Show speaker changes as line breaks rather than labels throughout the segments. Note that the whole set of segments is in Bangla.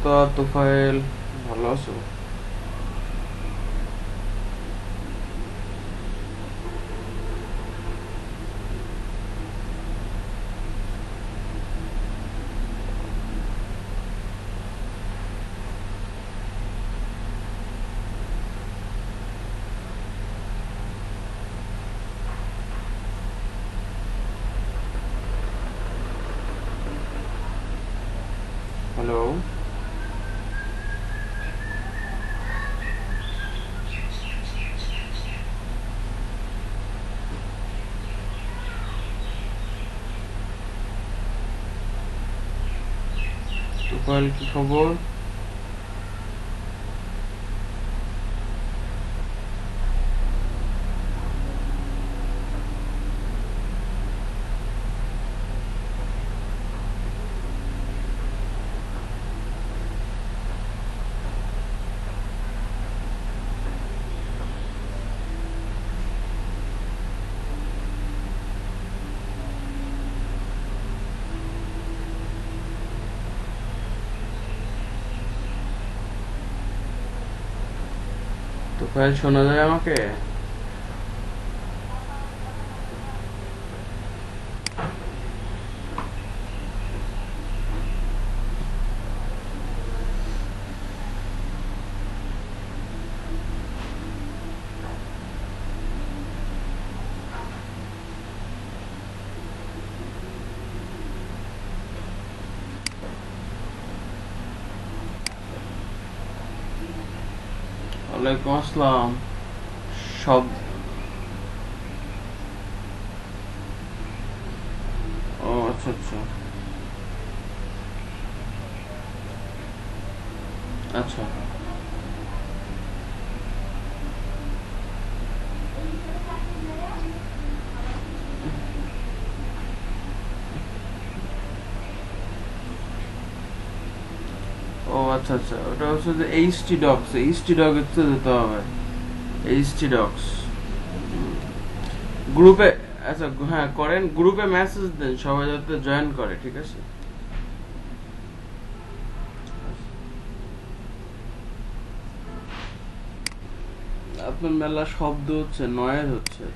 অবস্থা তোফায়েল? ভালো আছো? হ্যালো। তোফায়েল, কি খবর? তোফায়েল, শোনা যায় আমাকে? ওয়ালাইকুম আসসালাম। সব ও আচ্ছা আচ্ছা। আচ্ছা। ও আচ্ছা আচ্ছা, ওটা হচ্ছে যে এইচটি ডগস, এইচটি ডগের তো যেতে হবে। এইচটি ডগস গ্রুপে। আচ্ছা, হ্যাঁ করেন, গ্রুপে মেসেজ দেন সবাই যাতে জয়েন করে, ঠিক আছে? আপনার মেলা শব্দ হচ্ছে, নয়েজ হচ্ছে।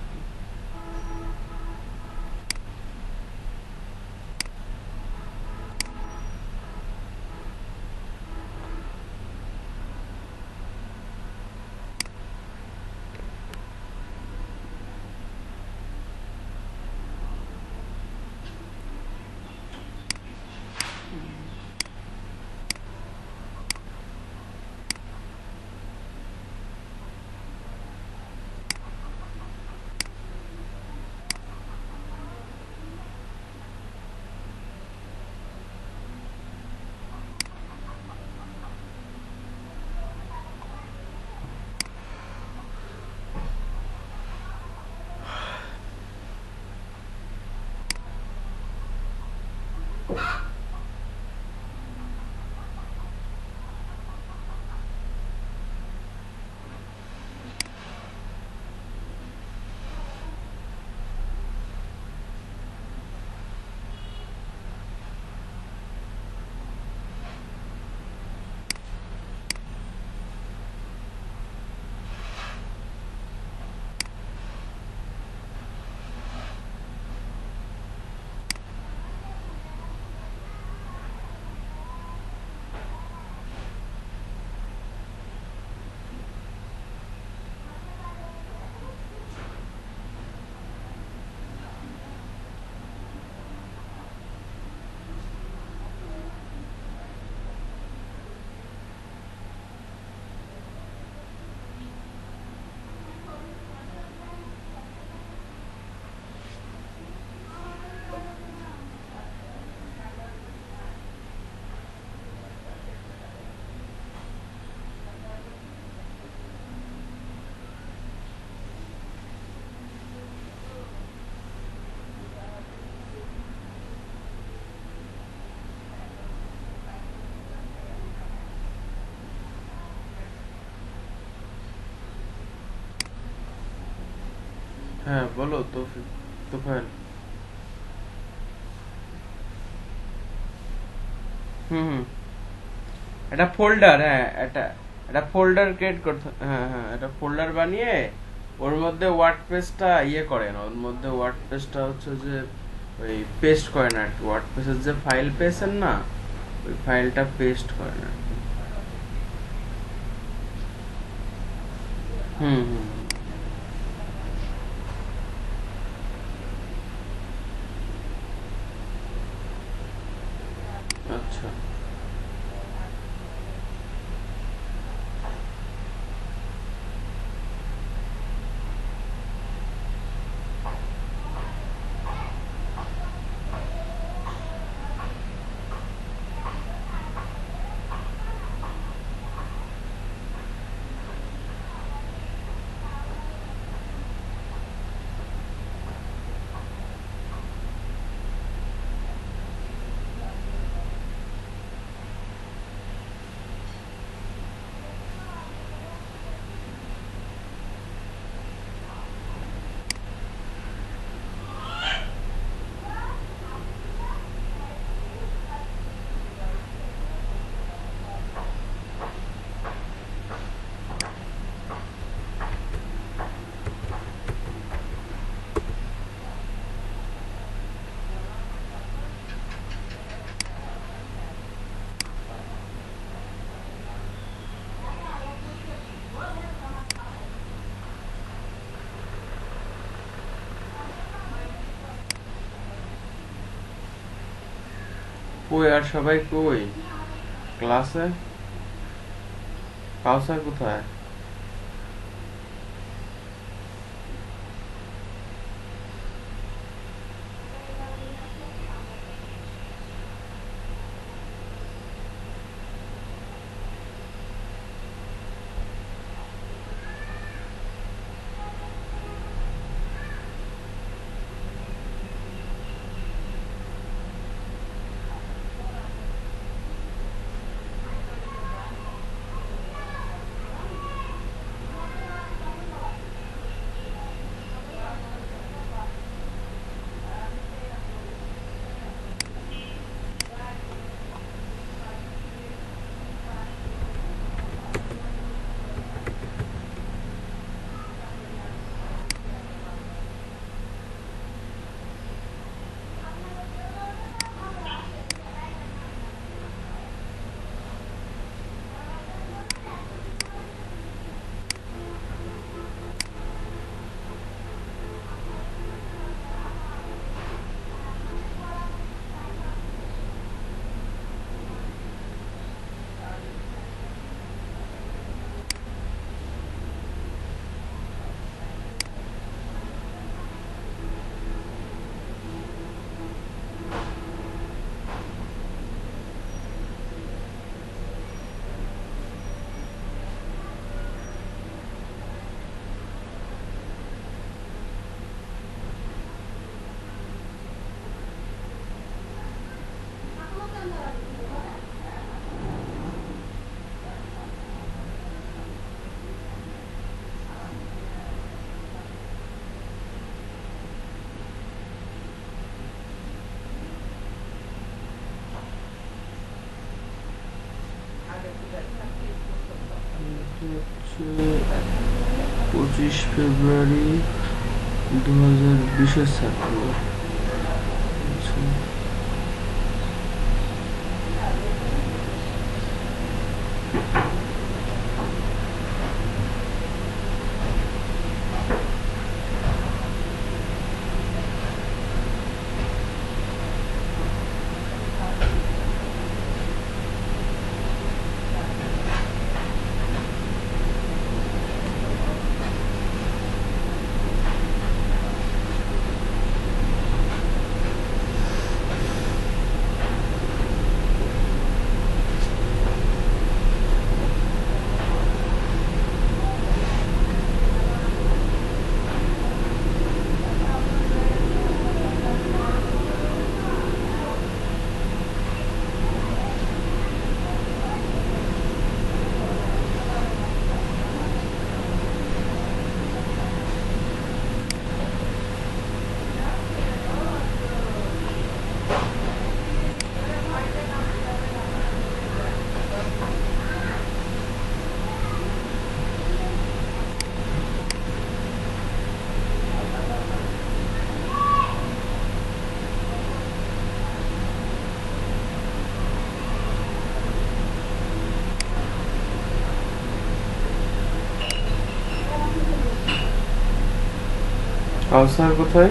হ্যাঁ বলো তোফায়েল। হুম হুম। একটা ফোল্ডার, হ্যাঁ একটা ফোল্ডার ক্রিয়েট করতে, হ্যাঁ হ্যাঁ, একটা ফোল্ডার বানিয়ে ওর মধ্যে ওয়ার্ডপ্রেসটা ইয়ে করেন, ওর মধ্যে ওয়ার্ডপ্রেসটা হচ্ছে যে ওই পেস্ট করেন আর কি, ওয়ার্ডপ্রেসের যে ফাইল পেয়েছেন না, ওই ফাইলটা পেস্ট করেন আর কি। হুম হুম। আচ্ছা। কই আর সবাই কই? ক্লাসে? কাউসার কোথায়? হচ্ছে 25 ফেব্রুয়ারি 2020-এর ছাত্র। আচ্ছা। কাউসার কোথায়?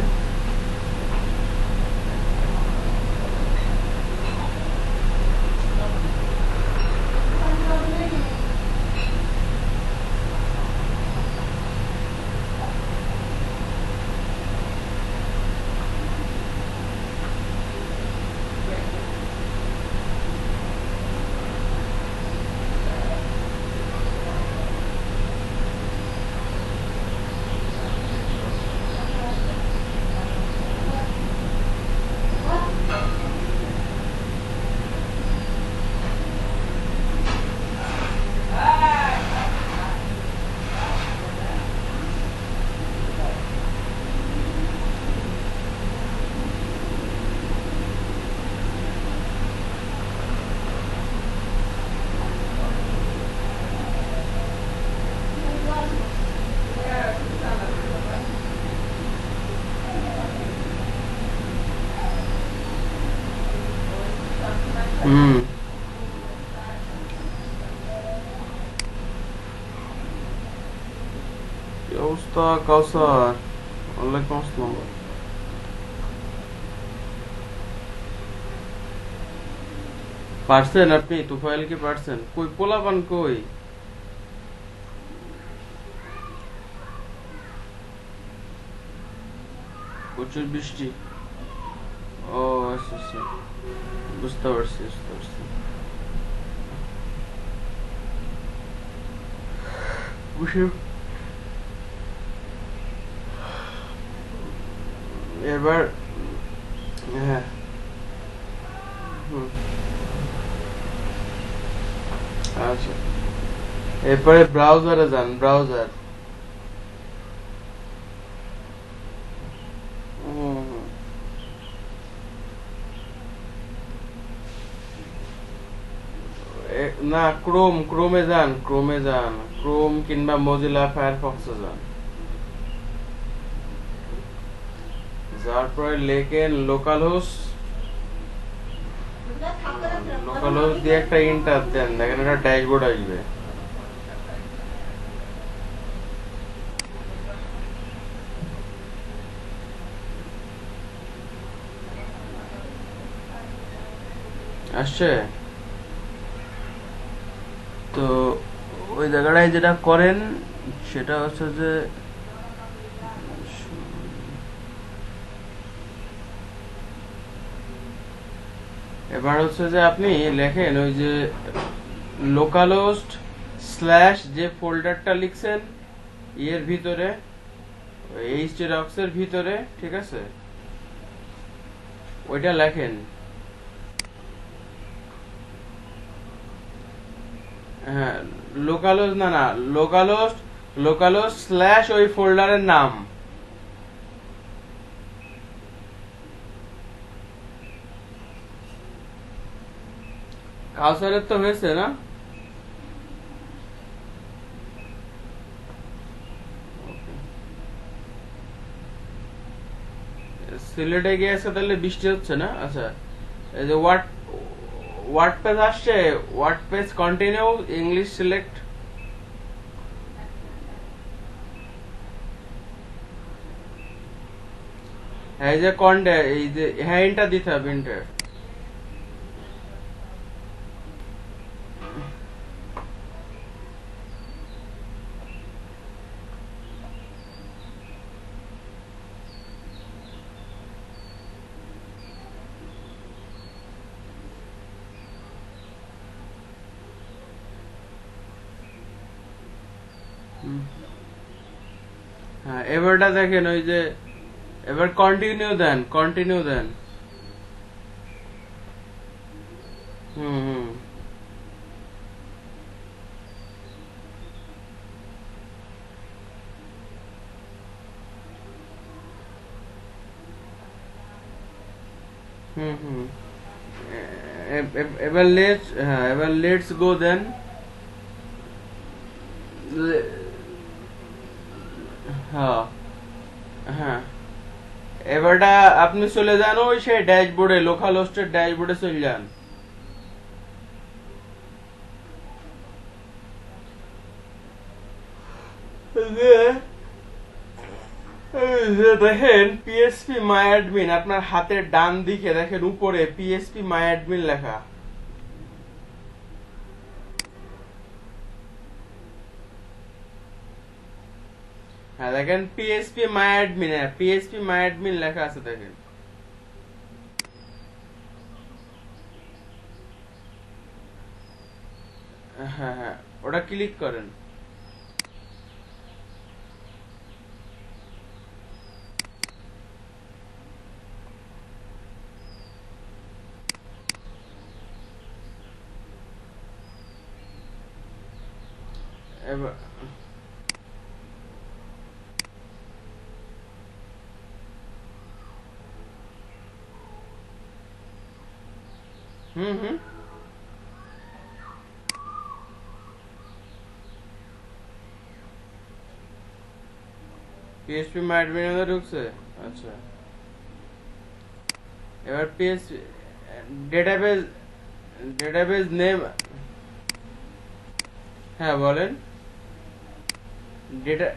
হুম। কি অবস্থা কাউসার? ওয়ালাইকুম আসসালাম। পারছেন আপনি? তুফাইল কি পারছেন? কই পোলাপান কই? প্রচুর বৃষ্টি। ও আচ্ছা আচ্ছা, বুঝতে পারছি বুঝতে পারছি। বুঝে এবার। হ্যাঁ। হুম। আচ্ছা, এরপরে ব্রাউজারে যান, ব্রাউজার। হুম হুম। না, ক্রোমে যান, ক্রোমে যান। ক্রোম কিংবা মজিলা ফায়ারফক্সে যান। যার পরে লেখেন লোকাল হোস্ট। লোকাল হোস্ট দিয়ে একটা ইন্টার দেন, দেখেন একটা ড্যাশবোর্ড আসবে। আসছে? তো ওই জায়গাটায় যেটা করেন সেটা হচ্ছে যে এবার হচ্ছে যে আপনি লেখেন ওই যে লোকালহোস্ট স্ল্যাশ যে ফোল্ডারটা লিখছেন এর ভিতরে, এইচডি এর ভিতরে, ঠিক আছে, ওইটা লেখেন। হ্যাঁ, লোকালহোস্ট না না, লোকালহোস্ট, লোকালহোস্ট স্ল্যাশ ওই ফোল্ডারের নাম। কাউসারের তো হয়েছে না? সিলেটে গিয়েছে তাহলে বৃষ্টি হচ্ছে না? আচ্ছা, এই যে ওয়ার্ড পেজ আসছে, word page continue English select. এই যে কন্টে, এই যে হ্যাঁ ইন্টার দিতে হবে, ইন্টার। হ্যাঁ, এবারটা দেখেন ওই যে, এবার কন্টিনিউ দেন, কন্টিনিউ দেন। হুম হুম হুম হুম। এবার লেটস, হ্যাঁ এবার লেটস গো দেন। হ্যাঁ হ্যাঁ, এবারটা আপনি চলে যান ওই সেই ড্যাশবোর্ডে, লোকাল হোস্টের ড্যাশবোর্ডে চলে যান। এই যে দেখেন পিএসপি মাই অ্যাডমিন, আপনার হাতের ডান দিকে দেখেন উপরে পিএসপি মাই অ্যাডমিন লেখা। হ্যাঁ দেখেন পিএসপি মাই অ্যাডমিন, হ্যাঁ পিএসপি মাই অ্যাডমিন লেখা আছে দেখেন। হ্যাঁ হ্যাঁ, ওটা ক্লিক করেন। এবার হুম হুম, পিএসপি মাই অ্যাডমিন এ ঢুকছে। আচ্ছা, এবার পিএসপি ডেটাবেজ, ডেটাবেজ নেম। হ্যাঁ বলেন। ডেটা,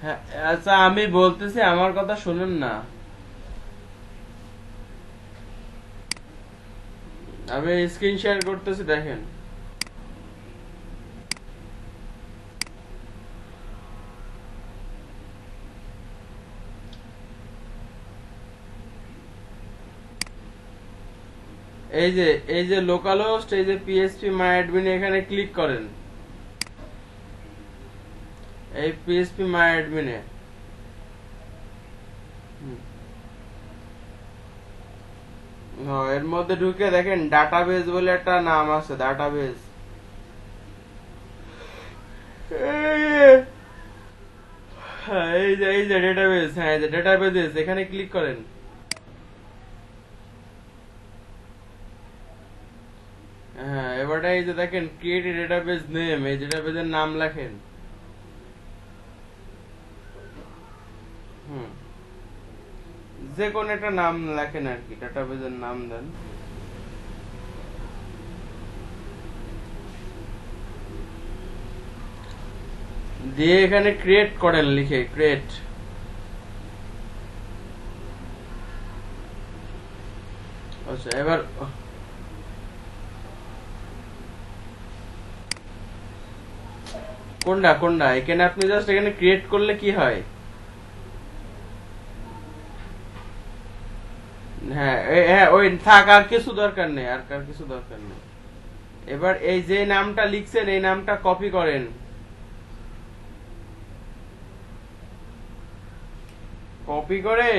হ্যাঁ আচ্ছা আমি বলতেছি, আমার কথা শুনুন না। আমি স্ক্রিন শেয়ার করতেছি দেখেন। এই যে, এই যে লোকাল হোস্ট, এই যে পিএসপি মাই অ্যাডমিন, এখানে ক্লিক করেন। এই পিএসপি মাই অ্যাডমিনে এর মধ্যে ঢুকে দেখেন ডাটাবেজ বলে একটা নাম আছে, ডাটাবেজ। হ্যাঁ এই যে ডেটাবেজ, হ্যাঁ এই যে ডেটাবেজেস, এখানে ক্লিক করেন। হ্যাঁ এবার এই যে দেখেন ক্রিয়েট ডেটাবেজ নেম, এই ডেটাবেজের নাম লেখেন। হুম, যে কোন একটা নাম লেখেন আর কি, ডেটাবেজের নাম দেন। দিয়ে এখানে ক্রিয়েট করেন, লিখে ক্রিয়েট। আচ্ছা এবার কোনটা কোনটা, এখানে আপনি জাস্ট এখানে ক্রিয়েট করলে কি হয়? হ্যাঁ হ্যাঁ ওই থাক, আর কিছু দরকার নেই, আর কার কিছু দরকার নেই। এবার এই যে নামটা লিখছেন, এই নামটা কপি করেন। কপি করে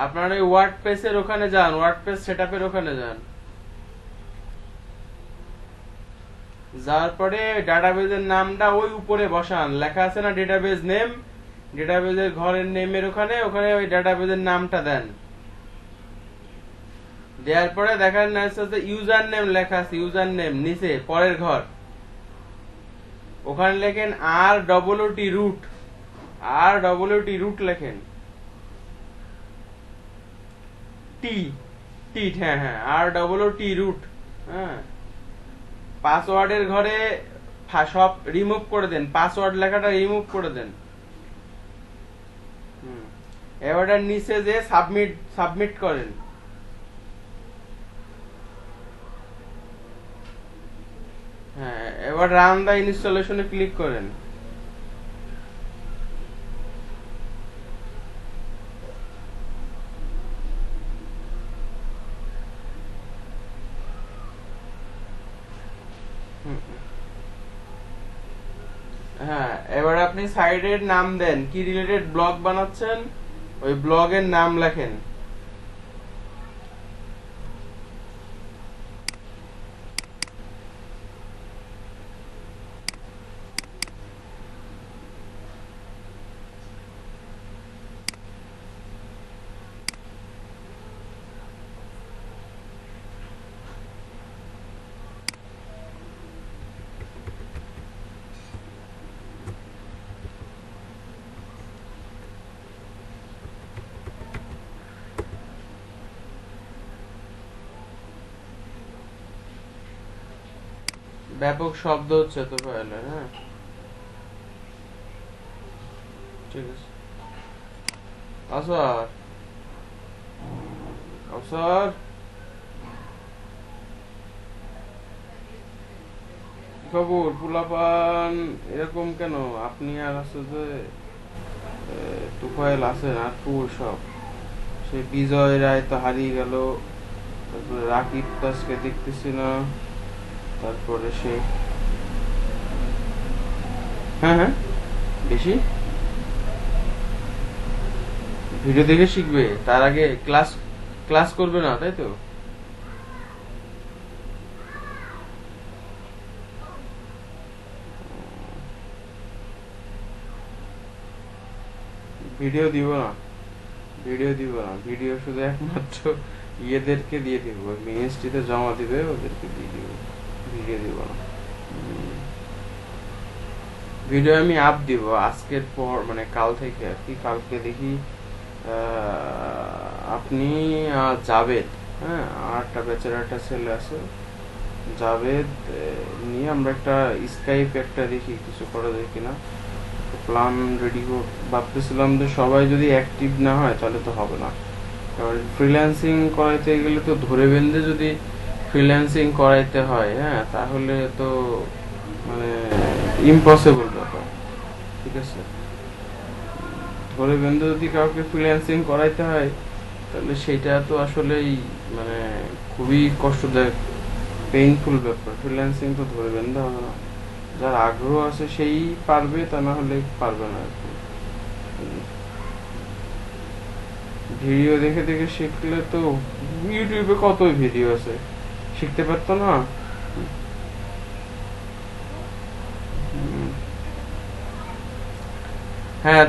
আপনার ওই ওয়ার্ড পেজের ওখানে যান, ওয়ার্ড পেজ সেটআপের ওখানে যান। যাওয়ার পরে ডাটাবেজের নামটা ওই উপরে বসান, লেখা আছে না ডেটাবেজ নেম, ডেটাবেজের ঘরের নেমের ওখানে, ওখানে ওই ডাটাবেজের নামটা দেন। দেওয়ার পরে দেখেন ইউজার নেম লেখা আছে, ইউজার নেম নিচে পরের ঘর, ওখানে লেখেন RWT রুট, RWT রুট লেখেন। টি, টি, হ্যাঁ হ্যাঁ RWT রুট। হ্যাঁ পাসওয়ার্ডের ঘরে সব রিমুভ করে দেন, পাসওয়ার্ড লেখাটা রিমুভ করে দেন। এবার নিচে যে সাবমিট, সাবমিট করেন। হ্যাঁ এবার রান দা ইনস্টলেশনে ক্লিক করেন। হ্যাঁ এবার আপনি সাইডের নাম দেন, কি রিলেটেড ব্লগ বানাচ্ছেন ওই ব্লগের নাম লেখেন। ব্যাপক শব্দ হচ্ছে তো ফাইলে। হ্যাঁ ঠিক আছে। আসার আসার খবর পোলাপান এরকম কেন? আপনি আর আছে যে তুফাইল আছেন আর ফুল সব, সে বিজয় রায় তো হারিয়ে গেল, তারপরে রাকিব দাসকে দেখতেছি না, তারপরে সে হ্যাঁ হ্যাঁ বেশি ভিডিও দেখে শিখবে, তার আগে ক্লাস ক্লাস করবে না, তাই তো? ভিডিও দিব না, ভিডিও দিব না, ভিডিও শুধু একমাত্র ইয়েদেরকে দিয়ে দিব, মিনিস্ট্রিতে জমা দিবে ওদেরকে দিয়ে দিব, ভিডিও দিব না। ভিডিও আমি আপ দিব আজকের পর, মানে কাল থেকে আর কি। কালকে দেখি আপনি জাভেদ, হ্যাঁ আর একটা ব্যাচের একটা ছেলে আছে জাভেদ, নিয়ে আমরা একটা স্কাইপ একটা দেখি কিছু করা যায় কিনা, প্ল্যান রেডি ভাবতেছিলাম যে সবাই যদি অ্যাক্টিভ না হয় তাহলে তো হবে না, কারণ ফ্রিল্যান্সিং করাইতে গেলে তো ধরে বেঁধে যদি ফ্রিল্যান্সিং করাইতে হয়, হ্যাঁ তাহলে তো মানে ইম্পসিবল ব্যাপার, ঠিক আছে? ধরে বেঁধে যদি কাউকে ফ্রিল্যান্সিং করাইতে হয় তাহলে সেটা তো আসলেই মানে খুবই কষ্টদায়ক, পেইনফুল ব্যাপার। ফ্রিল্যান্সিং তো ধরে বেঁধে হবে না, যার আগ্রহ আছে সেই পারবে, তা না হলে পারবে না আর কি। ভিডিও দেখে দেখে শিখলে তো ইউটিউবে কত ভিডিও আছে, শিখতে পারতো না? হ্যাঁ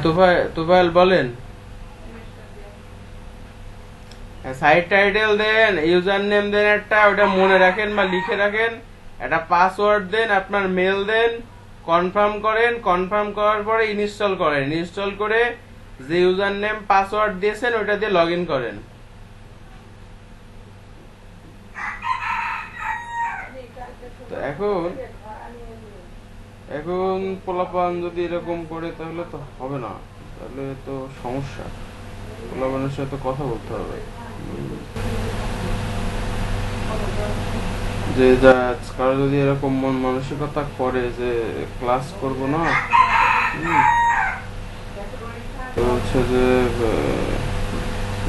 তোফায়েল বলেন। সাইট টাইটেল দেন, ইউজার নেম দেন একটা, ওটা মনে রাখেন বা লিখে রাখেন, একটা পাসওয়ার্ড দেন, আপনার মেল দেন, কনফার্ম করেন, কনফার্ম করার পরে ইনস্টল করেন, ইনস্টল করে যে ইউজার নেম পাসওয়ার্ড দিয়েছেন ওটা দিয়ে লগ ইন করেন। তো এখন এখন পোলাপান যদি এরকম করে তাহলে তো হবে না, তাহলে তো সমস্যা, পোলাপানের সাথে কথা বলতে হবে যে কারো যদি এরকম মন মানসিকতা করে যে ক্লাস করব না, তো হচ্ছে যে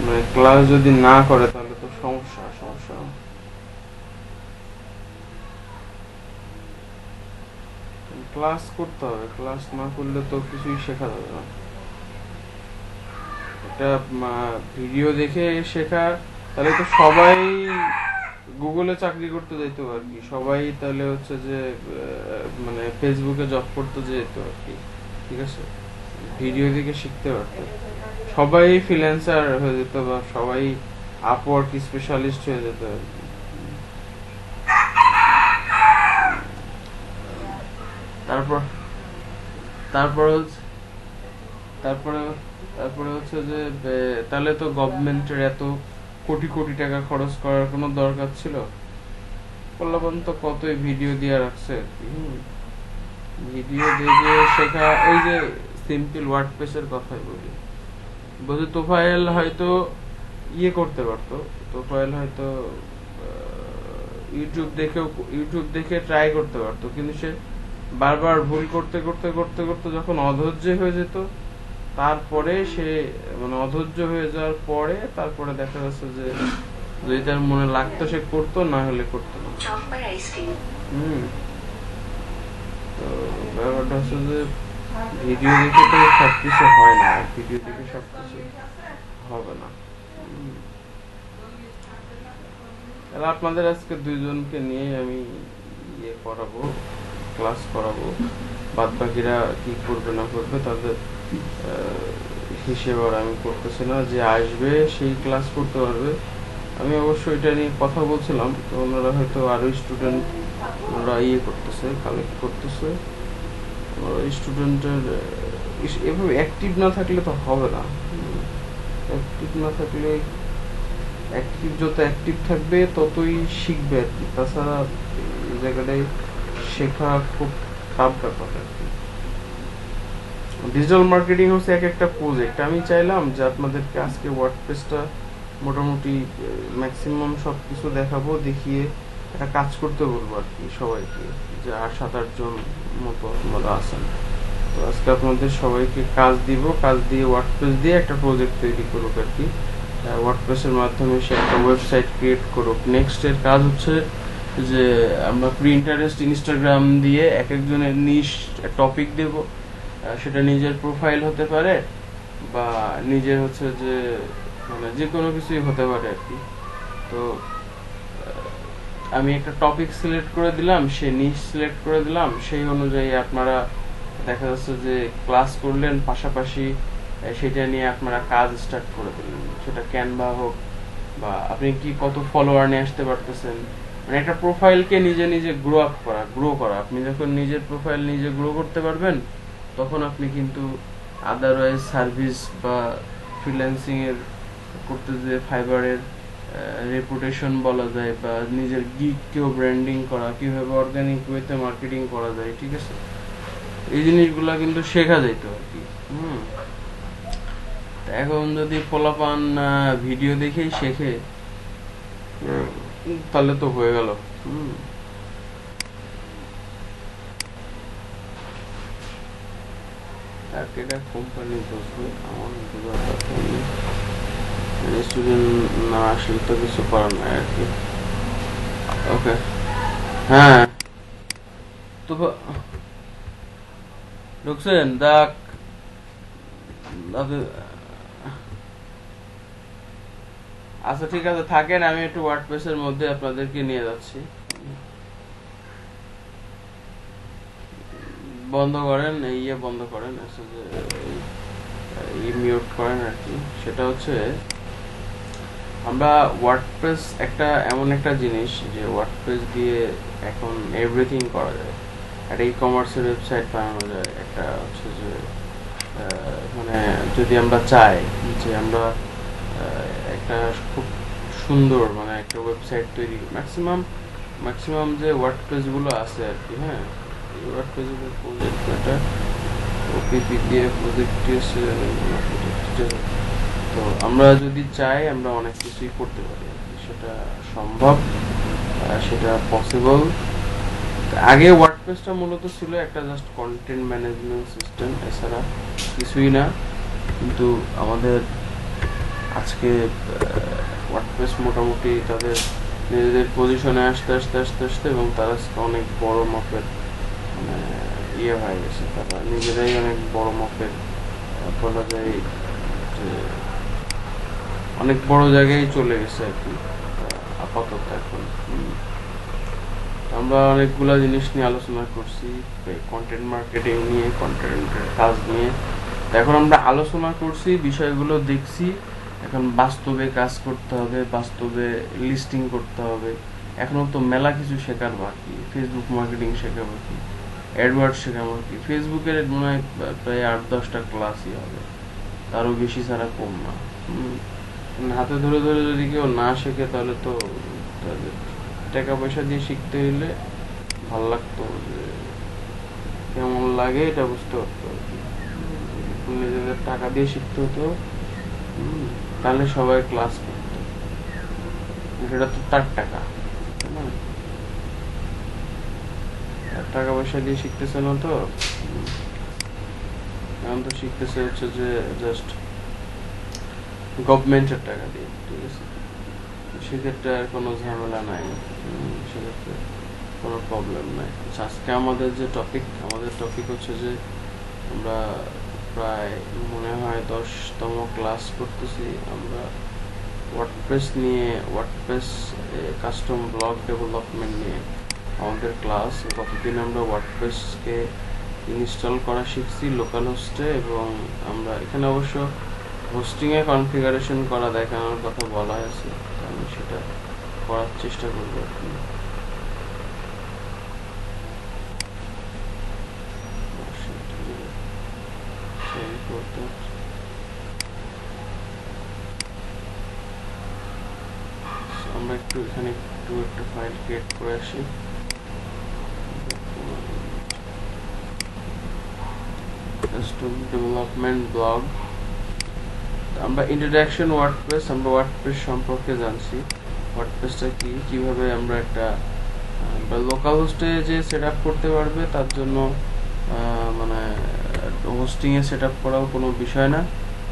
মানে ক্লাস যদি না করে তাহলে তো সমস্যা সমস্যা। ক্লাস করতে হবে, ক্লাস না করলে তো কিছুই শেখা যাবে না। একটা ভিডিও দেখে শেখা, তাহলে তো সবাই গুগলে চাকরি করতে যেত আর কি, সবাই তাহলে হচ্ছে যে মানে ফেসবুকে জব করতে যেত আর কি, ঠিক আছে? ভিডিও দেখে শিখতে পারতো, সবাই ফ্রিল্যান্সার হয়ে যেত বা সবাই আপওয়ার্ক স্পেশালিস্ট হয়ে যেত আর কি। তারপর তারপর হচ্ছে তারপরে তারপরে হচ্ছে যে তাহলে তো গভর্নমেন্টের এত কোটি কোটি টাকা খরচ করার কোনো দরকার ছিল? পোলাপান তো কতই ভিডিও দিয়ে রাখছে আর কি। ভিডিও দেখে শেখা, এই যে সিম্পল ওয়ার্ডপ্রেসের কথাই বলি, বলছে তোফায়েল হয়তো ইয়ে করতে পারতো, তোফায়েল হয়তো ইউটিউব দেখে ট্রাই করতে পারতো, কিন্তু সে বারবার ভুল করতে করতে করতে করতে যখন অধৈর্য হয়ে যেত, তারপরে সে মানে অধৈর্য হয়ে যাওয়ার পরে তারপরে দেখা যাচ্ছে যে যদি তার মনে লাগতো সে করতো, না হলে করতো না। তো ব্যাপারটা হচ্ছে যে ভিডিও দেখে তো সবকিছু হয় না, ভিডিও দেখে সবকিছু হবে না। তাহলে আপনাদের আজকে দুইজনকে নিয়ে আমি ইয়ে করাবো, ক্লাস করাবো, বাদ বাকিরা কি করবে না করবে তাদের হিসেব আর আমি করতেছি না, যে আসবে সেই ক্লাস করতে পারবে। আমি অবশ্য এটা নিয়ে কথা বলছিলাম, তো ওনারা হয়তো আরো স্টুডেন্ট ওনারা ইয়ে করতেছে, কালেক্ট করতেছে। স্টুডেন্টের এভাবে অ্যাক্টিভ না থাকলে তো হবে না, অ্যাক্টিভ না থাকলে, যত অ্যাক্টিভ থাকবে ততই শিখবে আর কি, তাছাড়া এই জায়গাটায় শেখা খুব টাফ ব্যাপার আর কি। ডিজিটাল মার্কেটিং হচ্ছে এক একটা প্রজেক্ট। আমি চাইলাম যে আপনাদেরকে আজকে ওয়ার্ডপ্রেসটা মোটামুটি ম্যাক্সিমাম সব কিছু দেখাবো, দেখিয়ে একটা কাজ করতে বলবো আর কি সবাইকে, যে 8-7 জন মতো আপনারা আছেন। তো আজকে আপনাদের সবাইকে কাজ দিব, কাজ দিয়ে ওয়ার্ডপ্রেস দিয়ে একটা প্রজেক্ট তৈরি করুক আর কি। ওয়ার্ডপ্রেসের মাধ্যমে সে একটা ওয়েবসাইট ক্রিয়েট করুক। নেক্সট এর কাজ হচ্ছে যে আমরা প্রিন্টারেস্ট ইনস্টাগ্রাম দিয়ে এক একজনের নিশ টপিক দেব। সেটা নিজের প্রোফাইল হতে পারে বা নিজের হচ্ছে যে মানে যে কোনো কিছুই হতে পারে আর কি। তো আমি একটা টপিক সিলেক্ট করে দিলাম, সে নিশ সিলেক্ট করে দিলাম, সেই অনুযায়ী আপনারা দেখা যাচ্ছে যে ক্লাস করলেন, পাশাপাশি সেটা নিয়ে আপনারা কাজ স্টার্ট করে দিলেন। সেটা ক্যানভা হোক বা আপনি কি কত ফলোয়ার নিয়ে আসতে পারতেছেন, মানে একটা প্রোফাইলকে নিজে নিজে গ্রো করা। আপনি যখন নিজের প্রোফাইল নিজে গ্রো করতে পারবেন, তখন আপনি কিন্তু আদারওয়াইজ সার্ভিস বা ফ্রিল্যান্সিং এর করতে যে ফাইবারের রেপুটেশন বলা যায় বা নিজের গিগকেও ব্র্যান্ডিং করা, কিভাবে অর্গানিক ওয়েতে মার্কেটিং করা যায়, ঠিক আছে, এই জিনিসগুলা কিন্তু শেখা যাইতো আর কি। এখন যদি পোলাপান ভিডিও দেখেই শেখে, তাহলে তো হয়ে গেল। কোম্পানি বসবে, আমার স্টুডেন্ট না আসলে তো কিছু করার নাই আর কি। ওকে, হ্যাঁ তো ঢুকছেন দেখ। আচ্ছা ঠিক আছে, থাকেন, আমি একটু ওয়ার্ডপ্রেসের মধ্যে আপনাদেরকে নিয়ে যাচ্ছি। বন্ধ করেন, ইয়ে বন্ধ করেন, মিউট করেন আর কি। সেটা হচ্ছে আমরা ওয়ার্ডপ্রেস একটা এমন একটা জিনিস যে ওয়ার্ডপ্রেস দিয়ে এখন এভরিথিং করা যায়। একটা ই কমার্সের ওয়েবসাইট বানানো যায়, একটা হচ্ছে যে মানে যদি আমরা চাই যে আমরা একটা খুব সুন্দর মানে একটা ওয়েবসাইট তৈরি, ম্যাক্সিমাম যে ওয়ার্ডপ্রেস গুলো আছে আর কি, হ্যাঁ, এই ওয়ার্ডপ্রেস গুলো প্রজেক্ট একটা ওপিপি দিয়ে প্রজেক্ট, তো আমরা যদি চাই আমরা অনেক কিছুই করতে পারি, সেটা সম্ভব, সেটা পসিবল। আগে ওয়ার্ডপ্রেসটা মূলত ছিল একটা জাস্ট কন্টেন্ট ম্যানেজমেন্ট সিস্টেম, এছাড়া কিছুই না। কিন্তু আমাদের আজকে ওয়ার্ডপ্রেস মোটামুটি তাদের নিজেদের পজিশনে আসতে আসতে আসতে আসতে এবং তারা অনেক বড় মাপের মানে ইয়ে হয়ে গেছে, তারা নিজেরাই অনেক বড় মাপের বলা যায় যে অনেক বড় জায়গায় চলে গেছে আর কি আপাতত এখন। আমরা অনেকগুলা জিনিস নিয়ে আলোচনা করছি, কন্টেন্ট মার্কেটিং নিয়ে, কন্টেন্টের কাজ নিয়ে। এখন আমরা আলোচনা করছি, বিষয়গুলো দেখছি, এখন বাস্তবে কাজ করতে হবে, বাস্তবে লিস্টিং করতে হবে। এখনো তো মেলা কিছু শেখার বাকি, ফেসবুক মার্কেটিং শেখা বাকি, অ্যাডওয়ার্ড শেখা বাকি। ফেসবুকের মনে হয় প্রায় 8-10টা ক্লাসই হবে, তারও বেশি ছাড়া কম না। হাতে ধরে ধরে যদি কেউ না শেখে তাহলে তো টাকা পয়সা দিয়ে শিখতে হইলে ভালো লাগতো, যে কেমন লাগে এটা বুঝতে পারতো আর কি। নিজেদের টাকা দিয়ে শিখতে হতো, তাহলে সবাই ক্লাস করতো, সেটা তো তার টাকা, টাকা পয়সা দিয়ে শিখতেছে না তো। এখন তো শিখতেছে হচ্ছে যে জাস্ট গভর্নমেন্টের টাকা দিয়ে, ঠিক আছে, সেক্ষেত্রে আর কোনো ঝামেলা নাই, সেক্ষেত্রে কোনো প্রবলেম নাই। আজকে আমাদের টপিক হচ্ছে যে আমরা প্রায় মনে হয় 10তম ক্লাস করতেছি আমরা ওয়ার্ডপ্রেস নিয়ে, ওয়ার্ডপ্রেস কাস্টম ব্লগ ডেভেলপমেন্ট নিয়ে আমাদের ক্লাস। গতদিন আমরা ওয়ার্ডপ্রেসকে ইনস্টল করা শিখছি লোকাল হোস্টে, এবং আমরা এখানে অবশ্য হোস্টিংয়ে কনফিগারেশন করা দেখানোর কথা বলা আছে, আমি সেটা করার চেষ্টা করবো আর কি। আমরা একটু এখানে একটা ফাইল ক্রিয়েট করে আসি। Custom development blog. আমরা ইন্ট্রোডাকশন ওয়ার্ডপ্রেস, আমরা ওয়ার্ডপ্রেস সম্পর্কে জানছি, ওয়ার্ডপ্রেসটা কি, কিভাবে আমরা একটা লোকাল হোস্টে যে সেট আপ করতে পারবে তার জন্য মানে হোস্টিংয়ে সেট আপ করাও কোনো বিষয় না,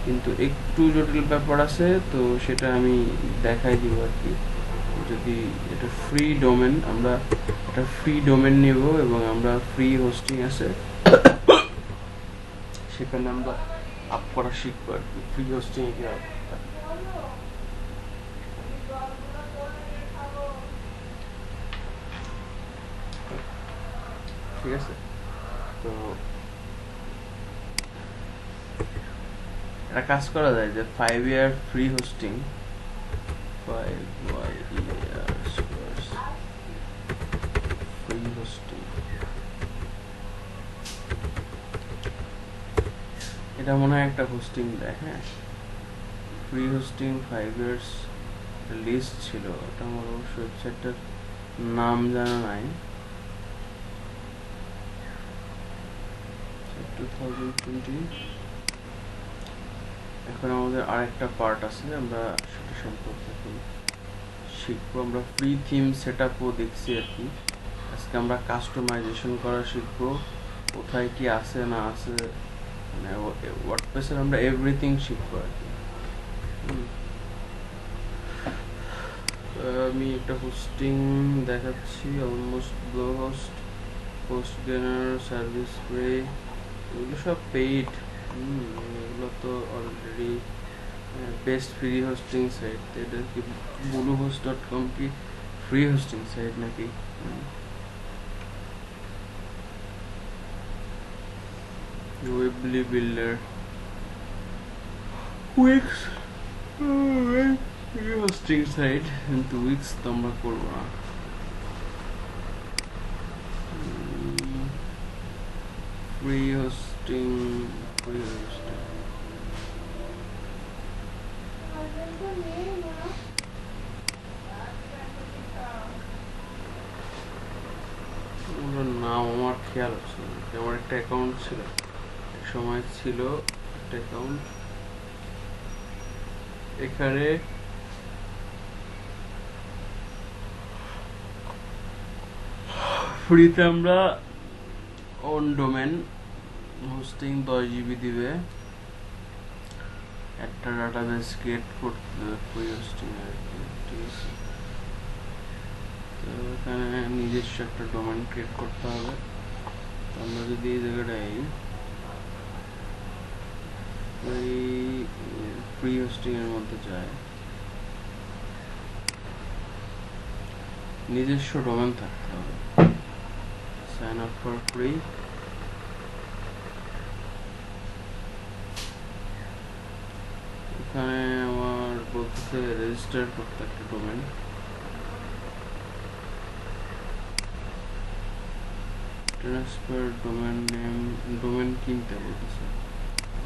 কিন্তু একটু জটিল ব্যাপার আছে, তো সেটা আমি দেখাই দিব আর কি। যদি এটা ফ্রি ডোমেন, আমরা একটা ফ্রি ডোমেন নেব এবং আমরা ফ্রি হোস্টিং আছে সেখানে আমরা আপ করা শিখবো আর কি, ফ্রি হোস্টিং এ কীভাবে। ঠিক আছে, তো একটা কাজ করা যায় যে 5 ইয়ার free hosting, 5 years free hosting, এটা মনে হয় একটা হোস্টিং দেয়। হ্যাঁ, ফ্রি হোস্টিং 5 ইয়ার্স লিস্ট ছিল, ওটা আমার অবশ্য ওয়েবসাইটটার নাম জানা নাই। 2020 এখন আমাদের আরেকটা পার্ট আছে, আমরা সেটা সম্পর্কে এখন শিখবো। আমরা ফ্রি থিম সেট আপও দেখছি আর কি, আজকে আমরা কাস্টমাইজেশন করা শিখবো, কোথায় কি আছে না আছে, মানে ওয়ার্ডপ্রেসের আমরা এভরিথিং শিখবো আর কি। আমি একটা হোস্টিং দেখাচ্ছি, almost Bluehost, Hostinger, service প্রে, এগুলো সব পেইড। এগুলো তো already best free hosting site. এটা কি bluehost.com কি ফ্রি হোস্টিং সাইট নাকি? Weebly builder, Wix free hosting site, কিন্তু উইক্স তো আমরা করবো না। ফ্রি হোস্টিং, ফ্রি হোস্টিং নাম আমার খেয়াল আছে না, আমার একটা অ্যাকাউন্ট ছিল, এক সময় ছিল একটা অ্যাকাউন্ট এখানে। ফ্রিতে আমরা অন ডোমেন হোস্টিং 10 GB দিবে, একটা ডাটাবেস ক্রিয়েট করতে হবে ফ্রি হোস্টিং আর কি। ঠিক আছে, তো এখানে নিজস্ব একটা ডোমেন ক্রিয়েট করতে হবে। তো আমরা যদি এই জায়গাটায় ফ্রি হোস্টিং এর মধ্যে যাই, নিজস্ব ডোমেন থাকতে হবে, সাইন আপ ফর ফ্রি। এখানে আমার বলতেছে রেজিস্টার করতে একটা domain, transfer domain name, domain কিনতে বলতেছে।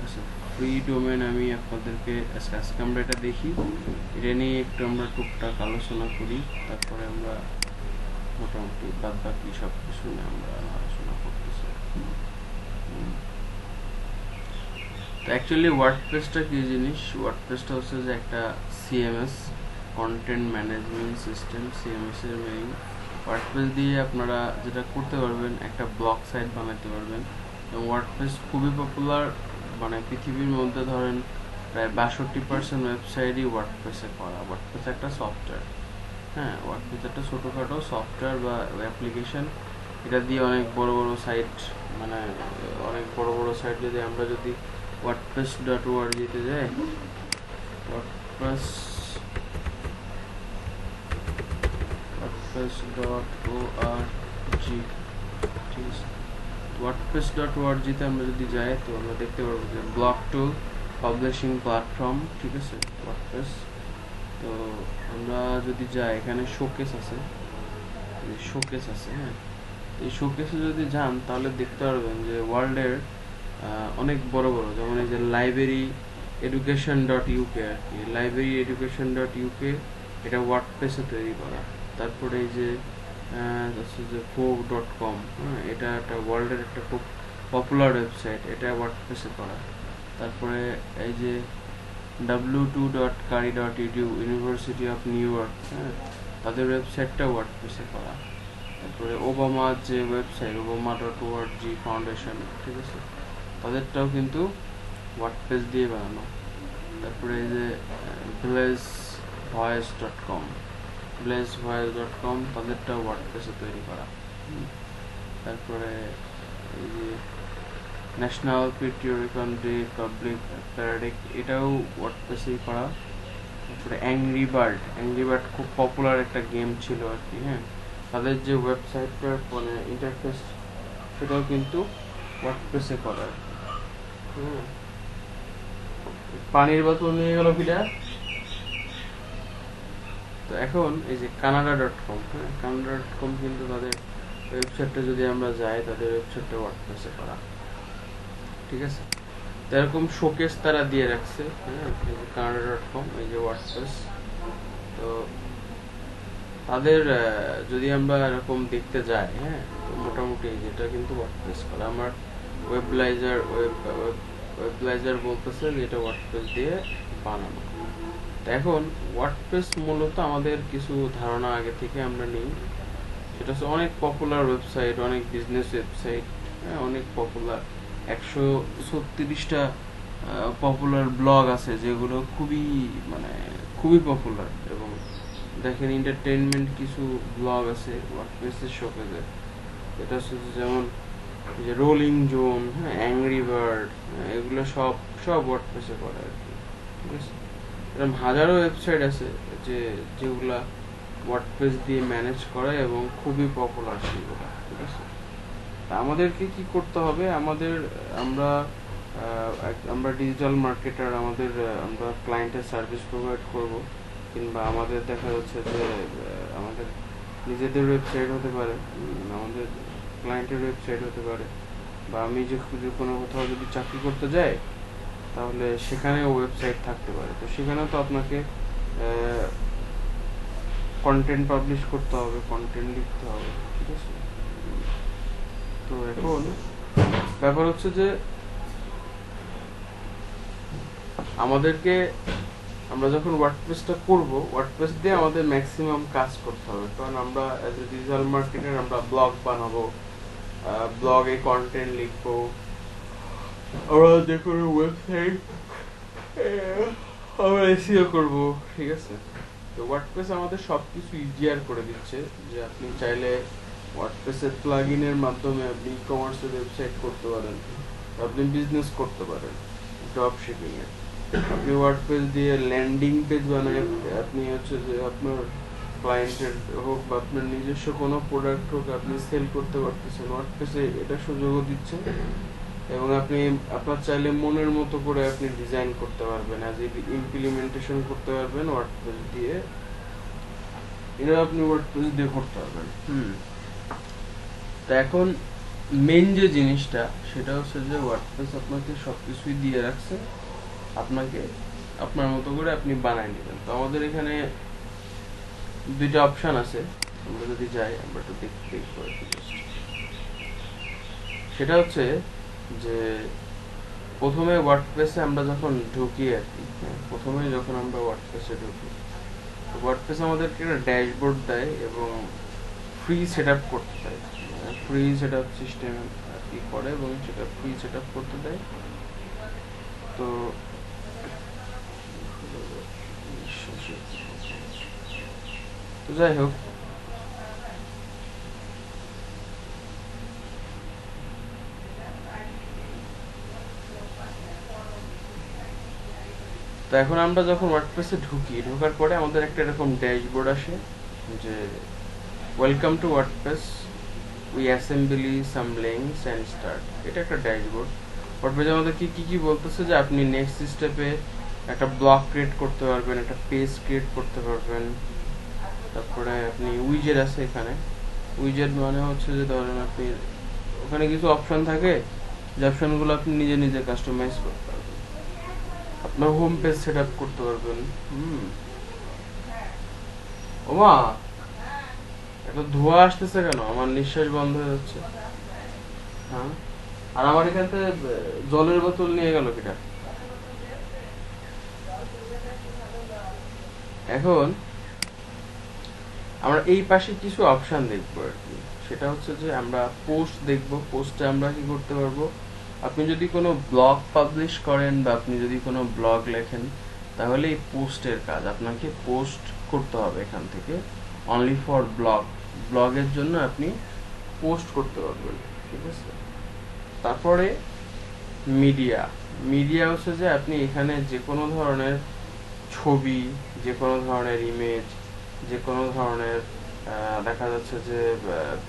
আচ্ছা, ফ্রি ডোমেন আমি আপনাদেরকে আজকে আমরা এটা দেখি, এটা নিয়ে একটু আমরা টুকটাক আলোচনা করি, তারপরে আমরা মোটামুটি বাদ বাকি সব কিছু নিয়ে আমরা আলোচনা করতেছি। তো অ্যাকচুয়ালি ওয়ার্ডপ্রেসটা কি জিনিস? ওয়ার্ডপ্রেসটা হচ্ছে যে একটা CMS, content management system, CMS এর মেইন। ওয়ার্ডপ্রেস দিয়ে আপনারা যেটা করতে পারবেন, একটা ব্লগ সাইট বানাতে পারবেন। এবং ওয়ার্ডপ্রেস খুবই পপুলার, মানে পৃথিবীর মধ্যে ধরেন প্রায় 62% ওয়েবসাইটই ওয়ার্ডপ্রেসে করা। ওয়ার্ডপ্রেস একটা সফটওয়্যার, হ্যাঁ, ওয়ার্ডপ্রেস একটা ছোটোখাটো সফটওয়্যার বা অ্যাপ্লিকেশন। এটা দিয়ে অনেক বড় বড় সাইট, মানে অনেক বড় বড় সাইট যদি আমরা যদি wordpress.org তে যাই, wordpress.org তে আমরা যদি যাই, তো আমরা দেখতে পারবো যে ব্লগ টুল, পাবলিশিং প্ল্যাটফর্ম, ঠিক আছে, ওয়ার্ডপ্রেস। তো আমরা যদি যাই, এখানে শোকেস আছে, শোকেস আছে, হ্যাঁ, এই শোকেসে যদি যান তাহলে দেখতে পারবেন যে ওয়ার্ল্ডের অনেক বড় বড়, যেমন এই যে লাইব্রেরি এডুকেশন ডট ইউকে আর কি, লাইব্রেরি এডুকেশন ডট ইউকে, এটা ওয়ার্ডপ্রেসে তৈরি করা। তারপরে এই যে ফোক.com, হ্যাঁ, এটা একটা ওয়ার্ল্ডের একটা খুব পপুলার ওয়েবসাইট, এটা ওয়ার্ডপ্রেসে করা। তারপরে এই যে w2.kari.edu university of new York, হ্যাঁ, তাদের ওয়েবসাইটটা ওয়ার্ডপ্রেসে করা। তারপরে ওবামার যে ওয়েবসাইট obama.org ফাউন্ডেশন, ঠিক আছে, তাদেরটাও কিন্তু ওয়ার্ডপ্রেস দিয়ে বানানো। তারপরে এই যে blazevoice.com তাদেরটাও ওয়ার্ডপ্রেসে তৈরি করা। তারপরে এই যে ন্যাশনাল পিউরিকন রিপাবলিক প্যারাডিক, এটাও ওয়ার্ডপ্রেসেই করা। তারপরে অ্যাংরি বার্ড খুব পপুলার একটা গেম ছিল আর কি, হ্যাঁ, তাদের যে ওয়েবসাইটটার মানে ইন্টারফেস সেটাও কিন্তু ওয়ার্ডপ্রেসে করা আর কি। পানির বোতল নিয়ে গেল কিনা। তো এখন এই যে কানাডা.com, হ্যাঁ, কানাডা.com কিন্তু তাদের ওয়েবসাইটটা যদি আমরা যাই, তাদের ওয়েবসাইটটা ওয়ার্ডপ্রেসে করা, ঠিক আছে। তো এরকম শোকেস তারা দিয়ে রাখছে, হ্যাঁ, এই যে কানাডা.com, এই যে ওয়ার্ডপ্রেস। তো তাদের যদি আমরা এরকম দেখতে যাই, হ্যাঁ, তো মোটামুটি যেটা কিন্তু ওয়ার্ডপ্রেস করা। আমার ওয়েবলাইজার বলতেছে যে এটা ওয়ার্ডপ্রেস দিয়ে বানানো। তো এখন ওয়ার্ডপ্রেস মূলত আমাদের কিছু ধারণা আগে থেকে আমরা নিই। সেটা হচ্ছে অনেক পপুলার ওয়েবসাইট, অনেক বিজনেস ওয়েবসাইট, হ্যাঁ, অনেক পপুলার 136টা পপুলার ব্লগ আছে যেগুলো খুবই পপুলার। এবং দেখেন এন্টারটেইনমেন্ট কিছু ব্লগ আছে ওয়ার্ডপ্রেসের শোকেজে, এটা হচ্ছে যেমন যে রোলিং জোন, হ্যাঁ, অ্যাংরি বার্ড, এগুলো সব ওয়ার্ডপ্রেসে করে আর কি, ঠিক আছে। এরকম হাজারো ওয়েবসাইট আছে যেগুলা ওয়ার্ডপ্রেস দিয়ে ম্যানেজ করে এবং খুবই পপুলার সেগুলো, ঠিক আছে। তা আমাদেরকে কি করতে হবে, আমরা ডিজিটাল মার্কেটার, আমরা ক্লায়েন্টের সার্ভিস প্রোভাইড করব, কিংবা আমাদের দেখা যাচ্ছে যে আমাদের নিজেদের ওয়েবসাইট হতে পারে, আমাদের ক্লায়েন্টের ওয়েবসাইট হতে পারে, বা আমি যে কোনো কোথাও যদি চাকরি করতে যাই তাহলে সেখানেও ওয়েবসাইট থাকতে পারে। তো সেখানেও তো আপনাকে কন্টেন্ট পাবলিশ করতে হবে, কন্টেন্ট লিখতে হবে, ঠিক আছে। তো এখন ব্যাপার হচ্ছে যে আমরা যখন ওয়ার্ডপ্রেসটা করব, ওয়ার্ডপ্রেস দিয়ে আমাদের ম্যাক্সিমাম কাজ করতে হবে, কারণ আমরা অ্যাজ এ ডিজিটাল মার্কেটার আমরা ব্লগ বানাবো, ব্লগে কন্টেন্ট লিখবো, আমরা যে কোনো ওয়েবসাইট আমরা এসইও করবো, ঠিক আছে। তো ওয়ার্ডপ্রেস আমাদের সবকিছু ইজিয়ার করে দিচ্ছে, যে আপনি চাইলে ওয়ার্ডপ্রেসের প্লাগইনের মাধ্যমে আপনি ই কমার্সের ওয়েবসাইট করতে পারেন, আপনি বিজনেস করতে পারেন, ড্রপ শিপিং এর। আপনি ওয়ার্ডপ্রেস দিয়ে ল্যান্ডিং পেজ বানায় আপনি হচ্ছে যে আপনার ক্লায়েন্টের হোক বা আপনার নিজস্ব কোনো প্রোডাক্ট হোক আপনি সেল করতে পারতেছেন। ওয়ার্ডপ্রেসে এটা সুযোগও দিচ্ছে, এবং আপনি আপনার চাইলে মনের মতো করে আপনি ডিজাইন করতে পারবেন, অ্যাজ ইমপ্লিমেন্টেশন করতে পারবেন ওয়ার্ডপ্রেস দিয়ে। এটা আপনি ওয়ার্ডপ্রেস দিয়ে করতে পারবেন। তো এখন মেইন যে জিনিসটা সেটা হচ্ছে যে ওয়ার্ডপ্রেস আপনাকে সবকিছুই দিয়ে রাখছে, আপনাকে আপনার মতো করে আপনি বানাই নেবেন। তো আমাদের এখানে দুইটা অপশন আছে, আমরা যদি যাই আমরা একটু দেখবো। সেটা হচ্ছে যে প্রথমে ওয়ার্ডপ্রেসে আমরা যখন ঢুকি আর কি, প্রথমেই যখন আমরা ওয়ার্ডপ্রেসে ঢুকি, ওয়ার্ডপ্রেস আমাদেরকে একটা ড্যাশবোর্ড দেয় এবং ফ্রি সেট আপ করতে দেয়, ফ্রি সেট আপ সিস্টেম আর কি করে, এবং সেটা ফ্রি সেট আপ করতে দেয়। তো যাই হোক, তো এখন আমরা যখন ওয়ার্ডপ্রেসে ঢোকার পরে আমাদের একটা এরকম ড্যাশবোর্ড আসে যে welcome to WordPress, we assembly some links and start. এটা একটা ড্যাশবোর্ড। ওয়ার্ডপ্রেস আমাদের কি বলতেছে যে আপনি নেক্সট স্টেপে একটা ব্লগ ক্রিয়েট করতে পারবেন, একটা পেজ ক্রিয়েট করতে পারবেন। তারপরে আপনি উইজেট আছে এখানে, উইজেট মানে হচ্ছে যে ধরেন আপনি ওখানে কিছু অপশন থাকে, যে অপশনগুলো আপনি নিজে নিজে কাস্টমাইজ করতে পারবেন, আপনার হোম পেজ সেট আপ করতে পারবেন। ওমা এত ধোঁয়া আসতেছে কেন? আমার নিঃশ্বাস বন্ধ হয়ে যাচ্ছে। হ্যাঁ, আর আমার এখান থেকে জলের বোতল নিয়ে গেল কিটা। এখন আমরা এই পাশে কিছু অপশন দেখবো আর কি। সেটা হচ্ছে যে আমরা পোস্ট দেখব। পোস্টে আমরা কি করতে পারবো, আপনি যদি কোনো ব্লগ পাবলিশ করেন বা আপনি যদি কোনো ব্লগ লেখেন, তাহলে এই পোস্টের কাজ আপনাকে পোস্ট করতে হবে এখান থেকে। অনলি ফর ব্লগের জন্য আপনি পোস্ট করতে পারবেন, ঠিক আছে। তারপরে মিডিয়া। মিডিয়া হচ্ছে যে আপনি এখানে যে কোনো ধরনের ছবি, যে কোনো ধরনের ইমেজ, যে কোনো ধরনের দেখা যাচ্ছে যে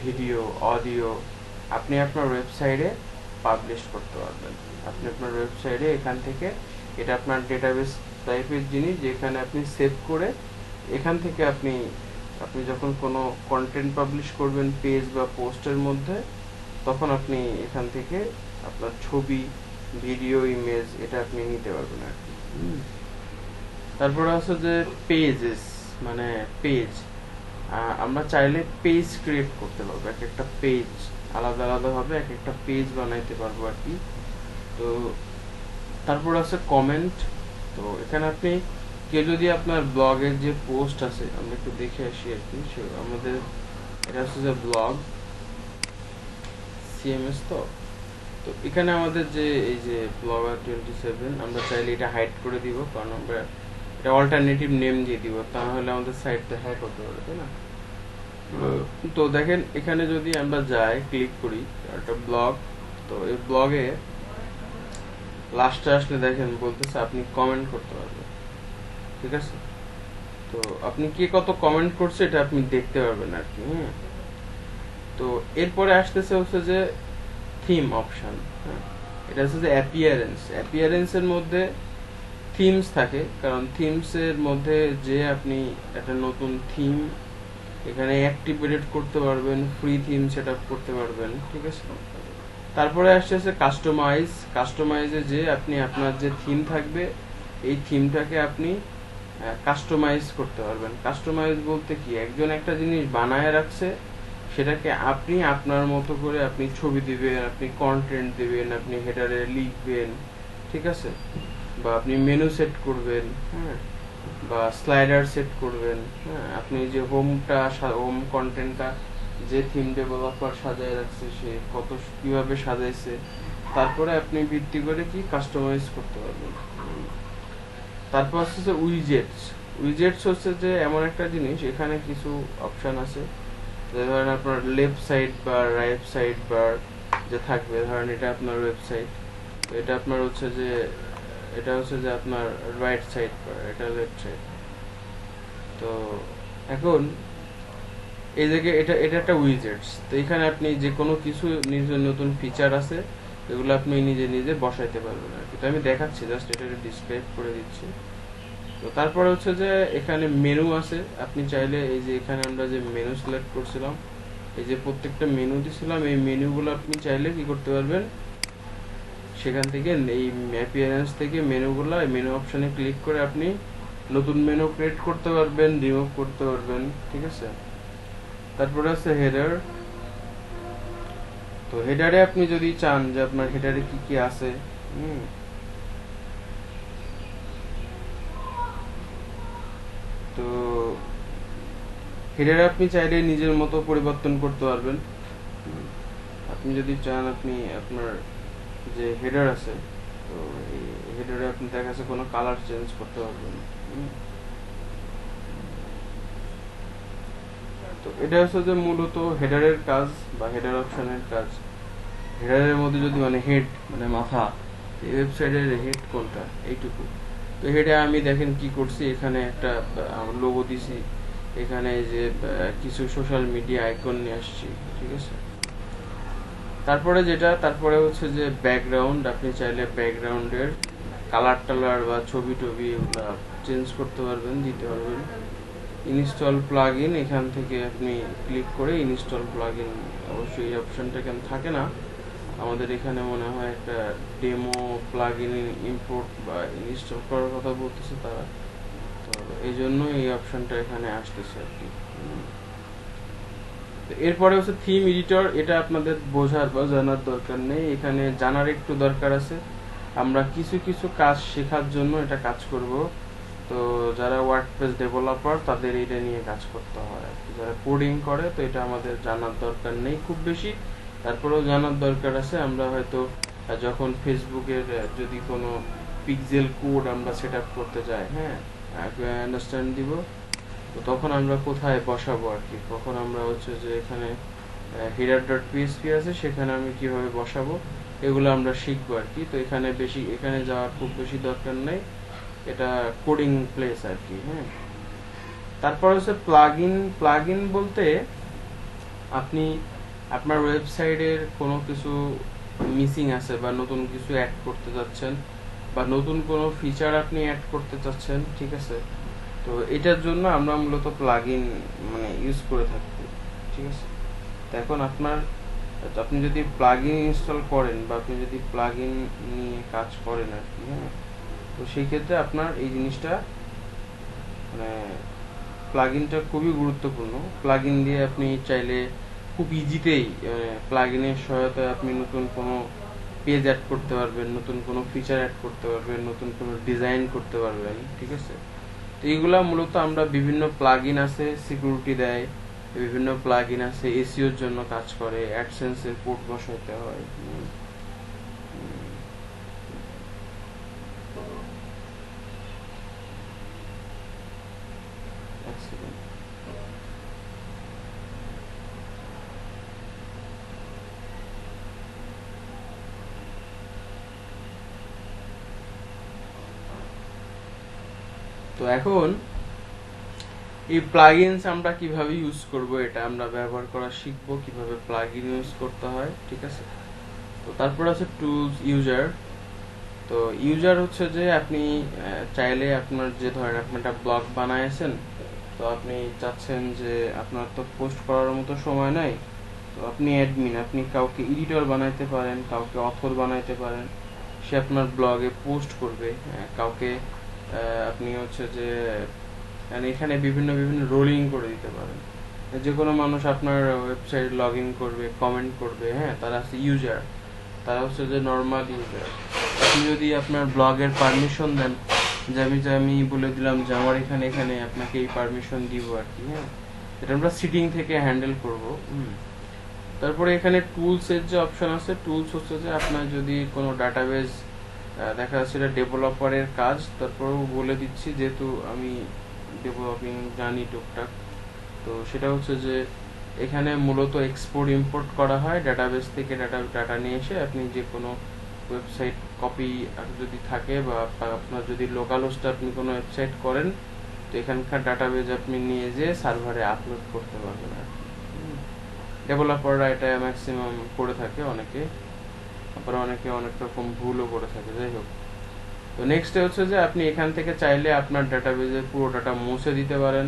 ভিডিও, অডিও আপনি আপনার ওয়েবসাইটে পাবলিশ করতে পারবেন। আপনি আপনার ওয়েবসাইটে এখান থেকে, এটা আপনার ডেটাবেস টাইপের জিনিস যেখানে আপনি সেভ করে এখান থেকে আপনি আপনি যখন কোনো কন্টেন্ট পাবলিশ করবেন পেজ বা পোস্টের মধ্যে, তখন আপনি এখান থেকে আপনার ছবি, ভিডিও, ইমেজ এটা আপনি নিতে পারবেন আর কি। তারপরে আছে যে পেজেস, মানে পেজ। আমরা চাইলে পেজ ক্রিয়েট করতে পারবো, এক একটা পেজ আলাদা আলাদা ভাবে এক একটা পেজ বানাইতে পারবো আর কি। তো তারপর আছে কমেন্ট। তো এখানে আপনি কেউ যদি আপনার ব্লগের যে পোস্ট আছে, আমরা একটু দেখে আসি আর কি। আমাদের এটা হচ্ছে যে ব্লগ সিএমএস। তো তো এখানে আমাদের যে এই যে ব্লগার 27, আমরা চাইলে এটা হাইড করে দিব, কারণ আমরা এটা অল্টারনেটিভ নেম দিয়ে দিব, তাহলে আমাদের সাইটটা হ্যাক হতে পারে, তাই না। তো দেখেন এখানে যদি আমরা যাই, ক্লিক করি একটা ব্লগ, তো এই ব্লগে লাস্টে আসলে দেখেন বলতেছে আপনি কমেন্ট করতে পারবেন, ঠিক আছে। তো আপনি কে কত কমেন্ট করছে এটা আপনি দেখতে পারবেন আর কি। তো এরপরে আসতেছে হচ্ছে যে থিম অপশন। এটা হচ্ছে যে অ্যাপিয়ারেন্সের মধ্যে থিমস থাকে, কারণ থিমসের মধ্যে যে আপনি একটা নতুন থিম এখানে অ্যাক্টিভেট করতে পারবেন, ফ্রি থিম সেট আপ করতে পারবেন, ঠিক আছে। তারপরে আসছে কাস্টমাইজে যে আপনি আপনার যে থিম থাকবে এই থিমটাকে আপনি কাস্টমাইজ করতে পারবেন। কাস্টমাইজ বলতে কি, একজন একটা জিনিস বানায় রাখছে, সেটাকে আপনি আপনার মতো করে আপনি ছবি দিবেন, আপনি কন্টেন্ট দিবেন, আপনি হেডারে লিখবেন, ঠিক আছে, বা আপনি মেনু সেট করবেন, হ্যাঁ, বা স্লাইডার সেট করবেন, হ্যাঁ, আপনি যে হোম কন্টেন্টটা যে থিম ডেভেলপার সাজায় রাখছে সে কিভাবে সাজাইছে, তারপরে আপনি ভিত্তি করে কি কাস্টমাইজ করতে পারবেন। তারপর হচ্ছে উইজেটস হচ্ছে যে এমন একটা জিনিস, এখানে কিছু অপশন আছে, যে ধরেন আপনার লেফট সাইড বা রাইট সাইড বার যে থাকবে, ধরেন এটা আপনার ওয়েবসাইট, এটা আপনার হচ্ছে যে এটা হচ্ছে যে আপনার রাইট সাইড বার, এটা লেফট সাইড। তো এখন এই জায়গায় এটা এটা একটা উইজেটস। তো এখানে আপনি যে কোনো কিছু নিজের নতুন ফিচার আছে এগুলো আপনি নিজে নিজে বসাইতে পারবেন আর কি। তো আমি দেখাচ্ছি, জাস্ট এটা ডিসক্রাইব করে দিচ্ছি। তো তারপরে হচ্ছে যে এখানে মেনু আছে, আপনি চাইলে এই যে এখানে আমরা যে মেনু সিলেক্ট করছিলাম, এই যে প্রত্যেকটা মেনু দিছিলাম, এই মেনুগুলো আপনি চাইলে কি করতে পারবেন, সেখান থেকে এই অ্যাপিয়ারেন্স থেকে মেনুগুলো, এই মেনু অপশনে ক্লিক করে আপনি নতুন মেনু ক্রিয়েট করতে পারবেন, রিমুভ করতে পারবেন, ঠিক আছে। তারপরে আছে হেডার। তো হেডারে আপনি যদি চান যে আপনার হেডারে কি কি আছে, তো হেডারে আপনি চাইলে নিজের মতো পরিবর্তন করতে পারবেন। আপনি যদি চান আপনি আপনার যে হেডার আছে, তো এই হেডারে আপনি দেখা যাচ্ছে কোনো কালার চেঞ্জ করতে পারবেন। তো এটা হচ্ছে যে মূলত হেডারের কাজ বা হেডার অপশনের কাজ। হেডারের মধ্যে যদি মানে হেড মানে মাথা, এই ওয়েবসাইটের হেড কোনটা এইটুকু। তো হেডে আমি দেখেন কি করছি, এখানে একটা লোগো দিছি, এখানে যে কিছু সোশ্যাল মিডিয়া আইকন নিয়ে আসছি, ঠিক আছে। তারপরে হচ্ছে যে ব্যাকগ্রাউন্ড, আপনি চাইলে ব্যাকগ্রাউন্ডের কালার টালার বা ছবি টবি এগুলো চেঞ্জ করতে পারবেন, দিতে পারবেন। ইনস্টল প্লাগইন, এখান থেকে আপনি ক্লিক করে ইনস্টল প্লাগইন, অবশ্যই এই অপশনটা কেন থাকে না আমাদের এখানে, মনে হয় একটা ডেমো প্লাগইন ইম্পোর্ট বা ইনস্টল করার কথা বলতেছে তারা, তো এই জন্য এই অপশনটা এখানে আসতেছে আর কি। এরপরে হচ্ছে থিম এডিটর, এটা আপনাদের বোঝার বা জানার দরকার নেই, এখানে জানার একটু দরকার আছে। আমরা কিছু কিছু কাজ শেখার জন্য এটা কাজ করব। তো যারা ওয়ার্ডপ্রেস ডেভেলপার তাদের এটা নিয়ে কাজ করতে হয়, যারা কোডিং করে তো এটা আমাদের জানার দরকার নেই খুব বেশি, তারপরেও জানার দরকার আছে। আমরা হয়তো যখন ফেসবুকের যদি কোনো পিক্সেল কোড আমরা সেট আপ করতে যাই, হ্যাঁ আন্ডারস্ট্যান্ড দিব, তো তখন আমরা কোথায় বসাবো আর কি, কখন আমরা হচ্ছে যে এখানে header ডট পিএসপি আছে সেখানে আমি কিভাবে বসাবো এগুলো আমরা শিখবো আর কি। তো এখানে যাওয়ার খুব বেশি দরকার নেই, এটা কোডিং প্লেস আর কি। হ্যাঁ, তারপর হচ্ছে প্লাগইন বলতে আপনি আপনার ওয়েবসাইটের কোনো কিছু মিসিং আছে বা নতুন কিছু অ্যাড করতে যাচ্ছেন বা নতুন কোনো ফিচার আপনি অ্যাড করতে চাচ্ছেন, ঠিক আছে, তো এটার জন্য আমরা মূলত প্লাগইন মানে ইউজ করে থাকি, ঠিক আছে। তো এখন আপনি যদি প্লাগইন ইনস্টল করেন বা আপনি যদি প্লাগইন নিয়ে কাজ করেন আর কি, হ্যাঁ, তো সেই ক্ষেত্রে আপনার এই জিনিসটা মানে প্লাগইনটা খুবই গুরুত্বপূর্ণ। প্লাগইন দিয়ে আপনি চাইলে খুব ইজিতেই প্লাগইনের সহায়তায় আপনি নতুন কোনো পেজ অ্যাড করতে পারবেন, নতুন কোনো ফিচার অ্যাড করতে পারবেন, নতুন কোনো ডিজাইন করতে পারবেন, ঠিক আছে। তো এইগুলা মূলত আমরা বিভিন্ন প্লাগইন আছে সিকিউরিটি দেয়, বিভিন্ন প্লাগইন আছে এসইওর জন্য কাজ করে, অ্যাডসেন্সের পোর্ট বসাইতে হয়। তো এখন এই প্লাগইনস আমরা কিভাবে ইউজ করব, এটা আমরা ব্যবহার করা শিখবো, কিভাবে প্লাগইন ইউজ করতে হয়, ঠিক আছে। তো তারপর আছে টুলস ইউজার। তো ইউজার হচ্ছে যে আপনি চাইলে আপনার যে ধরেন আপনি একটা ব্লগ বানাইছেন, তো আপনি চাচ্ছেন যে আপনার তো পোস্ট করার মতো সময় নাই, তো আপনি অ্যাডমিন, আপনি কাউকে এডিটর বানাইতে পারেন, কাউকে অথর বানাইতে পারেন, সে আপনার ব্লগে পোস্ট করবে। কাউকে আপনি হচ্ছে যে এখানে বিভিন্ন বিভিন্ন রোলিং করে দিতে পারেন, যে কোনো মানুষ আপনার ওয়েবসাইট লগ ইন করবে, কমেন্ট করবে, হ্যাঁ, তারা হচ্ছে ইউজার, তারা হচ্ছে যে নর্মাল ইউজার। আপনি যদি আপনার ব্লগের পারমিশন দেন, যে আমি বলে দিলাম যে আমার এখানে এখানে আপনাকে এই পারমিশন দিব আর কি, হ্যাঁ, এটা আমরা সিটিং থেকে হ্যান্ডেল করব। তারপরে এখানে টুলস এর যে অপশন আছে, টুলস হচ্ছে যে আপনার যদি কোনো ডাটাবেজ দেখা যাচ্ছে এটা ডেভেলপারের কাজ, তারপরেও বলে দিচ্ছি যেহেতু আমি ডেভেলপিং জানি টুকটাক, তো সেটা হচ্ছে যে এখানে মূলত এক্সপোর্ট ইম্পোর্ট করা হয় ডাটাবেস থেকে, ডাটা নিয়ে এসে আপনি যে কোনো ওয়েবসাইট কপি যদি থাকে বা আপনার যদি লোকাল হোস্টে আপনি কোনো ওয়েবসাইট করেন, তো এখানকার ডাটাবেজ আপনি নিয়ে যেয়ে সার্ভারে আপলোড করতে পারবেন আর কি। ডেভেলপাররা এটা ম্যাক্সিমাম করে থাকে, অনেকে আবার অনেকে অনেক রকম ভুলও করে থাকে, যাই হোক। তো নেক্সট হচ্ছে যে আপনি এখান থেকে চাইলে আপনার ডাটাবেজের পুরো ডাটা মুছে দিতে পারেন,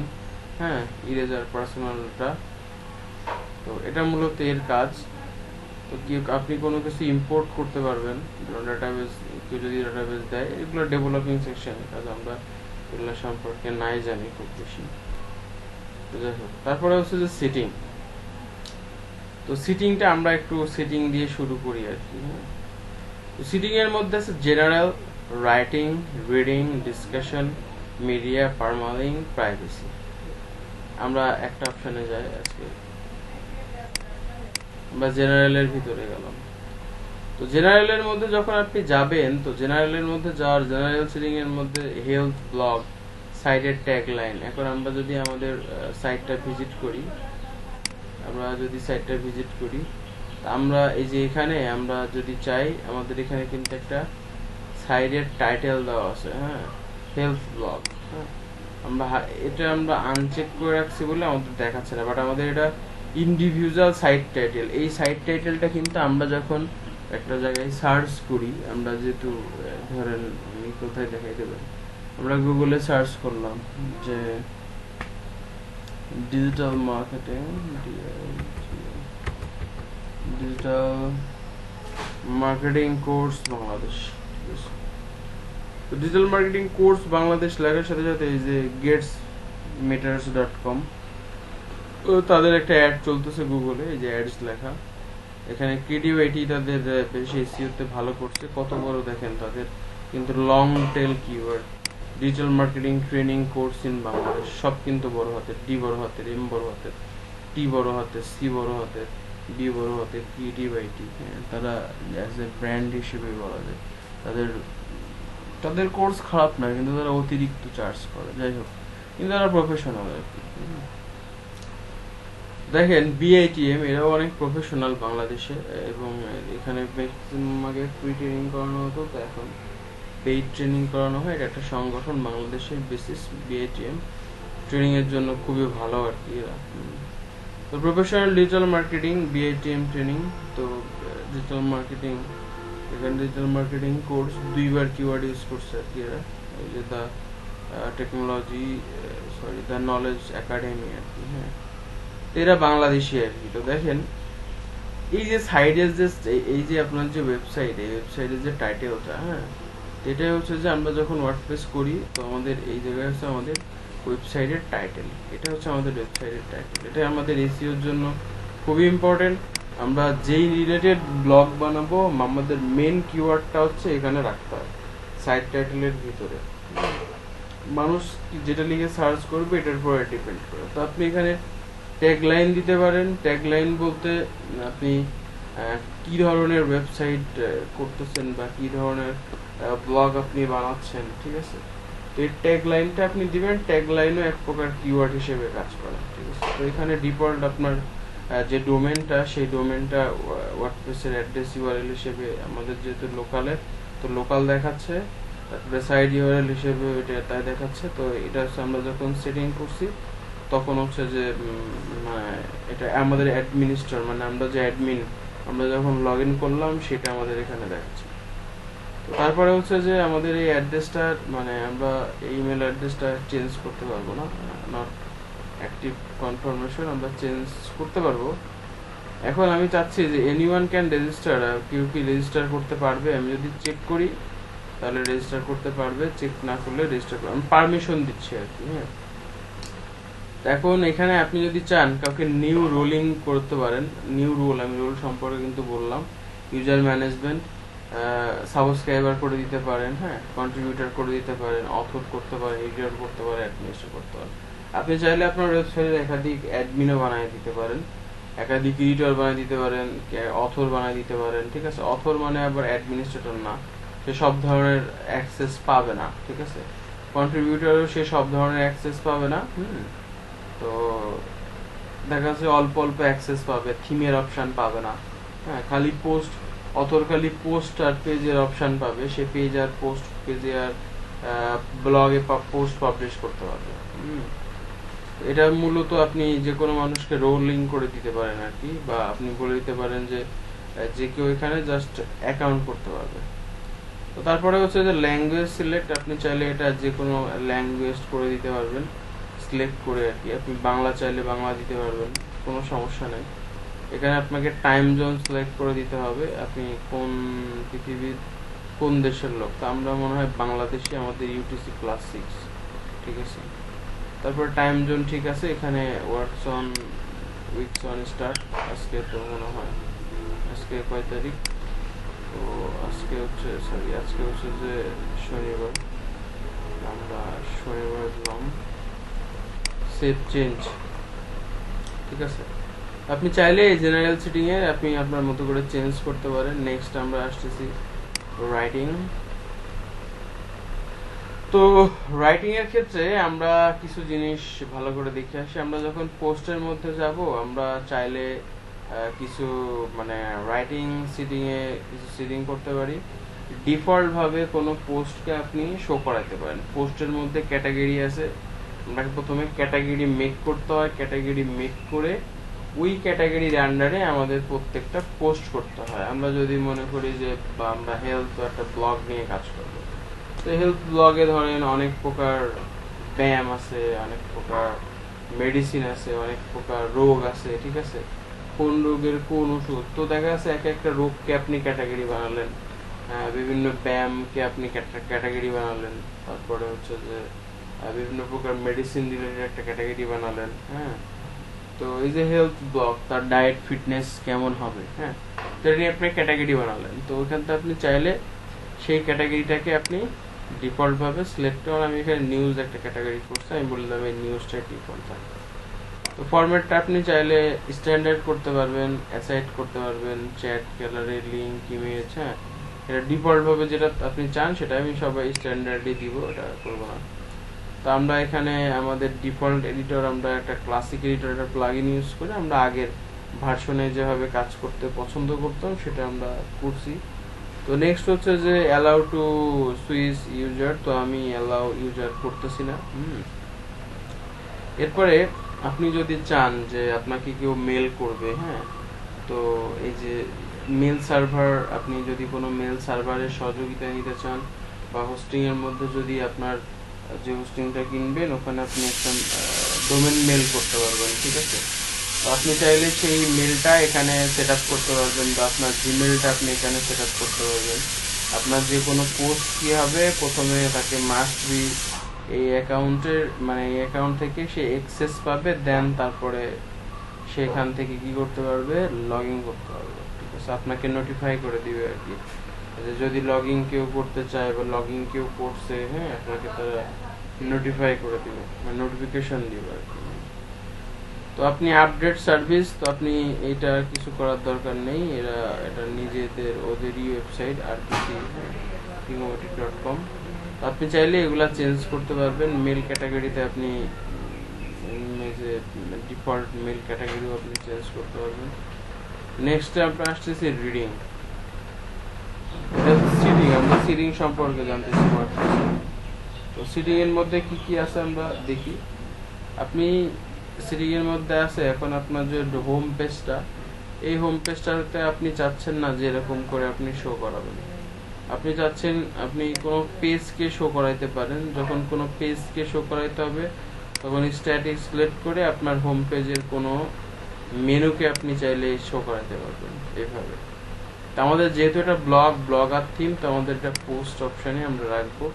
হ্যাঁ, ইরেজার পার্সোনালটা। তো এটা মূলত এর কাজ। তো কি আপনি কোনো কিছু ইম্পোর্ট করতে পারবেন, ডাটাবেজ কেউ যদি ডাটাবেজ দেয়, এগুলো ডেভেলপিং সেকশনের কাজ, আমরা এগুলো সম্পর্কে নাই জানি খুব বেশি। তো যাই হোক, তারপরে হচ্ছে যে সেটিং। তো সিটিংটা আমরা একটু সেটিং দিয়ে শুরু করি আর কি, হ্যাঁ। তো সিটিং এর মধ্যে আছে general, writing, reading, discussion, media, পারমালিং, privacy. আমরা একটা অপশনে যাই আজকে, আমরা জেনারেলের ভিতরে গেলাম। তো জেনারেলের মধ্যে যখন আপনি যাবেন, তো জেনারেলের মধ্যে যাওয়ার জেনারেল সেটিং এর মধ্যে হেলথ, ব্লগ, সাইটের ট্যাগ লাইন। এখন আমরা যদি আমাদের সাইটটা ভিজিট করি, আমরা এই যে এখানে আমরা যদি চাই, আমাদের এখানে কিন্তু একটা সাইডের টাইটেল দেওয়া আছে, হ্যাঁ, হেলথ ব্লগ, হ্যাঁ, এটা আমরা আনচেক করে রাখছি বলে আমাদের দেখাচ্ছে না, বাট আমাদের এটা ইন্ডিভিজুয়াল সাইট টাইটেল। এই সাইট টাইটেলটা কিন্তু আমরা যখন একটা জায়গায় সার্চ করি, আমরা যেহেতু ধরেন আমি কোথায় দেখাই দেবেন, আমরা গুগলে সার্চ করলাম যে digital marketing, digital marketing course Bangladesh, digital marketing course Bangladesh লেখার সাথে সাথে এই যে গেটস মেটার্স.com, তাদের একটা অ্যাড চলতেছে গুগলে, এই যে অ্যাডস লেখা, এখানে ক্রিয়েটিভিটি তাদের বেশি এসইওতে ভালো করছে, কত বড় দেখেন তাদের কিন্তু long tail keyword, digital marketing training course in Bangladesh, সব কিন্তু বড় হাতের, ডি বড় হাতের, এম বড় হাতের, টি বড় হাতের, সি বড় হাতের, বি বড় হাতের, ক্রিয়েটিভিটি। হ্যাঁ, তারা অ্যাজ এ ব্র্যান্ড হিসেবে বলা যায় তাদের তাদের কোর্স খারাপ না, কিন্তু তারা অতিরিক্ত চার্জ করে, যাই হোক, কিন্তু তারা প্রফেশনাল আর কি। দেখেন বিআইটিএম এরাও অনেক প্রফেশনাল বাংলাদেশে, এবং এখানে ম্যাক্সিমাম আগে ফ্রি ট্রেনিং করানো হতো, তো এখন পেইড ট্রেনিং করানো হয়। এটা একটা সংগঠন, বাংলাদেশের বেসিস বিআইটিএম, ট্রেনিং এর জন্য খুবই ভালো আর কি এরা। তো professional digital marketing BITM training, তো ডিজিটাল মার্কেটিং, এখানে ডিজিটাল মার্কেটিং কোর্স 2বার কিওয়ার্ড ইউজ করছে আর কি এরা, এই যে the technology sorry the Knowledge Academy আর কি। হ্যাঁ, এরা বাংলাদেশি আর কি। তো দেখেন এই যে সাইডে যে এই যে আপনার যে ওয়েবসাইট, এই ওয়েবসাইটের যে টাইটেলটা, হ্যাঁ, এটাই হচ্ছে যে আমরা যখন ওয়ার্ডপ্রেস করি, তো আমাদের এই জায়গায় হচ্ছে আমাদের ওয়েবসাইটের টাইটেল, এটা হচ্ছে আমাদের ওয়েবসাইটের টাইটেল, এটা আমাদের এসইওর জন্য খুবই ইম্পর্টেন্ট। আমরা যেই রিলেটেড ব্লগ বানাবো, আমাদের মেন কিওয়ার্ডটা হচ্ছে এখানে রাখতে হয় সাইট টাইটেলের ভিতরে। মানুষ যেটা লিখে সার্চ করবে এটার উপরে ডিপেন্ড করে। তো আপনি এখানে ট্যাগলাইন দিতে পারেন। ট্যাগলাইন বলতে আপনি কি ধরনের ওয়েবসাইট করতেছেন বা কি ধরনের ব্লগ আপনি বানাচ্ছেন, ঠিক আছে, তো এই ট্যাগলাইনটা আপনি দিবেন। ট্যাগলাইনও এক প্রকার কিওয়ার্ড হিসেবে কাজ করে, ঠিক আছে। তো এখানে ডিফল্ট আপনার যে ডোমেনটা, সেই ডোমেনটা ওয়ার্ডপ্রেসের অ্যাড্রেস ইউআরএল হিসেবে আমাদের যেহেতু লোকালের, তো লোকাল দেখাচ্ছে, তারপরে সাইড ইউআরএল হিসেবে এটা তাই দেখাচ্ছে। তো এটা হচ্ছে আমরা যখন সেটিং করছি তখন হচ্ছে যে এটা আমাদের অ্যাডমিনিস্ট্রেটর, মানে আমরা যে অ্যাডমিন, আমরা যখন লগ ইন করলাম সেটা আমাদের এখানে দেখাচ্ছে। তো তারপরে হচ্ছে যে আমাদের এই অ্যাড্রেসটা, মানে আমরা এই ইমেল অ্যাড্রেসটা চেঞ্জ করতে পারবো না, নট অ্যাক্টিভ কনফার্মেশন, আমরা চেঞ্জ করতে পারবো। এখন আমি চাচ্ছি যে এনিওয়ান ক্যান রেজিস্টার, কেউ কি রেজিস্টার করতে পারবে। আমি যদি চেক করি তাহলে রেজিস্টার করতে পারবে, চেক না করলে রেজিস্টার করবে, আমি পারমিশন দিচ্ছি আর কি। হ্যাঁ, এখন এখানে আপনি যদি চান কাউকে নিউ রোলিং করতে পারেন, নিউ রোল, আমি রোল সম্পর্কে কিন্তু বললাম, ইউজার ম্যানেজমেন্ট, সাবস্ক্রাইবার করে দিতে পারেন, হ্যাঁ, কন্ট্রিবিউটর করে দিতে পারেন, অথর করতে পারেন, এডিটর করতে পারেন, অ্যাডমিনিস্ট্রেটর করতে পারেন। আপনি চাইলে আপনার ওয়েবসাইটের একাধিক অ্যাডমিনও বানিয়ে দিতে পারেন, একাধিক এডিটর বানিয়ে দিতে পারেন, অথর বানিয়ে দিতে পারেন, ঠিক আছে। অথর মানে আবার অ্যাডমিনিস্ট্রেটর না, সে সব ধরনের অ্যাক্সেস পাবে না, ঠিক আছে। কন্ট্রিবিউটরও সে সব ধরনের অ্যাক্সেস পাবে না। তো দেখা যাচ্ছে অল্প অল্প অ্যাক্সেস পাবে, থিমের অপশন পাবে না, হ্যাঁ, খালি পোস্ট, অথর খালি পোস্ট আর পেজের অপশন পাবে, সে পেজ আর পোস্ট, পেজে আর ব্লগে পোস্ট পাবলিশ করতে পারবে। এটা মূলত আপনি যে কোনো মানুষকে রোলিং করে দিতে পারেন আর কি, বা আপনি বলে দিতে পারেন যে যে কেউ এখানে জাস্ট অ্যাকাউন্ট করতে পারবে। তো তারপরে হচ্ছে যে ল্যাঙ্গুয়েজ সিলেক্ট, আপনি চাইলে এটা যে কোনো ল্যাঙ্গুয়েজ করে দিতে পারবেন সিলেক্ট করে আর কি। আপনি বাংলা চাইলে বাংলা দিতে পারবেন, কোনো সমস্যা নেই। এখানে আপনাকে টাইম জোন সিলেক্ট করে দিতে হবে, আপনি কোন পৃথিবীর কোন দেশের লোক। তো আমরা মনে হয় বাংলাদেশি, আমাদের UTC+6, ঠিক আছে। তারপর টাইম জোন ঠিক আছে। এখানে works on weeks on start, আজকে তো মনে হয় আজকে কয় তারিখ, তো আজকে হচ্ছে যে শনিবার, আমরা শনিবার দিলাম সেভ চেঞ্জ, ঠিক আছে। আপনি চাইলে জেনারেল সেটিং এ আপনি আপনার মতো করে চেঞ্জ করতে পারেন। নেক্সট আমরা আসতেছি রাইটিং। তো রাইটিং এর ক্ষেত্রে আমরা কিছু জিনিস ভালো করে দেখে আসি। আমরা যখন পোস্টের মধ্যে যাব, আমরা চাইলে কিছু মানে রাইটিং সেটিং এ কিছু সেটিং করতে পারি। ডিফল্ট ভাবে কোনো পোস্টকে আপনি শো করাতে পারেন। পোস্টের মধ্যে ক্যাটাগরি আছে, আপনাকে প্রথমে ক্যাটাগরি মেক করতে হয়। ক্যাটাগরি মেক করে ওই ক্যাটাগরির আন্ডারে আমাদের প্রত্যেকটা পোস্ট করতে হয়। আমরা যদি মনে করি যে আমরা হেলথ একটা ব্লগ নিয়ে কাজ করব, তো হেলথ ব্লগে ধরেন অনেক প্রকার ব্যায়াম আছে, অনেক প্রকার মেডিসিন আছে, অনেক প্রকার রোগ আছে, ঠিক আছে, কোন রোগের কোন ওষুধ। তো দেখা যাচ্ছে এক একটা রোগকে আপনি ক্যাটাগরি বানালেন, বিভিন্ন ব্যায়ামকে আপনি ক্যাটাগরি বানালেন, তারপরে হচ্ছে যে বিভিন্ন প্রকার মেডিসিন রিলেটেড একটা ক্যাটাগরি বানালেন, হ্যাঁ, তো এই যে হেলথ ব্লগ, তার ডায়েট ফিটনেস কেমন হবে, হ্যাঁ, তো এটা নিয়ে আপনি ক্যাটাগরি বানালেন। তো ওইখান থেকে আপনি চাইলে সেই ক্যাটাগরিটাকে আপনি ডিফল্ট ভাবে সিলেক্ট করেন। আমি এখানে নিউজ একটা ক্যাটাগরি করছি, আমি বললাম এই নিউজটা ডিফল্ট থাকে। তো ফরম্যাটটা আপনি চাইলে স্ট্যান্ডার্ড করতে পারবেন, অ্যাসাইড করতে পারবেন, চ্যাট, গ্যালারি, লিঙ্ক, ইমেজ, হ্যাঁ, এটা ডিফল্ট ভাবে যেটা আপনি চান সেটা আমি সবাই স্ট্যান্ডার্ডই দিব, এটা করবো না। তো আমরা এখানে আমাদের ডিফল্ট এডিটর, আমরা একটা ক্লাসিক এডিটর, একটা প্লাগইন ইউজ করে আমরা আগের ভার্সনে যেভাবে কাজ করতে পছন্দ করতাম সেটা আমরা করছি। তো নেক্সট হচ্ছে যে অ্যালাউ টু সুইচ ইউজার, তো আমি অ্যালাউ ইউজার করতেছি না। এরপরে আপনি যদি চান যে আপনাকে কেউ মেল করবে, হ্যাঁ, তো এই যে মেল সার্ভার, আপনি যদি কোনো মেল সার্ভারের সহযোগিতা নিতে চান বা হোস্টিং এর মধ্যে যদি আপনার যে হোস্টিংটা কিনবেন ওখানে আপনি একটা ডোমেন মেল করতে পারবেন, ঠিক আছে। তো আপনি চাইলে সেই মেলটা এখানে সেট আপ করতে পারবেন বা আপনার জিমেলটা আপনি এখানে সেট আপ করতে পারবেন। আপনার যে কোনো পোস্ট কি হবে, প্রথমে তাকে মাস্ট বি এই অ্যাকাউন্টের, মানে এই অ্যাকাউন্ট থেকে সে অ্যাক্সেস পাবে, দেন তারপরে সেখান থেকে কি করতে পারবে, লগ ইন করতে পারবে, ঠিক আছে। আপনাকে নোটিফাই করে দিবে আর কি, যে যদি লগ ইন কেউ করতে চায় বা লগ ইন কেউ করছে, হ্যাঁ, আপনাকে তারা নোটিফাই করে দিবে, মানে নোটিফিকেশন দিবে আর কি। তো আপনি আপডেট সার্ভিস, তো আপনি এটা কিছু করার দরকার নেই, এটা নিজেদের ওদেরই ওয়েবসাইট rtc.com। আপনি চাইলে এগুলা চেঞ্জ করতে পারবেন। মেল ক্যাটাগরিতে আপনি এই যে ডিফল্ট মেল ক্যাটাগরিও আপনি চেঞ্জ করতে পারবেন। নেক্সট আমরা আসতেছি রিডিং। এটা সিডিং, আমরা সিডিং সম্পর্কে জানতেছি। তো সিডিং এর মধ্যে কি কি আছে আমরা দেখি। আপনি সিডিং এর মধ্যে আছে এখন আপনার যে হোম পেজটা, এই হোম পেজটাতে আপনি চাচ্ছেন না যে এরকম করে আপনি শো করাবেন, আপনি চাচ্ছেন আপনি কোনো পেজকে শো করাইতে পারেন। যখন কোনো পেজকে শো করাইতে হবে তখন স্ট্যাটিক সিলেক্ট করে আপনার হোম পেজের কোনো মেনুকে আপনি চাইলে শো করাইতে পারবেন এইভাবে। তো আমাদের যেহেতু এটা ব্লগার থিম, তো আমাদের এটা পোস্ট অপশনে আমরা রাখবো,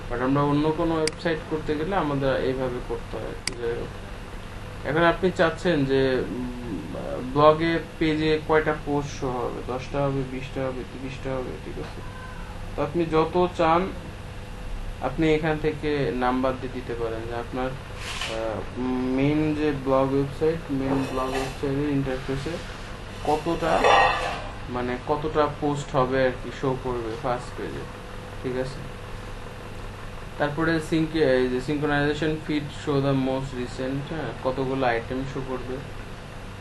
বাট আমরা অন্য কোনো ওয়েবসাইট করতে গেলে আমাদের এইভাবে করতে হয়। যাই হোক, এখন আপনি চাচ্ছেন যে ব্লগে পেজে কয়টা পোস্ট শো হবে, 10টা হবে, 20টা হবে, 30টা হবে, ঠিক আছে। তো আপনি যত চান আপনি এখান থেকে নাম্বার দিয়ে দিতে পারেন যে আপনার মেইন যে ব্লগ ওয়েবসাইটের ইন্টারফেসে কতটা, মানে কতটা পোস্ট হবে আর কি, শো করবে ফার্স্ট পেজে, ঠিক আছে। তারপরে synchronisation feed show the most recent, হ্যাঁ, কতগুলো আইটেম শো করবে।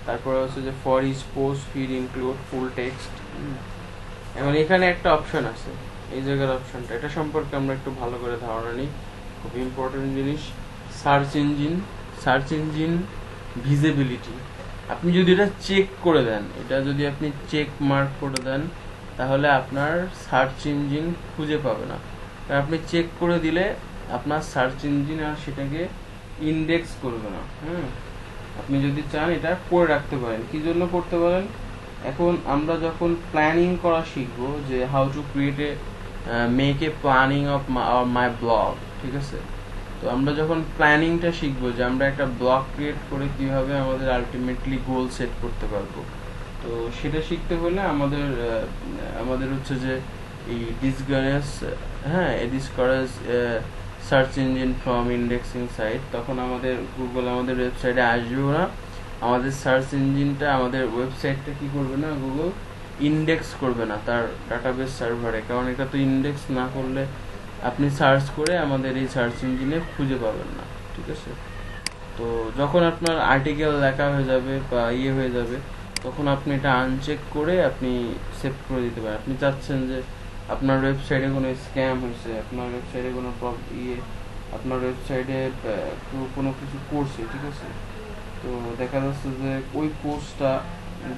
তারপরে হচ্ছে যে for each post feed include full text. এখন এখানে একটা অপশন আছে, এই জায়গার অপশনটা, এটা সম্পর্কে আমরা একটু ভালো করে ধারণা নিই, খুব ইম্পর্টেন্ট জিনিস। সার্চ ইঞ্জিন ভিজিবিলিটি, আপনি যদি এটা চেক করে দেন, এটা যদি আপনি চেক মার্ক করে দেন তাহলে আপনার সার্চ ইঞ্জিন খুঁজে পাবে না। আপনি চেক করে দিলে আপনার সার্চ ইঞ্জিন আর সেটাকে ইন্ডেক্স করবে না। আপনি যদি চান এটা করে রাখতে পারেন। কি জন্য করতে পারেন, এখন আমরা যখন প্ল্যানিং করা শিখবো যে how to create make a planning of my blog, ঠিক আছে। তো আমরা যখন প্ল্যানিংটা শিখবো যে আমরা একটা ব্লগ ক্রিয়েট করে কিভাবে আমাদের আলটিমেটলি গোল সেট করতে পারবো, তো সেটা শিখতে হলে আমাদের হচ্ছে যে এই discourage search engine from indexing site, তখন আমাদের গুগল আমাদের ওয়েবসাইটে আসবেও না, আমাদের সার্চ ইঞ্জিনটা আমাদের ওয়েবসাইটটা কি করবে না, গুগল ইন্ডেক্স করবে না তার ডাটাবেস সার্ভারে, কারণ এটা তো ইন্ডেক্স না করলে আপনি সার্চ করে আমাদের এই সার্চ ইঞ্জিনে খুঁজে পাবেন না, ঠিক আছে। তো যখন আপনার আর্টিকেল লেখা হয়ে যাবে বা হয়ে যাবে, তখন আপনি এটা আনচেক করে আপনি সেভ করে দিতে পারেন। আপনি চাচ্ছেন যে আপনার ওয়েবসাইটে কোনো স্ক্যাম হয়েছে, আপনার ওয়েবসাইটে কোনো আপনার ওয়েবসাইটে কোনো কিছু করছে, ঠিক আছে। তো দেখা যাচ্ছে যে ওই পোস্টটা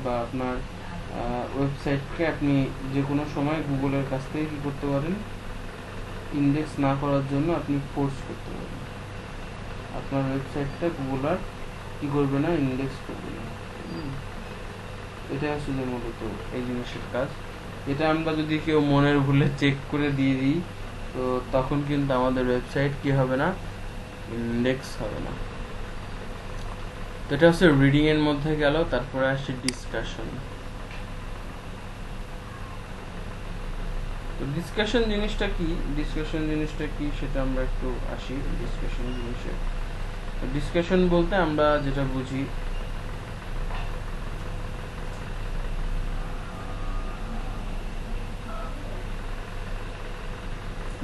বা আপনার ওয়েবসাইটকে আপনি যে কোনো সময় গুগলের কাছ থেকে কি করতে পারেন, ইন্ডেক্স না করার জন্য আপনি ফোর্স করতে পারেন। আপনার ওয়েবসাইটটা গুগল আর কি করবে না, ইন্ডেক্স করবে না। এটা আসলে মূলত এই জিনিসের কাজ। এটা আমরা যদি কেউ মনের ভুলে চেক করে দিয়ে দিই, তো তখন কিন্তু আমাদের ওয়েবসাইট কি হবে না, ইন্ডেক্স হবে না। তো এটা হচ্ছে রিডিং এর মধ্যে গেল। তারপরে আসছে ডিসকাশন। তো ডিসকাশন জিনিসটা কি সেটা আমরা একটু আসি ডিসকাশন জিনিসে। ডিসকাশন বলতে আমরা যেটা বুঝি,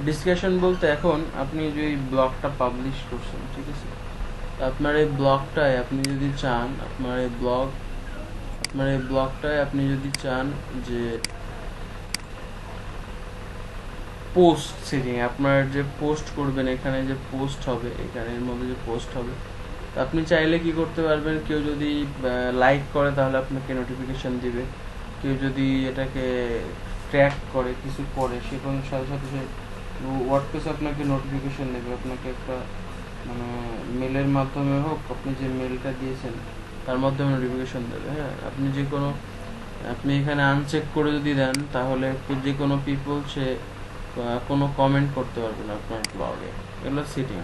ডিসকাশন বলতে এখন আপনি যে ব্লগটা পাবলিশ করছেন, ঠিক আছে, আপনার এই ব্লগটায় আপনি যদি চান, আপনার এই ব্লগটায় আপনি যদি চান যে পোস্ট সেটিং, আপনার যে পোস্ট করবেন, এখানে যে পোস্ট হবে, এখানের মধ্যে যে পোস্ট হবে, আপনি চাইলে কি করতে পারবেন, কেউ যদি লাইক করে তাহলে আপনাকে নোটিফিকেশন দিবে, কেউ যদি এটাকে ট্র্যাক করে কিছু করে, সে কোনো সাথে সাথে সে ওয়ার্ডপ্রেস আপনাকে নোটিফিকেশন দেবে, আপনাকে একটা মানে মেলের মাধ্যমে হোক, আপনি যে মেলটা দিয়েছেন তার মাধ্যমে নোটিফিকেশন দেবে। হ্যাঁ, আপনি এখানে আনচেক করে যদি দেন তাহলে যে কোনো পিপল সে কোনো কমেন্ট করতে পারবে না আপনার ব্লগে। এগুলো সেটিং।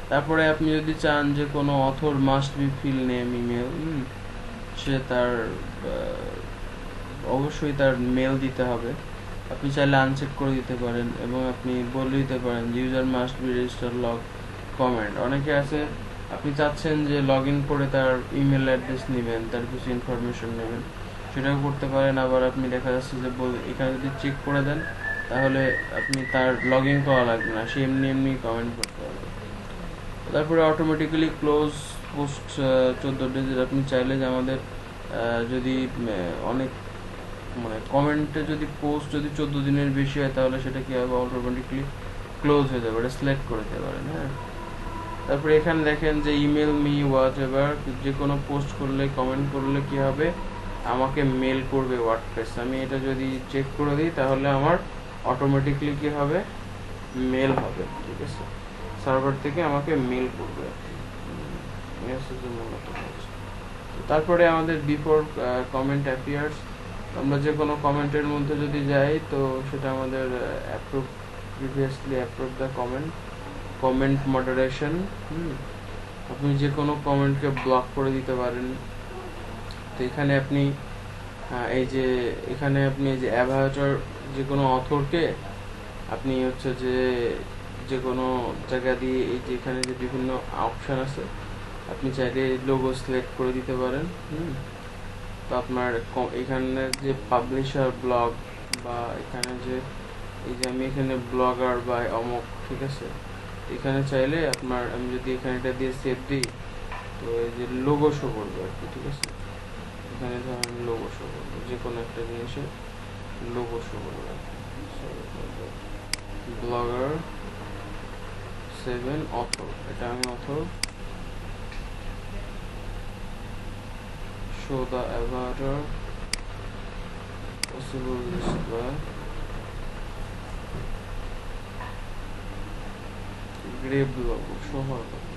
তারপরে আপনি যদি চান যে কোনো author must be fill name email, সে তার অবশ্যই তার মেল দিতে হবে, আপনি চাইলে আনচেক করে দিতে পারেন, এবং আপনি বলে দিতে পারেন যে user must be register log comment. অনেকে আছে আপনি চাচ্ছেন যে লগ ইন করে তার ইমেল অ্যাড্রেস নেবেন, তার কিছু ইনফরমেশন নেবেন, সেটাও করতে পারেন। আবার আপনি দেখা যাচ্ছে যে এখানে যদি চেক করে দেন তাহলে আপনি তার লগ ইন করা লাগবে না, সে এমনি কমেন্ট করতে পারবে। তারপরে অটোমেটিক্যালি ক্লোজ পোস্ট 14 ডেজের। আপনি চাইলে যে আমাদের যদি অনেক মানে কমেন্টে যদি পোস্ট যদি 14 দিনের বেশি হয় তাহলে সেটা কি হবে, অটোমেটিক্যালি ক্লোজ হয়ে যাবে, এটা সিলেক্ট করে দিতে পারেন। হ্যাঁ, তারপরে এখানে দেখেন যে ইমেল মি হোয়াট এভার, যে কোনো পোস্ট করলে কমেন্ট করলে কি হবে, আমাকে মেল করবে ওয়ার্ডপ্রেস। আমি এটা যদি চেক করে দিই তাহলে আমার অটোমেটিক্যালি কি হবে, মেল হবে, ঠিক আছে, সার্ভার থেকে আমাকে মেল করবে। তারপরে আমাদের বিফোর কমেন্ট অ্যাপিয়ার্স, আমরা যে কোনো কমেন্টের মধ্যে যদি যাই তো সেটা আমাদের previously approve the comment moderation. আপনি যে কোনো কমেন্টকে ব্লক করে দিতে পারেন। তো এখানে আপনি এখানে আপনি এই যে অ্যাভাটার, যে কোনো অথরকে আপনি হচ্ছে যে কোনো জায়গা দিয়ে এই যে এখানে যে বিভিন্ন অপশান আছে, আপনি চাইলে লোগো সিলেক্ট করে দিতে পারেন। তো আপনার এখানে যে পাবলিশার ব্লগ, বা এখানে যে এই যে আমি এখানে ব্লগার বা অমুক, ঠিক আছে, এখানে চাইলে আপনার আমি যদি এখানে এটা দিয়ে সেভ দিই তো এই যে লোগো শো করবে আর কি, ঠিক আছে, এখানে ধরেন লোগো শো করবে, যে কোনো একটা জিনিসের লোগো শো করবে। ব্লগার 7 অথর, এটা আমি author, show the avatar, possible display, grave logo, show হওয়ার কথা।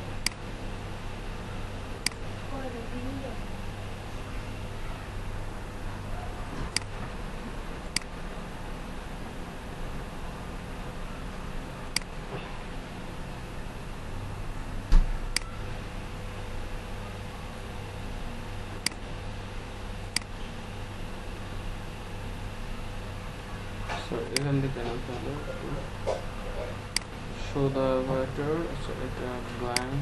এখান থেকে আনতে হবে শো দ্য অ্যাভাটার। আচ্ছা, এটা ব্ল্যাঙ্ক,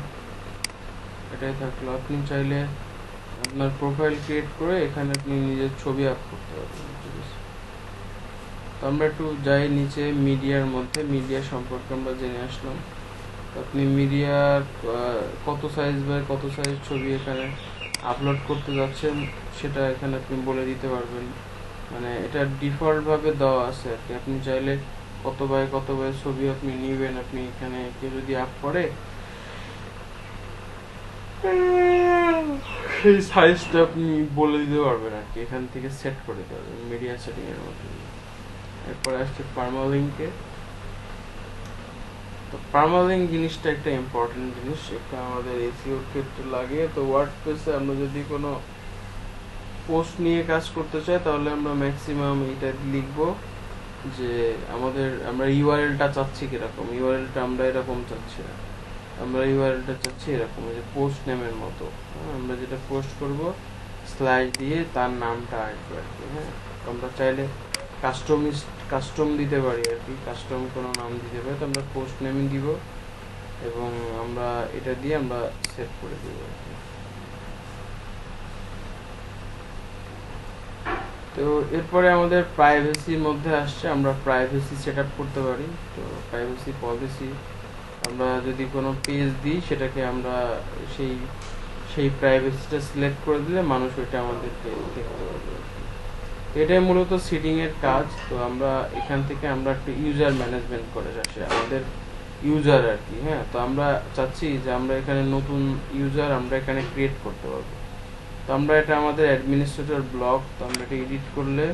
এটাই থাকলো। আপনি চাইলে আপনার প্রোফাইল ক্রিয়েট করে এখানে আপনি নিজের ছবি আপ করতে পারবেন, ঠিক আছে। তো আমরা একটু যাই নিচে মিডিয়ার মধ্যে, মিডিয়া সম্পর্কে আমরা জেনে আসলাম। আপনি মিডিয়ার কত সাইজ বাই কত সাইজ ছবি এখানে আপলোড করতে যাচ্ছেন সেটা এখানে আপনি বলে দিতে পারবেন, মানে এটা ডিফল্ট ভাবে দেওয়া আছে আর কি। আপনি চাইলে কত বাই ছবি আপনি নিবেন, আপনি এখানে কেউ যদি আপ করে সেই সাইজটা আপনি বলে দিতে পারবেন আর কি, এখান থেকে সেট করে দিতে পারবেন মিডিয়া সেটিং এর মধ্যে। এরপরে আসছে পার্মালিঙ্কে। তো পার্মালিঙ্ক জিনিসটা একটা ইম্পর্টেন্ট জিনিস, এটা আমাদের এসইওর ক্ষেত্রে লাগে। তো ওয়ার্ডপ্রেসে আমরা যদি কোনো পোস্ট নিয়ে কাজ করতে চাই তাহলে আমরা ম্যাক্সিমাম এটা লিখবো যে আমরা ইউআরএলটা চাচ্ছি কিরকম, ইউআরএলটা আমরা এরকম চাচ্ছি না, আমরা ইউআরএলটা চাচ্ছি এরকম যে পোস্ট নেমের মতো। আমরা যেটা পোস্ট করব স্ল্যাশ দিয়ে তার নামটা আসবে আর কি। হ্যাঁ, আমরা চাইলে কাস্টম দিতে পারি আর কি, কাস্টম কোনো নাম দিতে পারি। তো আমরা পোস্ট নেমই দিব এবং আমরা এটা দিয়ে আমরা সেভ করে দিব আর কি। তো এরপরে আমাদের প্রাইভেসির মধ্যে আসছে, আমরা প্রাইভেসি সেট আপ করতে পারি। তো প্রাইভেসি পলিসি, আমরা যদি কোনো পেজ দিই সেটাকে আমরা সেই সেই প্রাইভেসিটা সিলেক্ট করে দিলে মানুষ ওইটা আমাদেরকে দেখতে পারবে। এটাই মূলত সিটিং এর কাজ। তো আমরা এখান থেকে আমরা একটু ইউজার ম্যানেজমেন্ট করে আসি, আমাদের ইউজার আর কি। হ্যাঁ, তো আমরা চাচ্ছি যে আমরা এখানে নতুন ইউজার আমরা এখানে ক্রিয়েট করতে পারবো। তো আমরা এটা আমাদের অ্যাডমিনিস্ট্রেটর ব্লক, তো আমরা এটা এডিট করলে,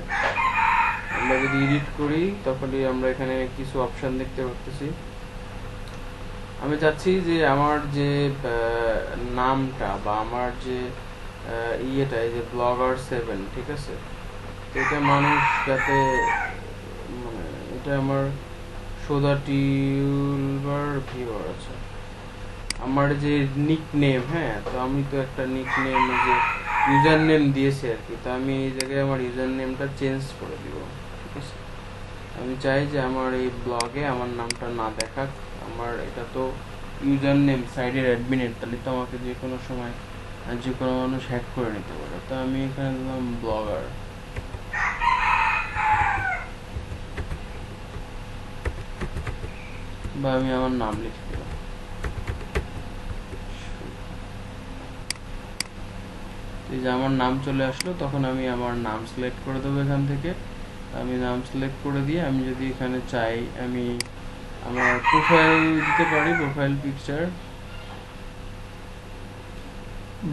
আমরা যদি এডিট করি তখনই আমরা এখানে কিছু অপশন দেখতে পাচ্ছি। আমি চাচ্ছি যে আমার যে নামটা বা আমার যে ইয়েটা, এই যে ব্লগার 7, ঠিক আছে, তো এটা মানুষ যাতে মানে এটা আমার সোদা টিউবার ভিউয়ার আছে, আমার যে নিক নেম, হ্যাঁ, তো আমি তো একটা নিক নেম যে ইউজার নেম দিয়েছি আর কি। তো আমি এই জায়গায় আমার ইউজার নেমটা চেঞ্জ করে দিব, ঠিক আছে। আমি চাই যে আমার এই ব্লগে আমার নামটা না দেখাক, আমার এটা তো ইউজার নেম সাইডের অ্যাডমিনের, তাহলে তো আমাকে যে কোনো সময় যে কোনো মানুষ হ্যাক করে নিতে পারে। তো আমি এখানে দিলাম ব্লগার, বা আমি আমার নাম লিখে দিলাম। এই যে আমার নাম চলে আসলো, তখন আমি আমার নাম সিলেক্ট করে দেবো এখান থেকে। আমি নাম সিলেক্ট করে দিয়ে আমি যদি এখানে চাই আমি আমার প্রোফাইল দিতে পারি, প্রোফাইল পিকচার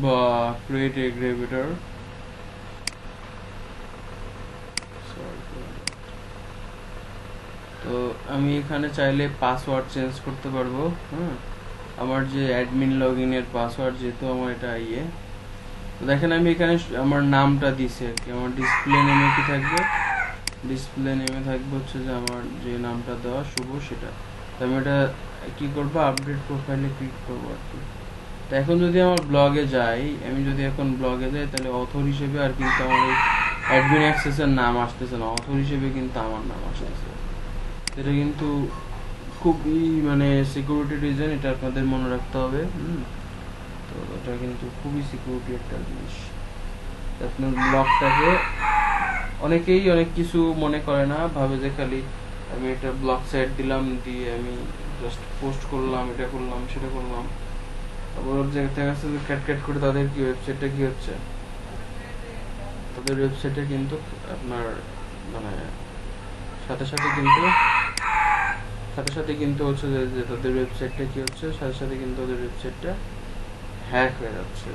বা ক্রিয়েট এ গ্রেভিটার। তো আমি এখানে চাইলে পাসওয়ার্ড চেঞ্জ করতে পারবো। হ্যাঁ, আমার যে অ্যাডমিন লগ ইনের পাসওয়ার্ড, যেহেতু আমার এটা তো দেখেন আমি এখানে আমার নামটা দিছি আর কি। আমার ডিসপ্লে নেমে কি থাকবে, ডিসপ্লে নেমে থাকবে হচ্ছে যে আমার যে নামটা দেওয়া শুভ, সেটা। তো আমি এটা কি করবো, আপডেট প্রোফাইলে ক্লিক করবো আর কি। তো এখন যদি আমার ব্লগে যাই, আমি যদি এখন ব্লগে যাই, তাহলে অথর হিসেবে আর কিন্তু আমার এই অ্যাডমিন অ্যাক্সেসের নাম আসতেছে না, অথর হিসেবে কিন্তু আমার নাম আসতেছে। এটা কিন্তু খুবই মানে সিকিউরিটি রিজন, এটা আপনাদের মনে রাখতে হবে। তো এটা কিন্তু খুবই সিকিউরিটি একটা জিনিস। আপনার ব্লগটাকে অনেকেই অনেক কিছু মনে করে না, ভাবে যে খালি আমি একটা ব্লগ সাইট দিলাম, দিয়ে আমি জাস্ট পোস্ট করলাম, এটা করলাম সেটা করলাম, তারপর ওর জায়গা কাছে ক্যাট করে তাদের কি ওয়েবসাইটটা কি হচ্ছে, তাদের ওয়েবসাইটে কিন্তু আপনার মানে সাথে সাথে কিন্তু হচ্ছে যে তাদের ওয়েবসাইটটা কি হচ্ছে, সাথে সাথে কিন্তু ওদের ওয়েবসাইটটা হ্যাক হয়ে যাচ্ছে।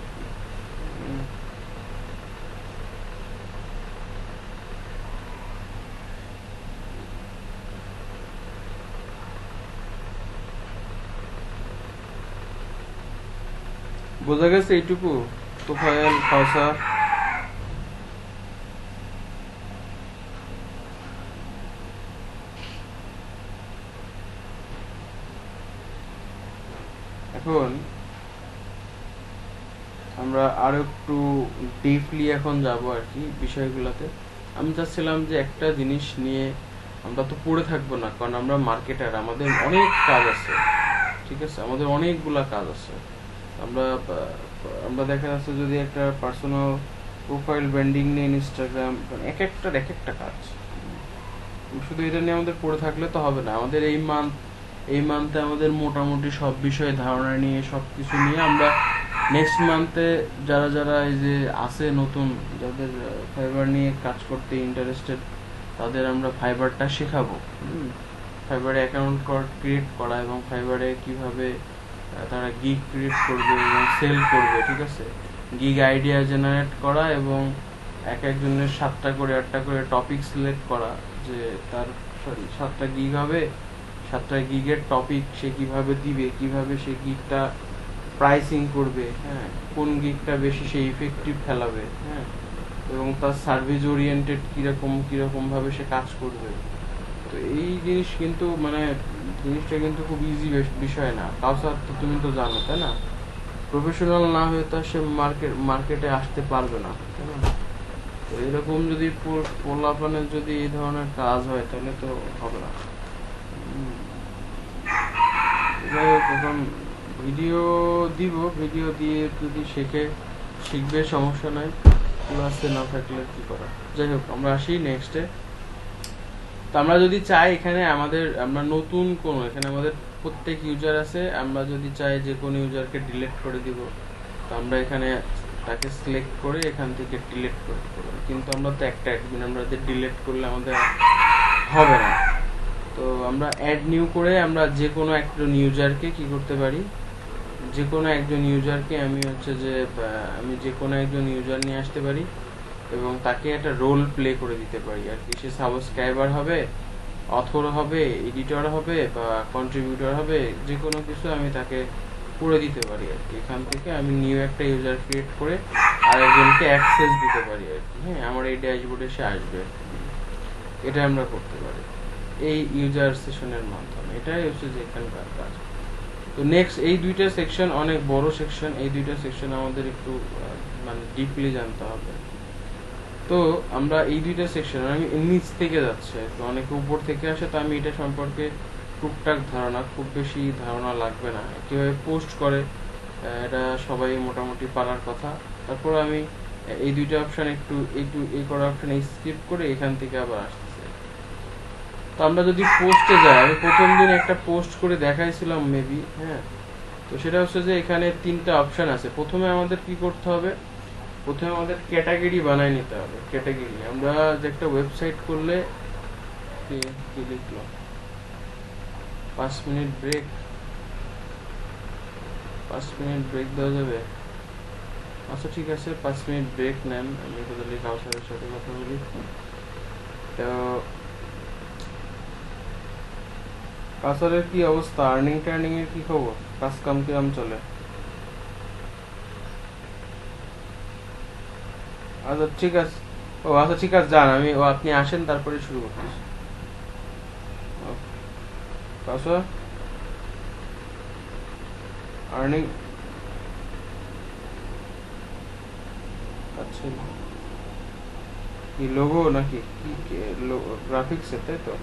বোঝা গেছে এইটুকু? তোফায়েল কাউসার, এখন আমরা আরো একটু ডিপলি এখন যাব আর কি বিষয়গুলোতে। আমি চাচ্ছিলাম যে একটা জিনিস নিয়ে আমরা তো পড়ে থাকবো না, কারণ আমরা মার্কেটার, আমাদের অনেক কাজ আছে, ঠিক আছে, আমাদের অনেকগুলা কাজ আছে। আমরা আমরা দেখা যাচ্ছে যদি একটা পার্সোনাল প্রোফাইল ব্র্যান্ডিং নিয়ে ইনস্টাগ্রাম, এক একটা কাজ, শুধু এটা নিয়ে আমাদের পড়ে থাকলে তো হবে না। আমাদের এই মান্থে আমাদের মোটামুটি সব বিষয়ে ধারণা নিয়ে সবকিছু নিয়ে আমরা নেক্সট মান্থে যারা যারা এই যে আছে নতুন, যাদের ফাইবার নিয়ে কাজ করতে ইন্টারেস্টেড, তাদের আমরা ফাইবারটা শেখাবো। ফাইবারে অ্যাকাউন্ট ক্রিয়েট করা এবং ফাইবারে কিভাবে তারা গিগ ক্রিয়েট করবে এবং সেল করবে, ঠিক আছে, গিগ আইডিয়া জেনারেট করা এবং একজনের 7টা করে 8টা করে টপিক সিলেক্ট করা, যে তার 7টা গিগ হবে, 7টা গিগের টপিক সে কিভাবে দিবে, কিভাবে সে গিগটা প্রাইসিং করবে, হ্যাঁ, কোন গিগটা বেশি সে ইফেক্টিভ ফেলাবে, হ্যাঁ, এবং তার সার্ভিস ওরিয়েন্টেড কিরকম ভাবে সে কাজ করবে। তো এই জিনিস কিন্তু মানে জিনিসটা কিন্তু খুব ইজি বিষয় না। কাউসার তো তুমি তো জানো, তাই না? প্রফেশনাল না হয়ে তো সে মার্কেটে আসতে পারবে না, তাই না? তো এরকম যদি পোলাপানের যদি এই ধরনের কাজ হয় তাহলে তো হবে না। যাই হোক, এখন ভিডিও দিব, ভিডিও দিয়ে যদি শিখবে, সমস্যা নাই। ক্লাসে না থাকলে কি করা। যাই হোক, আমরা আসি নেক্সটে। তো আমরা যদি চাই এখানে আমরা নতুন কোনো এখানে আমাদের প্রত্যেক ইউজার আছে, আমরা যদি চাই যে কোনো ইউজারকে ডিলিট করে দিব, তো আমরা এখানে তাকে সিলেক্ট করে এখান থেকে ডিলিট করতে পারবো। কিন্তু আমরা তো একটা অ্যাডমিন, আমরা ডিলিট করলে আমাদের হবে না। তো আমরা অ্যাড নিউ করে আমরা যে কোনো একজন ইউজারকে কি করতে পারি, যে কোনো একজন ইউজারকে আমি যে কোনো একজন ইউজার নিয়ে আসতে পারি এবং তাকে একটা রোল প্লে করে দিতে পারি আর কি। সে সাবস্ক্রাইবার হবে, অথর হবে, এডিটর হবে বা কন্ট্রিবিউটর হবে, যে কোনো কিছু আমি তাকে করে দিতে পারি আর কি। এখান থেকে আমি নিউ একটা ইউজার ক্রিয়েট করে আরেকজনকে অ্যাক্সেস দিতে পারি আর কি। হ্যাঁ, আমার এই ড্যাশবোর্ডে সে আসবে, এটা আমরা করতে পারি এই ইউজার সেশনের মাধ্যমে। এটাই হচ্ছে যে এখানকার কাজ। তো নেক্সট এই দুইটা সেকশন অনেক বড় সেকশন, এই দুইটা সেকশন আমাদের একটু মানে ডিপলি জানতে হবে। তো আমরা এই দুইটা সেকশন, আমি নিচ থেকে যাচ্ছে, অনেকে উপর থেকে আসে, তো আমি এটা সম্পর্কে টুকটাক ধারণা, খুব বেশি ধারণা লাগবে না। কিভাবে পোস্ট করে এটা সবাই মোটামুটি পারার কথা। তারপর আমি এই দুইটা অপশন এই করা অপশন স্কিপ করে এখান থেকে আবার আসতেছে। তো আমরা যদি পোস্টে যাই, আমি প্রথম দিন একটা পোস্ট করে দেখাইছিলাম মেবি, হ্যাঁ। তো সেটা হচ্ছে যে এখানে তিনটা অপশন আছে। প্রথমে আমাদের কি করতে হবে, প্রথমে আমাদের ক্যাটাগরি বানাই নিতে হবে। ক্যাটাগরি আমরা যে একটা ওয়েবসাইট করলে কি লিখলো 5 মিনিট ব্রেক, 5 মিনিট ব্রেক দেওয়া যাবে? আচ্ছা ঠিক আছে, 5 মিনিট ব্রেক নেন, আমি তাহলে কাউসারের সাথে কথা বলি। তো কাউসারের কি অবস্থা, আর্নিং টার্নিং এর কি খবর, কাজ কাম কিরম চলে? আচ্ছা ঠিক আছে, আচ্ছা ঠিক আছে, যান, আপনি আসেন তারপরে শুরু করতেছি। কাউসার আর্নিং, আচ্ছা কি লোগো নাকি কি গ্রাফিক্স এ, তাই তো?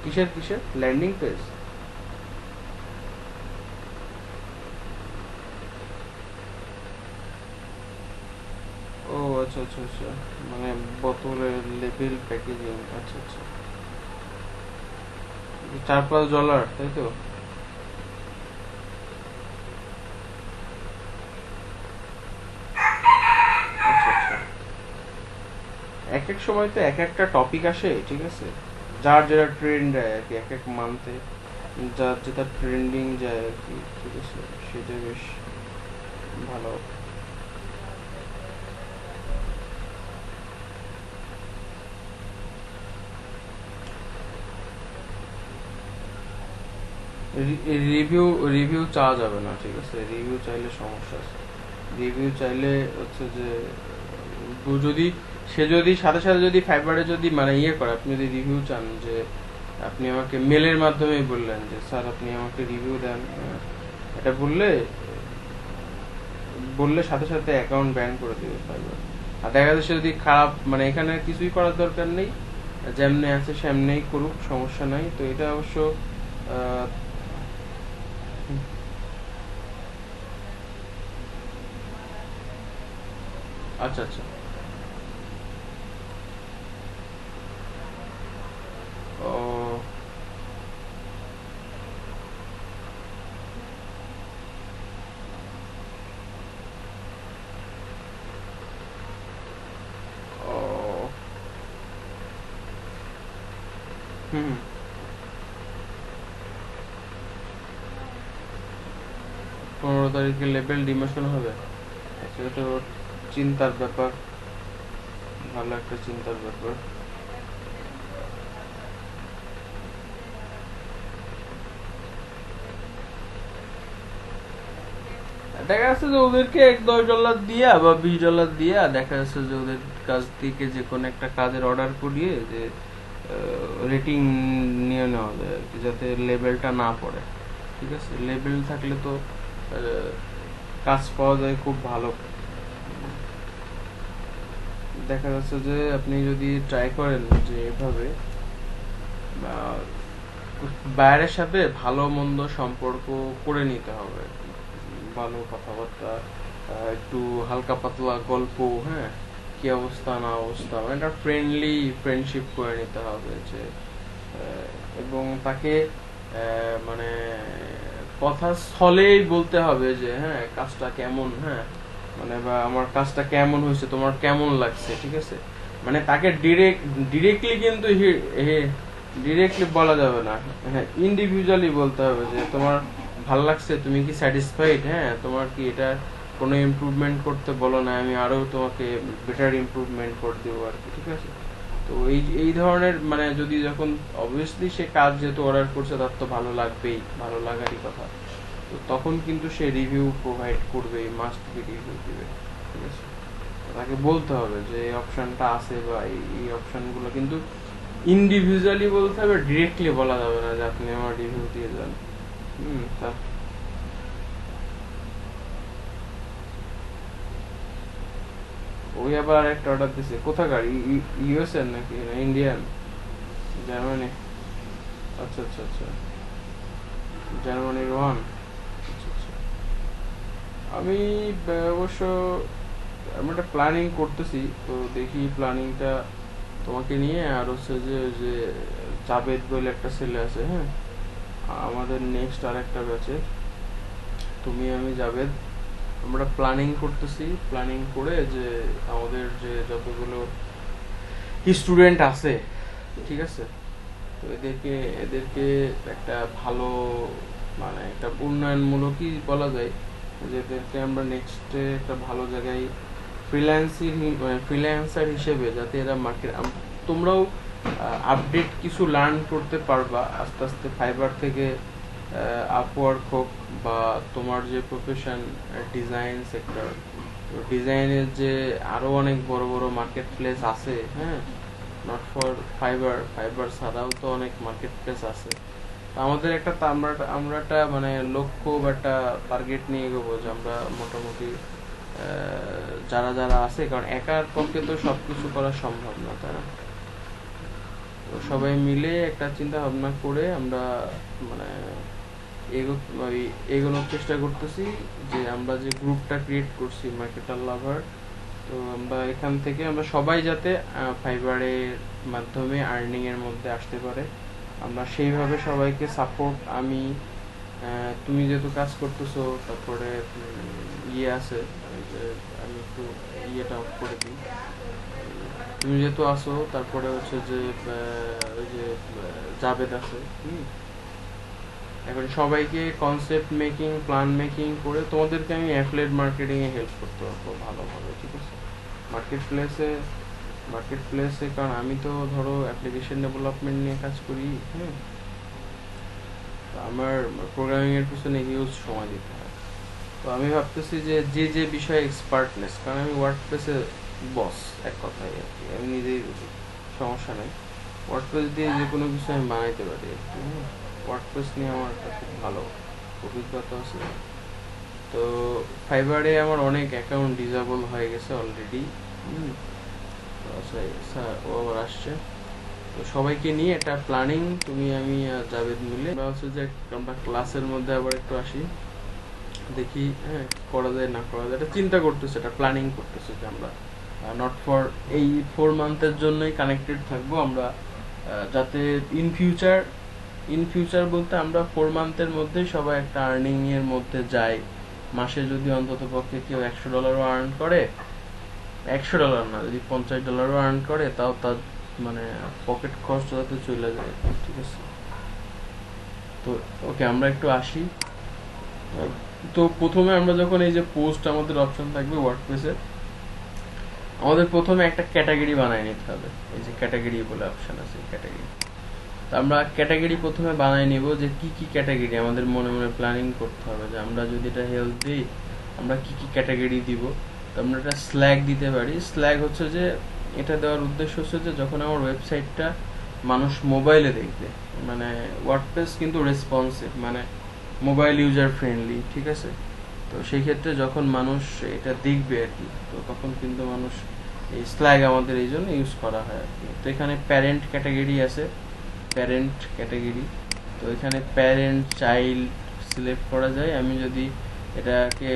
কিসের ল্যান্ডিং পেজ? ও আচ্ছা আচ্ছা আচ্ছা, মানে বোতলের লেবেল প্যাকেজিং, আচ্ছা আচ্ছা। $4-5, তাই তো? আচ্ছা আচ্ছা, এক এক সময় তো এক একটা টপিক আসে, ঠিক আছে, যার যেটা ট্রেন্ড যায় আর কি, এক এক মান্থে যার যেটা ট্রেন্ডিং যায় আর কি, ঠিক আছে, সেটা বেশ ভালো। রিভিউ রিভিউ চাওয়া যাবে না, ঠিক আছে, রিভিউ চাইলে সমস্যা আছে। রিভিউ চাইলে হচ্ছে যে যদি যদি সাথে সাথে যদি ফাইবারে যদি মানে ইয়ে করে, আপনি যদি রিভিউ চান, যে আপনি আমাকে মেলের মাধ্যমে বললেন যে স্যার আপনি আমাকে রিভিউ দেন, এটা বললে সাথে সাথে অ্যাকাউন্ট ব্যান করে দেবে ফাইবার। আর দেখা যাচ্ছে যদি খারাপ, মানে এখানে কিছুই করার দরকার নেই, যেমনি আছে সেমনেই করুক, সমস্যা নাই। তো এটা অবশ্য আহ, আচ্ছা আচ্ছা, ও ও হুম, 15 তারিখে লেভেল ডিমোশন হবে? সেটা তো চিন্তার ব্যাপার, ভালো একটা চিন্তার ব্যাপার। দেখা যাচ্ছে যে ওদেরকে $10 দিয়া বা $20 দিয়া দেখা যাচ্ছে যে ওদের কাজ থেকে যে কোনো একটা কাজের অর্ডার করিয়ে যে রেটিং নিয়ে নেওয়া যায় আর কি, যাতে লেভেলটা না পড়ে। ঠিক আছে, লেভেল থাকলে তো কাজ পাওয়া যায় খুব ভালো। দেখা যাচ্ছে যে আপনি যদি ট্রাই করেন যে এভাবে বাইরের সাথে ভালো মন্দ সম্পর্ক করে নিতে হবে, ভালো কথাবার্তা, একটু হালকা পাতলা গল্প, হ্যাঁ, কি অবস্থা না অবস্থা, মানে একটা ফ্রেন্ডলি ফ্রেন্ডশিপ করে নিতে হবে যে এবং তাকে মানে কথা স্থলেই বলতে হবে যে হ্যাঁ কাজটা কেমন, হ্যাঁ মানে বা আমার কাজটা কেমন হয়েছে, তোমার কেমন লাগছে। ঠিক আছে, মানে তাকে ডিরেক্টলি কিন্তু ডিরেক্টলি বলা যাবে না, হ্যাঁ ইন্ডিভিজুয়ালি বলতে হবে যে তোমার ভাল লাগছে, তুমি কি স্যাটিসফাইড, হ্যাঁ তোমার কি এটা কোনো ইমপ্রুভমেন্ট করতে বলো না, আমি আরো তোমাকে বেটার ইমপ্রুভমেন্ট করে দেবো আর কি। ঠিক আছে, তো এই এই ধরনের মানে যদি যখন অবভিয়াসলি সে কাজ যেহেতু অর্ডার করছে তার তো ভালো লাগবেই, ভালো লাগারই কথা, তো তখন কিন্তু সে রিভিউ প্রোভাইড করবে, মাস্ট বি রিভিউ দিবে। ঠিক আছে, তাকে বলতে হবে যে এই অপশনটা আছে বা এই অপশনগুলো কিন্তু ইন্ডিভিজুয়ালি বলতে হবে, ডিরেক্টলি বলা যাবে না যে আপনি আমার রিভিউ দিয়ে যান। তা ওই আবার একটা অর্ডার দিছে, কোথাকার, ইউএসএ নাকি না ইন্ডিয়ান? জার্মানি, আচ্ছা আচ্ছা আচ্ছা, জার্মানির ওয়ান। আচ্ছা আচ্ছা, আমি অবশ্য আমি একটা প্ল্যানিং করতেছি, তো দেখি প্ল্যানিংটা তোমাকে নিয়ে আর হচ্ছে যে যে জাবেদ বলে একটা ছেলে আছে, হ্যাঁ আমাদের নেক্সট আর একটা ব্যাচে, তুমি আমি জাবেদ, আমরা প্ল্যানিং করতেছি, প্ল্যানিং করে যে আমাদের যে যতগুলো স্টুডেন্ট আছে, ঠিক আছে, তো এদেরকে এদেরকে একটা ভালো মানে একটা উন্নয়নমূলকই বলা যায়, যে এদেরকে আমরা নেক্সটে একটা ভালো জায়গায় ফ্রিল্যান্সার হিসেবে, যাতে এরা মার্কেট, তোমরাও আপডেট কিছু লার্ন করতে পারবা আস্তে আস্তে, ফাইবার থেকে আপওয়ার্ক হোক বা তোমার যে প্রফেশন ডিজাইন সেক্টর, ডিজাইনের যে আরো অনেক বড় বড় মার্কেট প্লেস আছে, হ্যাঁ নট ফর ফাইবার, ফাইবার ছাড়াও তো অনেক মার্কেট প্লেস আছে। আমাদের একটা আমরা একটা মানে লক্ষ্য বা একটা টার্গেট নিয়ে এগোবো যে আমরা মোটামুটি যারা যারা আছে, কারণ একার পক্ষে তো সবকিছু করা সম্ভব না, তাই না? তো সবাই মিলে একটা চিন্তা ভাবনা করে আমরা মানে এগোনোর চেষ্টা করতেছি, যে আমরা যে গ্রুপটা ক্রিয়েট করছি মার্কেটার লাভার, তো আমরা এখান থেকে আমরা সবাই যাতে ফাইবারের মাধ্যমে আর্নিং এর মধ্যে আসতে পারে, আমরা সেইভাবে সবাইকে সাপোর্ট, আমি তুমি যেহেতু কাজ করতেছো, তারপরে ইয়ে আছে, যে আমি একটু ইয়েটা অফ করে দিই, তুমি যেহেতু আসো, তারপরে হচ্ছে যে ওই যে জাবেদ আছে, এখন সবাইকে কনসেপ্ট মেকিং, প্ল্যান মেকিং করে তোমাদেরকে আমি অ্যাফিলিয়েট মার্কেটিং এ হেল্প করতে পারবো ভালোভাবে। ঠিক আছে, মার্কেট প্লেসে কারণ আমি তো ধরো অ্যাপ্লিকেশন ডেভেলপমেন্ট নিয়ে কাজ করি, তো আমার প্রোগ্রামিং এর পিছনে হিউজ সময় দিতে হয়। তো আমি ভাবতেছি যে যে যে বিষয়ে এক্সপার্টনেস, কারণ আমি ওয়ার্ডপ্রেসে বস এক কথায় আর কি, আমি নিজেই বুঝি, সমস্যা নেই, ওয়ার্ডপ্রেস দিয়ে যে কোনো কিছু আমি বানাইতে পারি আর কি। ওয়ার্ডপ্রেস নিয়ে আমার একটা খুব ভালো অভিজ্ঞতা আছে। তো ফাইবারে আমার অনেক অ্যাকাউন্ট ডিসেবল হয়ে গেছে অলরেডি। আচ্ছা, ও আবার আসছে, তো সবাইকে নিয়ে একটা প্ল্যানিং, তুমি আমি আর জাভেদ মিলে হচ্ছে যে আমরা ক্লাসের মধ্যে আবার একটু আসি, দেখি হ্যাঁ করা যায় না করা যায়, এটা চিন্তা করতেছে, এটা প্ল্যানিং করতেছে যে আমরা নট ফর এই 4 মান্থের জন্যই কানেক্টেড থাকবো আমরা, যাতে ইন ফিউচার বলতে আমরা 4 মান্থের মধ্যে সবাই একটা আর্নিং এর মধ্যে যাই, মাসে যদি অন্তত পক্ষে কেউ $100 আর্ন করে, $100 না, যদি $50 আর্ন করে, তাও তার মানে পকেট খরচ যাতে চলে যায়। ঠিক আছে, তো ওকে আমরা একটু আসি। তো প্রথমে আমরা যখন এই যে পোস্ট আমাদের অপশন থাকবে ওয়ার্ডপ্রেসে, আমাদের প্রথমে একটা ক্যাটাগরি বানাই নিতে হবে, এই যে ক্যাটাগরি বলে অপশন আছে, ক্যাটাগরি, তো আমরা ক্যাটাগরি প্রথমে বানাই নিব, যে কি কি ক্যাটাগরি আমাদের মনে মনে প্ল্যানিং করতে হবে, যে আমরা যদি এটা হেলথ দিই আমরা কি কি ক্যাটাগরি দিব। তো আমরা একটা স্ল্যাগ দিতে পারি, স্ল্যাগ হচ্ছে যে এটা দেওয়ার উদ্দেশ্য হচ্ছে যে যখন আমার ওয়েবসাইটটা মানুষ মোবাইলে দেখবে, মানে ওয়ার্ডপ্রেস কিন্তু রেসপন্সিভ, মানে মোবাইল ইউজার ফ্রেন্ডলি, ঠিক আছে। তো সেই ক্ষেত্রে যখন মানুষ এটা দেখবে আর কি, তো তখন কিন্তু মানুষ এই স্ল্যাগ আমাদের এই জন্য ইউজ করা হয় আর কি। তো এখানে প্যারেন্ট ক্যাটাগরি আছে, প্যারেন্ট ক্যাটাগরি। তো এখানে প্যারেন্ট চাইল্ড সিলেক্ট করা যায়। আমি যদি এটাকে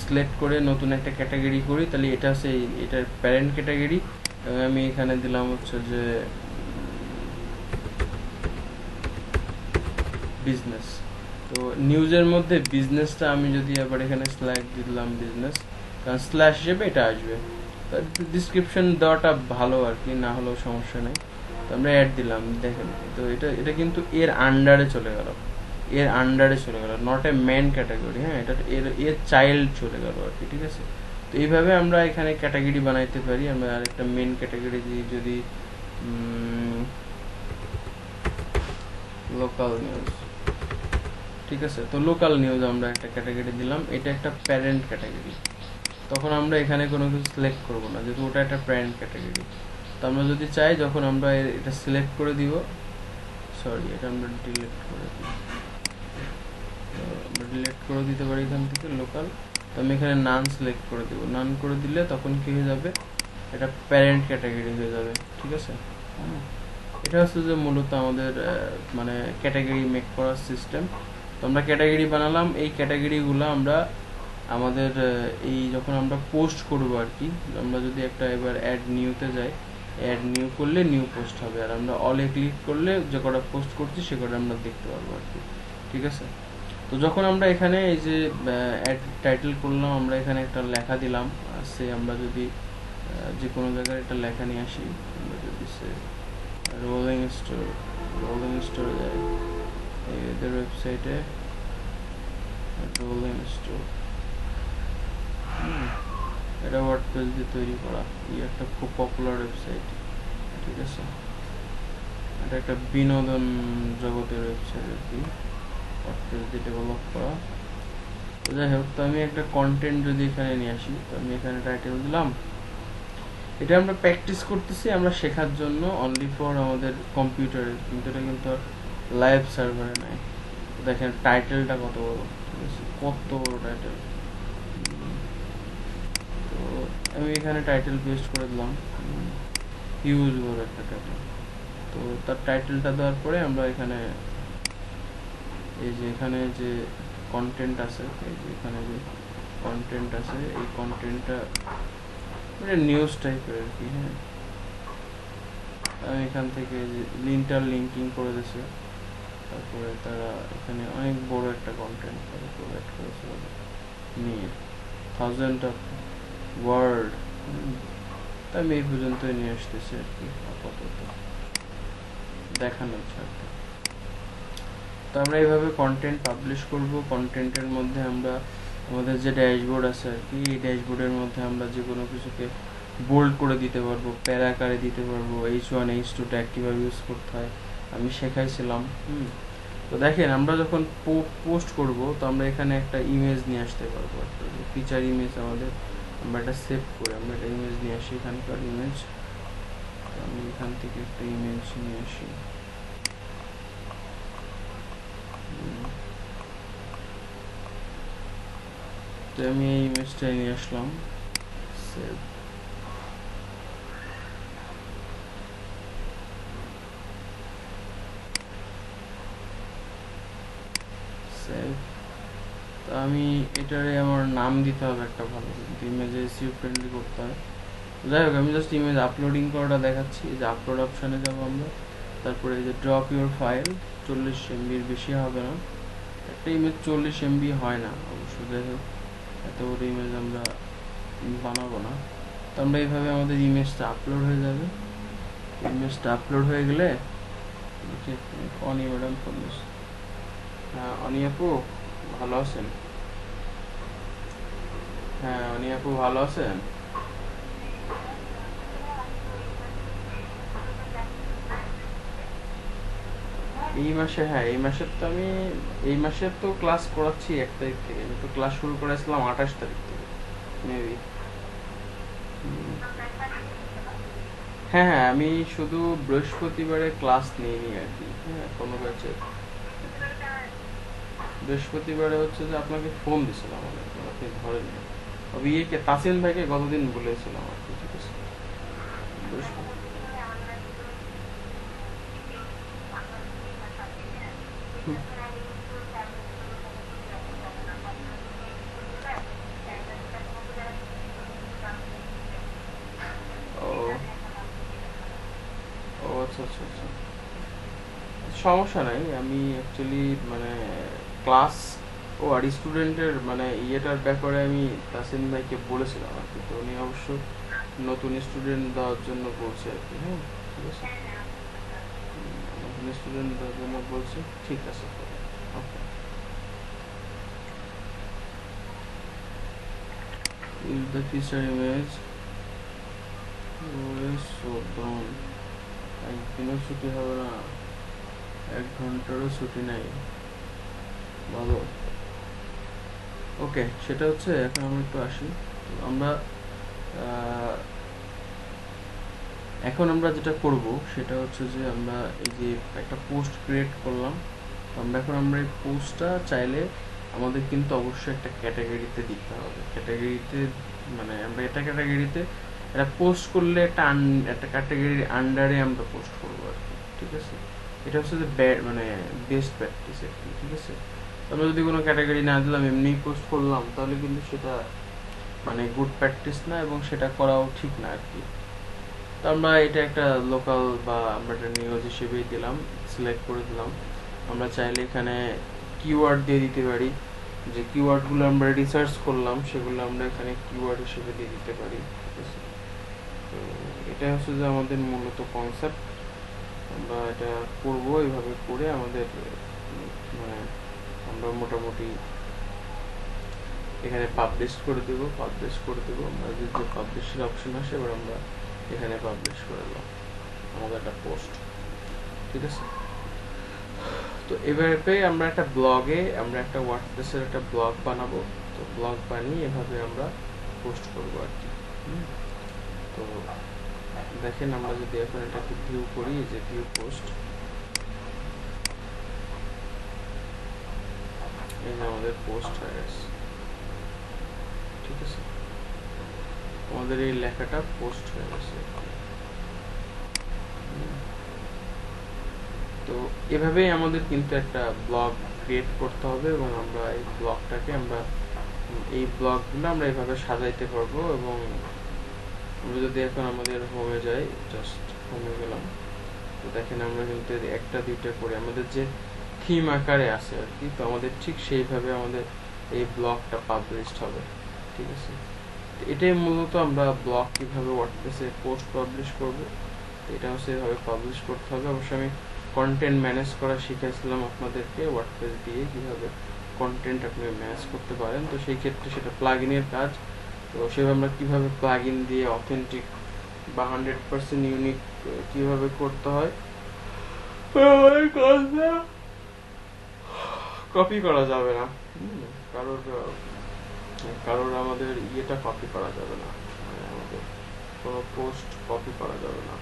সিলেক্ট করে নতুন একটা ক্যাটাগরি করি, তাহলে এটা হচ্ছে এটার প্যারেন্ট ক্যাটাগরি। এবং আমি এখানে দিলাম হচ্ছে যে বিজনেস। তো নিউজের মধ্যে বিজনেসটা আমি যদি আবার এখানে স্ল্যাগ দিলাম বিজনেস, কারণ স্ল্যাশ হিসেবে এটা আসবে। ডিসক্রিপশন দেওয়াটা ভালো আর কি, না হলেও সমস্যা নেই। তো আমরা অ্যাড দিলাম, দেখেন। তো এটা এটা কিন্তু এর আন্ডারে চলে গেল, এর আন্ডারে চলে গেল, নট এ মেন ক্যাটাগরি। হ্যাঁ, এটা এর চাইল্ড চলে গেল আর কি, ঠিক আছে। তো এইভাবে আমরা এখানে ক্যাটাগরি বানাইতে পারি। আমরা আরেকটা মেন ক্যাটাগরি দিই, যদি লোকাল নিউজ, ঠিক আছে। তো লোকাল নিউজ আমরা একটা ক্যাটাগরি দিলাম, এটা একটা প্যারেন্ট ক্যাটাগরি। তখন আমরা এখানে কোনো কিছু সিলেক্ট করবো না, যেহেতু ওটা একটা প্যারেন্ট ক্যাটাগরি। তো আমরা যদি চাই, যখন আমরা এটা সিলেক্ট করে দিব, সরি এটা আমরা ডিলিট করে দিই, তো আমরা ডিলিট করে দিতে পারি এখান থেকে লোকাল। তো আমি এখানে নান সিলেক্ট করে দিব, নান করে দিলে তখন কি হয়ে যাবে, এটা প্যারেন্ট ক্যাটাগরি হয়ে যাবে, ঠিক আছে। এটা হচ্ছে যে মূলত আমাদের মানে ক্যাটাগরি মেক করার সিস্টেম। তো আমরা ক্যাটাগরি বানালাম, এই ক্যাটাগরিগুলো আমরা আমাদের এই যখন আমরা পোস্ট করবো আর কি, আমরা যদি একটা এবার অ্যাড নিউতে যাই, অ্যাড নিউ করলে নিউ পোস্ট হবে, আর আমরা অলে ক্লিক করলে যে কটা পোস্ট করছি সে কটা আমরা দেখতে পারবো আর কি, ঠিক আছে। তো যখন আমরা এখানে এই যে অ্যাড টাইটেল করলাম, আমরা এখানে একটা লেখা দিলাম, সে আমরা যদি যে কোনো জায়গায় একটা লেখা নিয়ে আসি, আমরা যদি সে রোলিং স্টোর, রোলিং স্টোরে যাই, এদের ওয়েবসাইটে রোলিং স্টোর, এটা ওয়ার্ডপ্রেস দিয়ে তৈরি করা, এই একটা খুব পপুলার ওয়েবসাইট, ঠিক আছে। এটা একটা বিনোদন জগতের ওয়েবসাইট আর কি, ওয়ার্ডপ্রেস দিয়ে ডেভেলপ করা। তো যাই হোক, তো আমি একটা কন্টেন্ট যদি এখানে নিয়ে আসি, তো আমি এখানে টাইটেল দিলাম। এটা আমরা প্র্যাকটিস করতেছি, আমরা শেখার জন্য, অনলি ফর আমাদের কম্পিউটারে, কিন্তু এটা কিন্তু লাইভ সার্ভারে নাই। দেখেন টাইটেলটা কত বড়, ঠিক আছে, কত বড় টাইটেল। তো আমি এখানে টাইটেল পেস্ট করে দিলাম, হিউজ বড় একটা টাইটেল। তো তার টাইটেলটা দেওয়ার পরে আমরা এখানে এই যে এখানে যে কন্টেন্ট আছে, এই যে এখানে যে কন্টেন্ট আছে, এই কন্টেন্টটা মানে নিউজ টাইপের আর কি। হ্যাঁ, আমি এখান থেকে যে লিঙ্কিং করে দিয়েছে, তারপরে তারা এখানে অনেক বড় একটা কন্টেন্ট প্রোভাইড করেছে নিয়ে, 1000 অফ ওয়ার্ড। আমি এই পর্যন্ত নিয়ে আসতেছি আর কি, আপাতত দেখানোর জন্য। তো আমরা এইভাবে কন্টেন্ট পাবলিশ করব। কন্টেন্টের মধ্যে আমরা আমাদের যে ড্যাশবোর্ড আছে আর কি, এই ড্যাশবোর্ডের মধ্যে আমরা যে কোনো কিছুকে বোল্ড করে দিতে পারবো, প্যারাকারে দিতে পারবো, H1 H2 ট্যাগ কীভাবে ইউজ করতে হয় আমি শেখাইছিলাম। তো দেখেন, আমরা যখন পোস্ট করব, তো আমরা এখানে একটা ইমেজ নিয়ে আসতে পারবো, একটা ফিচার ইমেজ আমাদের, আমরা এটা সেভ করে আমরা একটা ইমেজ নিয়ে আসি, এখানকার ইমেজ। আমি এখান থেকে একটা ইমেজ নিয়ে আসি, তো আমি এই ইমেজটা নিয়ে আসলাম, সেভ। সেভ। তো আমি এটারে আমার নাম দিতে হবে একটা ভালো, কিন্তু ইমেজে এসইও ফ্রেন্ডলি করতে হয়। যাই হোক, আমি জাস্ট ইমেজ আপলোডিং করাটা দেখাচ্ছি। যে আপলোড অপশানে যাবো আমরা, তারপরে এই যে ড্রপ ইউর ফাইল, 40 MB-র বেশি হবে না, একটা ইমেজ 40 MB হয় না অবশ্য। যাই হোক, এত বড় ইমেজ আমরা বানাবো না। তো আমরা এইভাবে আমাদের ইমেজটা আপলোড হয়ে যাবে। ইমেজটা আপলোড হয়ে গেলে, অনি ম্যাডাম ফোন দিচ্ছে। হ্যাঁ অনি আপু, ভালো আছেন? হ্যাঁ অনি আপু, ভালো আছেন? এই মাসে, হ্যাঁ এই মাসের তো আমি, এই মাসের তো ক্লাস করাচ্ছি 1 তারিখ থেকে। আমি তো ক্লাস শুরু করেছিলাম 28 তারিখ থেকে মেবি। হ্যাঁ হ্যাঁ, আমি শুধু বৃহস্পতিবারে ক্লাস নিইনি আর কি, হ্যাঁ কোনো ব্যাচে। বৃহস্পতিবারে হচ্ছে যে আপনাকে ফোন দিছিলাম আমি, আপনি ধরেননি। ইয়েকে তাসিন ভাইকে গতদিন বলেছিলাম আর কি, ঠিক আছে। বৃহস্পতি, হুম, ও ও আচ্ছা আচ্ছা আচ্ছা, সমস্যা নাই। আমি অ্যাকচুয়ালি মানে ক্লাস ও আর স্টুডেন্টের মানে ইয়েটার ব্যাপারে আমি তাসিন ভাইকে বলেছিলাম আর কি, তো উনি অবশ্য নতুন স্টুডেন্ট দেওয়ার জন্য বলছে আর কি, হ্যাঁ ঠিক আছে। নতুন স্টুডেন্ট দেওয়ার জন্য বলছে, ঠিক আছে, ওকে। If the feature image is so down, একদিনও ছুটি হবে না, 1 ঘন্টারও ছুটি নাই, ভালো। ওকে, সেটা হচ্ছে এখন আমরা একটু আসি। তো আমরা আহ, এখন আমরা যেটা করব সেটা হচ্ছে যে আমরা এই যে একটা পোস্ট ক্রিয়েট করলাম, তো আমরা এই পোস্টটা চাইলে আমাদের কিন্তু অবশ্যই একটা ক্যাটাগরিতে দিতে হবে। ক্যাটাগরিতে মানে আমরা এটা ক্যাটাগরিতে এটা পোস্ট করলে একটা ক্যাটাগরির আন্ডারে আমরা পোস্ট করবো আর কি, ঠিক আছে। এটা হচ্ছে যে মানে বেস্ট প্র্যাকটিস আর কি, ঠিক আছে। আমরা যদি কোনো ক্যাটাগরি না দিলাম এমনি পোস্ট করলাম, তাহলে কিন্তু সেটা মানে গুড প্র্যাকটিস না, এবং সেটা করাও ঠিক না আর কি। তো আমরা এটা একটা লোকাল বা আমরা একটা নিউজ হিসেবেই দিলাম, সিলেক্ট করে দিলাম। আমরা চাইলে এখানে কিওয়ার্ড দিয়ে দিতে পারি, যে কিওয়ার্ডগুলো আমরা রিসার্চ করলাম সেগুলো আমরা এখানে কিওয়ার্ড হিসেবে দিয়ে দিতে পারি, ঠিক আছে। তো এটা হচ্ছে যে আমাদের মূলত কনসেপ্ট। আমরা এটা করব, এইভাবে করে আমাদের মানে আমরা মোটামুটি এখানে পাবলিশ করে দেবো আমরা যে পাবলিশের অপশন আসে, এবার আমরা এখানে পাবলিশ করে দিলাম আমাদের একটা পোস্ট, ঠিক আছে। তো এভাবে আমরা একটা ব্লগে আমরা একটা ওয়ার্ডপ্রেসের একটা ব্লগ বানাবো। তো ব্লগ বানিয়ে এভাবে আমরা পোস্ট করবো আর কি। তো দেখেন আমরা যদি এখন এটাকে ভিউ করি, যে ভিউ পোস্ট, এই যে আমাদের পোস্ট হয়ে গেছে, ঠিক আছে। আমাদের এই লেখাটা পোস্ট হয়ে গেছে। তো এভাবেই আমাদের কিন্তু একটা ব্লগ ক্রিয়েট করতে হবে, এবং আমরা এই ব্লগটাকে আমরা এই ব্লগগুলো আমরা এভাবে সাজাইতে পারবো। এবং আমরা যদি এখন আমাদের হোমে যাই, জাস্ট হোমে গেলাম, তো দেখেন আমরা কিন্তু একটা দুইটা করে আমাদের যে থিম আকারে আছে আর কি, তো আমাদের ঠিক সেইভাবে আমাদের এই ব্লগটা পাবলিশড হবে, ঠিক আছে। এটাই মূলত আমরা ব্লগ কিভাবে ওয়ার্ডপ্রেসে পোস্ট পাবলিশ করব, এটা হচ্ছে এভাবে পাবলিশ করতে হবে। অবশ্যই আমি কন্টেন্ট ম্যানেজ করা শিখাইছিলাম আপনাদেরকে ওয়ার্ডপ্রেস দিয়ে, কিভাবে কন্টেন্ট আপনি ম্যানেজ করতে পারেন। তো সেই ক্ষেত্রে সেটা প্লাগইনের কাজ। তো সেভাবে আমরা কিভাবে প্লাগইন দিয়ে অথেন্টিক বা 100% ইউনিক কিভাবে করতে হয়, কপি করা যাবে না, কারোর কারোর আমাদের ইয়েটা কপি করা যাবে না, মানে আমাদের কোনো পোস্ট কপি করা যাবে না।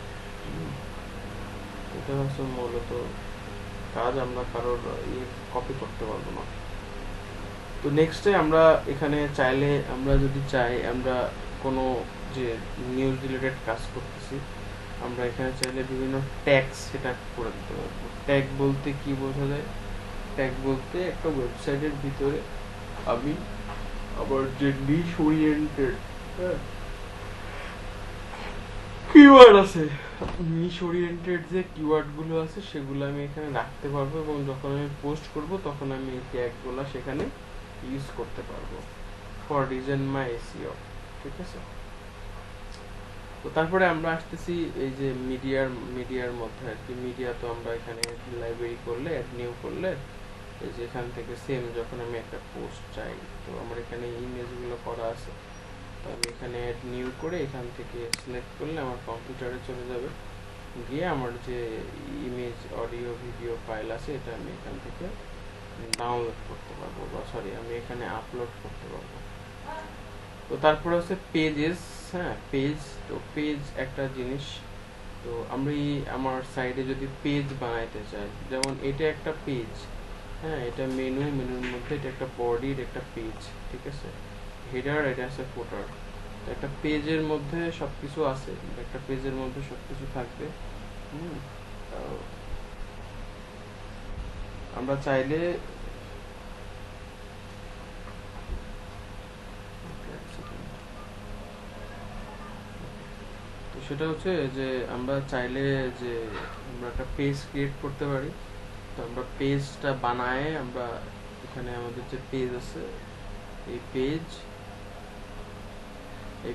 এটা হচ্ছে মূলত কাজ, আমরা কারোর ইয়ে কপি করতে পারবো না। তো নেক্সটে আমরা এখানে চাইলে আমরা যদি চাই আমরা কোনো যে নিউজ রিলেটেড কাজ করতেছি, আমরা এখানে চাইলে বিভিন্ন ট্যাগস সেটা করে দিতে পারবো। ট্যাগ বলতে কি বোঝা যায়? ট্যাগ বলতে একটা ওয়েবসাইটের ভিতরে আমি আবার যে নিশ ওরিয়েন্টেড কিওয়ার্ড আছে, নিশ ওরিয়েন্টেড যে কিওয়ার্ড গুলো আছে সেগুলো আমি এখানে রাখতে পারবো, এবং যখন আমি পোস্ট করব তখন আমি এই ট্যাগগুলো সেখানে ইউজ করতে পারবো ফর রিজন মাই এসইও, ঠিক আছে। তো তারপরে আমরা আসতেছি এই যে মিডিয়ার মধ্যে আর কি। মিডিয়া তো আমরা এখানে লাইব্রেরি করলে অ্যাড নিউ করলে, এই যে এখান থেকে সেম যখন আমি একটা পোস্ট চাই, তো আমার এখানে ইমেজগুলো করা আছে, তো আমি এখানে অ্যাড নিউ করে এখান থেকে সিলেক্ট করলে আমার কম্পিউটারে চলে যাবে, গিয়ে আমার যে ইমেজ অডিও ভিডিও ফাইল আছে এটা আমি এখান থেকে ডাউনলোড করতে পারবো, বা সরি আমি এখানে আপলোড করতে পারবো। তো তারপরে হচ্ছে পেজেস, হ্যাঁ পেজ। তো পেজ একটা জিনিস, তো আমি আমার সাইডে যদি পেজ বানাইতে চাই, যেমন এটা একটা পেজ, হ্যাঁ, এটা মেনুর মধ্যে এটা একটা বডি, এটা একটা পেজ, ঠিক আছে, হেডার, এটা আছে ফুটার। একটা পেজের মধ্যে সবকিছু আছে, একটা পেজের মধ্যে সবকিছু থাকবে। হুম তো আমরা চাইলে তো সেটা হচ্ছে যে আমরা চাইলে যে আমরা একটা পেজ ক্রিয়েট করতে পারি। তো আমরা পেজটা বানায় আমরা এখানে আমাদের যে পেজ আছে, এই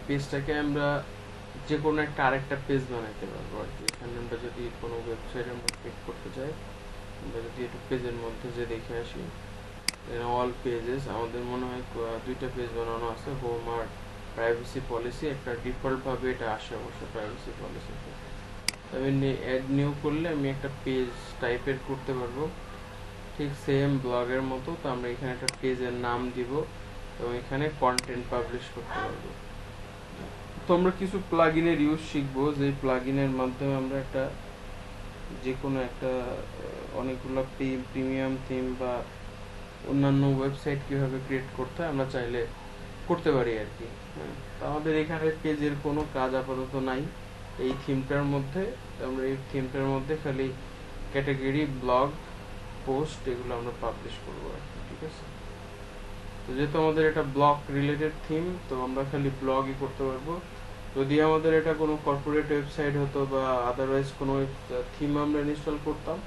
পেজটাকে আমরা যে কোনো একটা আরেকটা পেজ বানাইতে পারবো আর কি। এখানে আমরা যদি কোনো ওয়েবসাইট আমরা ক্রিয়েট করতে চাই, আমরা যদি একটু পেজের মধ্যে যে দেখে আসি, অল পেজেস, আমাদের মনে হয় দুইটা পেজ বানানো আছে, হোম আর প্রাইভেসি পলিসি। একটা ডিফল্ট ভাবে এটা আসে অবশ্য প্রাইভেসি পলিসিতে। আমি অ্যাড নিউ করলে আমি একটা পেজ টাইপের করতে পারবো, ঠিক সেম ব্লগের মতো। তো আমরা এখানে একটা পেজের নাম দিব এবং এখানে কন্টেন্ট পাবলিশ করতে পারবো। তো আমরা কিছু প্লাগইনের ইউজ শিখবো, যে প্লাগইনের মাধ্যমে আমরা একটা যে কোনো একটা অনেকগুলো প্রিমিয়াম থিম বা অন্যান্য ওয়েবসাইট কিভাবে ক্রিয়েট করতে হয় আমরা চাইলে করতে পারি আর কি। হ্যাঁ, তো আমাদের এখানে পেজের কোনো কাজ আপাতত নাই এই থিমটার মধ্যে। আমরা এই থিমটার মধ্যে খালি ক্যাটাগরি, ব্লগ, পোস্ট এগুলো আমরা পাবলিশ করবো আর কি, ঠিক আছে। তো যেহেতু আমাদের এটা ব্লগ রিলেটেড থিম, তো আমরা খালি ব্লগই করতে পারবো। যদি আমাদের এটা কোনো কর্পোরেট ওয়েবসাইট হতো বা আদারওয়াইজ কোনো থিম আমরা ইনস্টল করতাম,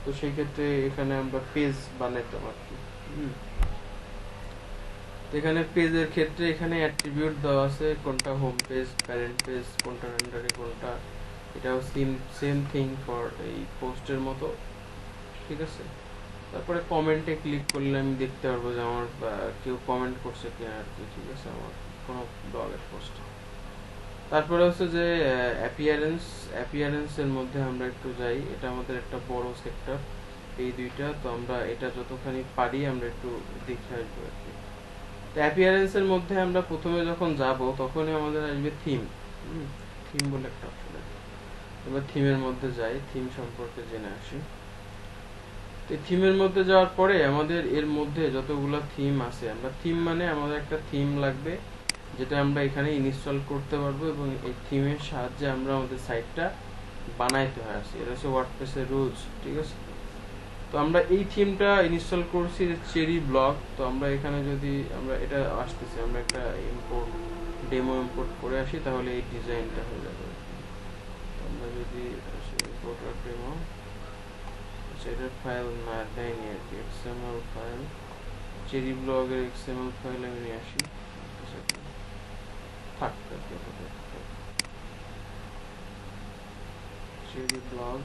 তো সেই ক্ষেত্রে এখানে আমরা পেজ বানাইতাম আর কি। তো এখানে পেজের ক্ষেত্রে এখানে অ্যাট্রিবিউট দেওয়া আছে, কোনটা হোম পেজ, প্যারেন্ট পেজ, কোনটার আন্ডারে কোনটা। এটাও সেম থিং ফর এই পোস্টের মতো, ঠিক আছে। তারপরে কমেন্টে ক্লিক করলে আমি দেখতে পারবো যে আমার কেউ কমেন্ট করছে কিনা আর কি, ঠিক আছে, আমার কোনো ব্লগের পোস্টে। তারপরে হচ্ছে যে অ্যাপিয়ারেন্সের মধ্যে আমরা একটু যাই। এটা আমাদের একটা বড় সেক্টর, এই দুইটা। তো আমরা এটা যতখানি পারি আমরা একটু দেখে আসবো আর কি। তো অ্যাপিয়ারেন্সের মধ্যে আমরা প্রথমে যখন যাব তখনই আমাদের আসবে থিম। থিম বলে একটা অপশন আছে। এবার থিমের মধ্যে যাই, থিম সম্পর্কে জেনে আসি। তো থিমের মধ্যে যাওয়ার পরে আমাদের এর মধ্যে যতগুলো থিম আছে, আমরা থিম মানে আমাদের একটা থিম লাগবে যেটা আমরা এখানে ইনস্টল করতে পারবো এবং এই থিমের সাহায্যে আমরা আমাদের সাইটটা বানাইতে হয় আসি। এটা হচ্ছে ওয়ার্ডপ্রেসের রুলস, ঠিক আছে। তো আমরা এই থিমটা ইনস্টল করছি চেরি ব্লগ। তো আমরা এখানে যদি আমরা এটা আসতেছি, আমরা একটা ডেমো ইম্পোর্ট করে আসি, তাহলে এই ডিজাইনটা হয়ে যাবে। আমরা যদি ইম্পোর্ট ডেমো, এটার ফাইল না দেয়নি আর কি, এক্সএমএল ফাইল, চেরি ব্লগের এক্সএমএল ফাইল আমি নিয়ে আসি, থাক চেরি ব্লগ।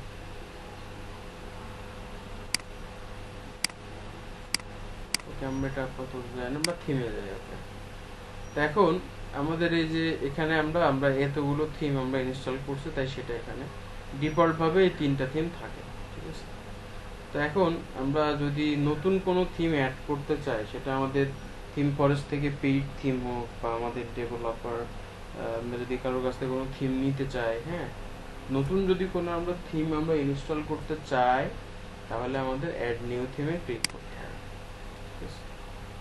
ওকে, আমরা এটা আপাতত যাই না, আমরা থিমে যাই। ওকে, তো এখন আমাদের এই যে এখানে আমরা আমরা এতগুলো থিম আমরা ইনস্টল করছি, তাই সেটা এখানে ডিফল্ট ভাবে এই তিনটা থিম থাকে, ঠিক আছে। তো এখন আমরা যদি নতুন কোনো থিম অ্যাড করতে চাই, সেটা আমাদের থিম ফরেস্ট থেকে পেইড থিম হোক বা আমাদের ডেভেলপার আমরা যদি কারোর কাছ থেকে কোনো থিম নিতে চাই, হ্যাঁ, নতুন যদি কোনো আমরা থিম আমরা ইনস্টল করতে চাই, তাহলে আমাদের অ্যাড নিউ থিমে ক্লিক করতে হবে।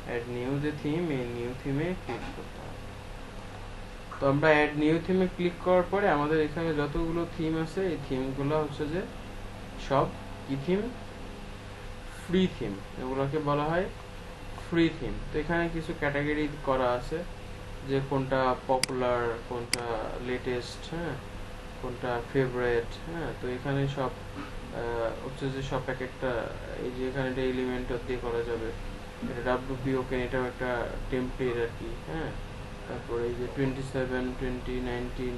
অ্যাড নিউ যে থিম, এই নিউ থিমে ক্লিক করতে হবে। তো আমরা অ্যাড নিউ থিমে ক্লিক করার পরে আমাদের এখানে যতগুলো থিম আছে, এই থিমগুলো হচ্ছে যে সব কি থিম, ফ্রি থিম। এগুলোকে বলা হয় ফ্রি থিম। তো এখানে কিছু ক্যাটাগরি করা আছে, যে কোনটা পপুলার, কোনটা লেটেস্ট, হ্যাঁ, কোনটা ফেভারিট, হ্যাঁ। তো এখানে সব হচ্ছে যে সব এক একটা, এই যে এখানে এটা এলিমেন্ট দিয়ে করা যাবে, এটা ডাব্লিউপি ওকেন, এটাও একটা টেমপ্লেট আর কি, হ্যাঁ। তারপরে এই যে 27, 2019,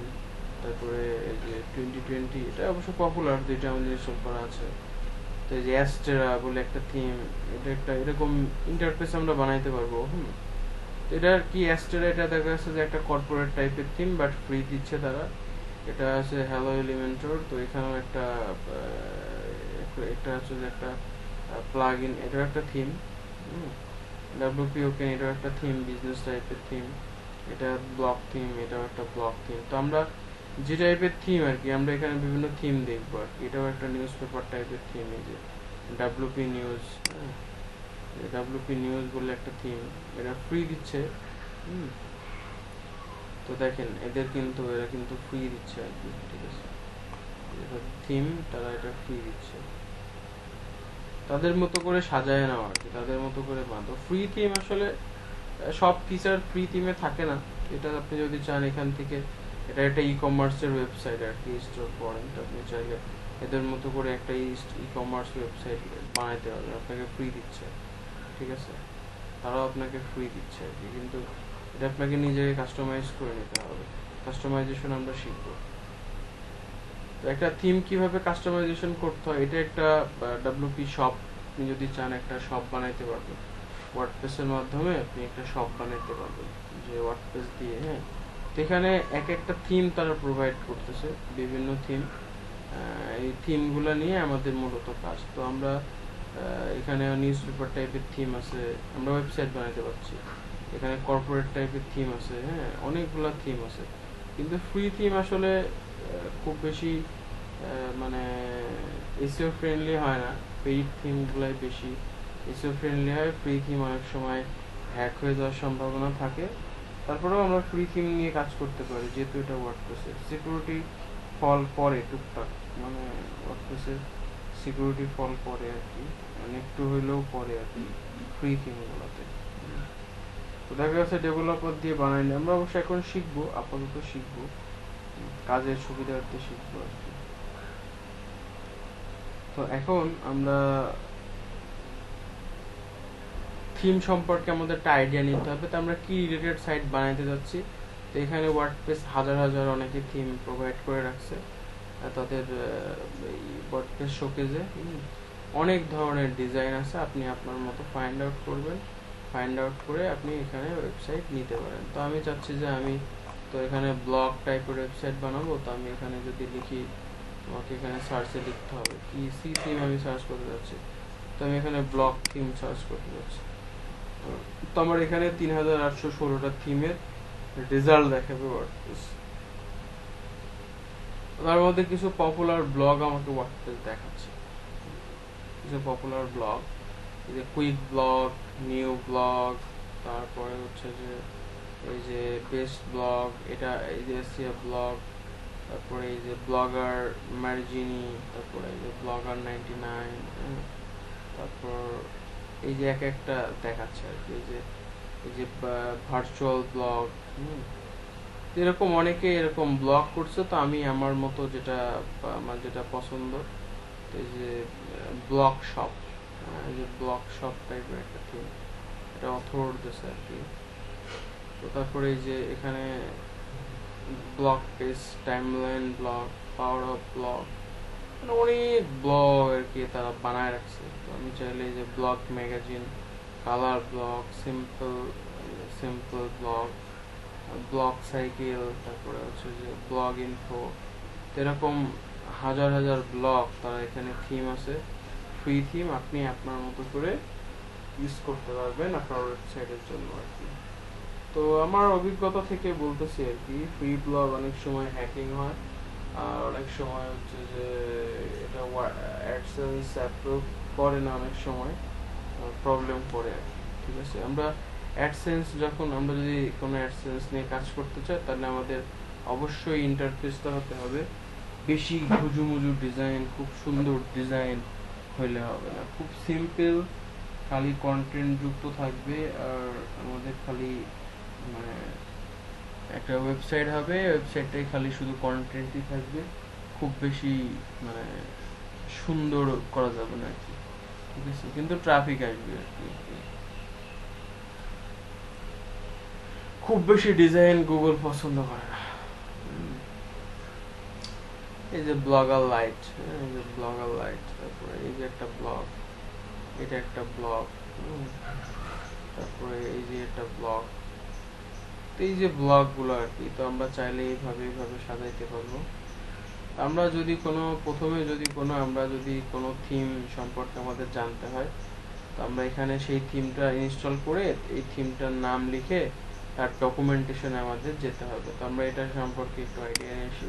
তারপরে এই যে 2020, এটা অবশ্য পপুলার, যেটা আমাদের ইনস্টল করা আছে। তো এই যে অ্যাস্টেরা বলে একটা থিম, এটা একটা এরকম ইন্টারফেস আমরা বানাইতে পারবো। এটা কি অ্যাস্টেরা, এটা দেখা যাচ্ছে যে একটা কর্পোরেট টাইপের থিম, বাট ফ্রি দিচ্ছে তারা। এটা আছে হ্যালো এলিমেন্টর। তো এখানেও একটা এটা হচ্ছে যে একটা প্লাগ ইন, এটাও একটা থিম। ডাব্লিউপি ওকেন, এটাও একটা থিম, বিজনেস টাইপের থিম। এটা ব্লক থিম, এটাও একটা ব্লক থিম। তো আমরা যে টাইপের থিম আর কি, আমরা এখানে বিভিন্ন থিম দেখবো আর কি। এটাও একটা নিউজ পেপার টাইপের থিম, এই যে ডাব্লিউপি নিউজ, ডাব্লিউপি নিউজ বলে একটা থিম, এটা ফ্রি দিচ্ছে। হুম, তো দেখেন এরা কিন্তু ফ্রি দিচ্ছে আর কি, ঠিক আছে। থিম তারা এটা ফ্রি দিচ্ছে, তাদের মতো করে সাজায় নাও আর কি, তাদের মতো করে বাঁধো। ফ্রি থিম আসলে সব ফিচার ফ্রি থিমে থাকে না। এটা আপনি যদি চান এখান থেকে, এটা একটা ই কমার্সের ওয়েবসাইট আর কি, স্টোর পয়েন্ট, আপনি চাইলে এদের মতো করে একটা ই কমার্স ওয়েবসাইট বানাইতে পারবেন, আপনাকে ফ্রি দিচ্ছে, ঠিক আছে। তারাও আপনাকে ফ্রি দিচ্ছে আর কি, কিন্তু এটা আপনাকে নিজেকে কাস্টমাইজ করে নিতে হবে। কাস্টমাইজেশন আমরা শিখবো। তো একটা থিম কিভাবে কাস্টমাইজেশন করতে হয়, এটা একটা ডাব্লিউপি শপ, আপনি যদি চান একটা শপ বানাইতে পারবেন ওয়ার্ডপ্রেসের মাধ্যমে, আপনি একটা শপ বানাইতে পারবেন যে ওয়ার্ডপ্রেস দিয়ে। হ্যাঁ, তো এখানে এক একটা থিম তারা প্রোভাইড করতেছে, বিভিন্ন থিম। এই থিমগুলো নিয়ে আমাদের মূলত কাজ। তো আমরা এখানে নিউজ পেপার টাইপের থিম আছে, আমরা ওয়েবসাইট বানাইতে পারছি। এখানে কর্পোরেট টাইপের থিম আছে, হ্যাঁ, অনেকগুলা থিম আছে। কিন্তু ফ্রি থিম আসলে খুব বেশি মানে এসইও ফ্রেন্ডলি হয় না। পেইড থিমগুলাই বেশি এসইও ফ্রেন্ডলি হয়। ফ্রি থিম অনেক সময় হ্যাক হয়ে যাওয়ার সম্ভাবনা থাকে। তারপরেও আমরা ফ্রি থিম নিয়ে কাজ করতে পারি, যেহেতু এটা ওয়ার্ডপ্রেসের সিকিউরিটি ফল পরে টুকটাক, মানে ওয়ার্ডপ্রেসের সিকিউরিটি ফল পরে আর কি, মানে একটু হইলেও পরে আর কি ফ্রি থিমগুলোতে। তো দেখা যাচ্ছে ডেভেলপার দিয়ে বানাইনি, আমরা অবশ্য এখন শিখবো, আপাতত শিখবো, কাজের সুবিধার্থে শিখবো আর কি। তো এখন আমরা থিম সম্পর্কে আমাদের একটা আইডিয়া নিতে হবে। তো আমরা কি রিলেটেড সাইট বানাইতে যাচ্ছি, তো এখানে ওয়ার্ডপ্রেস হাজার হাজার অনেকে থিম প্রোভাইড করে রাখছে তাদের এই ওয়ার্ডপ্রেস শোকেজে। অনেক ধরনের ডিজাইন আছে, আপনি আপনার মতো ফাইন্ড আউট করবেন, ফাইন্ড আউট করে আপনি এখানে ওয়েবসাইট নিতে পারেন। তো আমি চাচ্ছি যে আমি তো এখানে ব্লগ টাইপের ওয়েবসাইট বানাবো। তো আমি এখানে যদি লিখি, আমাকে এখানে সার্চে লিখতে হবে কি সি থিম আমি সার্চ করতে যাচ্ছি, তো আমি এখানে ব্লগ থিম সার্চ করতে যাচ্ছি। তো আমার এখানে 3816টা থিমের রেজাল্ট দেখাবে ওয়ার্ডপ্রেস। তার মধ্যে কিছু পপুলার ব্লগ আমাকে ওয়ার্ডপ্রেস দেখাচ্ছে, কিছু পপুলার ব্লগ, এই যে কুইক ব্লগ, নিউ ব্লগ, তারপরে হচ্ছে যে এই যে বেস্ট ব্লগ, এটা এই যে এসিয়া ব্লগ, তারপরে এই যে ব্লগার মার্জিনি, তারপরে এই যে ব্লগার 99, তারপর এই যে এক একটা দেখাচ্ছে আর কি, এই যে ভার্চুয়াল ব্লগ। এরকম অনেকে এরকম ব্লগ করছে। তো আমি আমার মতো যেটা আমার যেটা পছন্দ, এই যে ব্লগ শপ, এই যে ব্লগ শপ টাইপের একটা থিম, এটা অথর দিছে আর কি। তো তারপরে এই যে এখানে blog page, timeline blog, power of blog, মানে অনেক ব্লগ আর কি তারা বানায় রাখছে। তো আমি চাইলে এই যে blog magazine, colour blog, simple simple blog, blog cycle, তারপরে হচ্ছে যে ব্লগ ইনফো, এরকম হাজার হাজার ব্লগ তারা এখানে থিম আছে, ফ্রি থিম, আপনি আপনার মতো করে ইউজ করতে পারবেন আপনার ওয়েবসাইটের জন্য আর কি। তো আমার অভিজ্ঞতা থেকে বলতেছি আর কি, ফ্রি ব্লগ অনেক সময় হ্যাকিং হয়, আর অনেক সময় হচ্ছে যে এটা অ্যাডসেন্স অ্যাপ্রুভ করে না, অনেক সময় প্রবলেম করে আর কি, ঠিক আছে। আমরা অ্যাডসেন্স যখন আমরা যদি কোনো অ্যাডসেন্স নিয়ে কাজ করতে চাই, তাহলে আমাদের অবশ্যই ইন্টারফেসটা হতে হবে, বেশি ঘুজুমুজু ডিজাইন, খুব সুন্দর ডিজাইন হইলে হবে না, খুব সিম্পল, খালি কন্টেন্ট যুক্ত থাকবে। আর আমাদের খালি মানে একটা ওয়েবসাইট হবে, ওয়েবসাইটটাই খালি শুধু কন্টেন্টই থাকবে, খুব বেশি মানে সুন্দর করা যাবে না আর কি, ঠিক আছে, কিন্তু ট্রাফিক আসবে আর কি। খুব বেশি ডিজাইন গুগল পছন্দ করে না। এই যে ব্লগার লাইট, এই যে ব্লগার লাইট, তারপরে এই যে একটা ব্লগ, এটা একটা ব্লগ, তারপরে এই যে একটা ব্লগ। তো এই যে ব্লগ গুলো আর কি, তো আমরা চাইলে এইভাবে এইভাবে সাজাইতে পারবো। আমরা যদি কোনো প্রথমে যদি কোনো আমরা যদি কোনো থিম সম্পর্কে আমাদের জানতে হয়, তো আমরা এখানে সেই থিমটা ইনস্টল করে এই থিমটার নাম লিখে তার ডকুমেন্টেশনে আমাদের যেতে হবে। তো আমরা এটা সম্পর্কে একটু আইডিয়া নিয়ে আসি।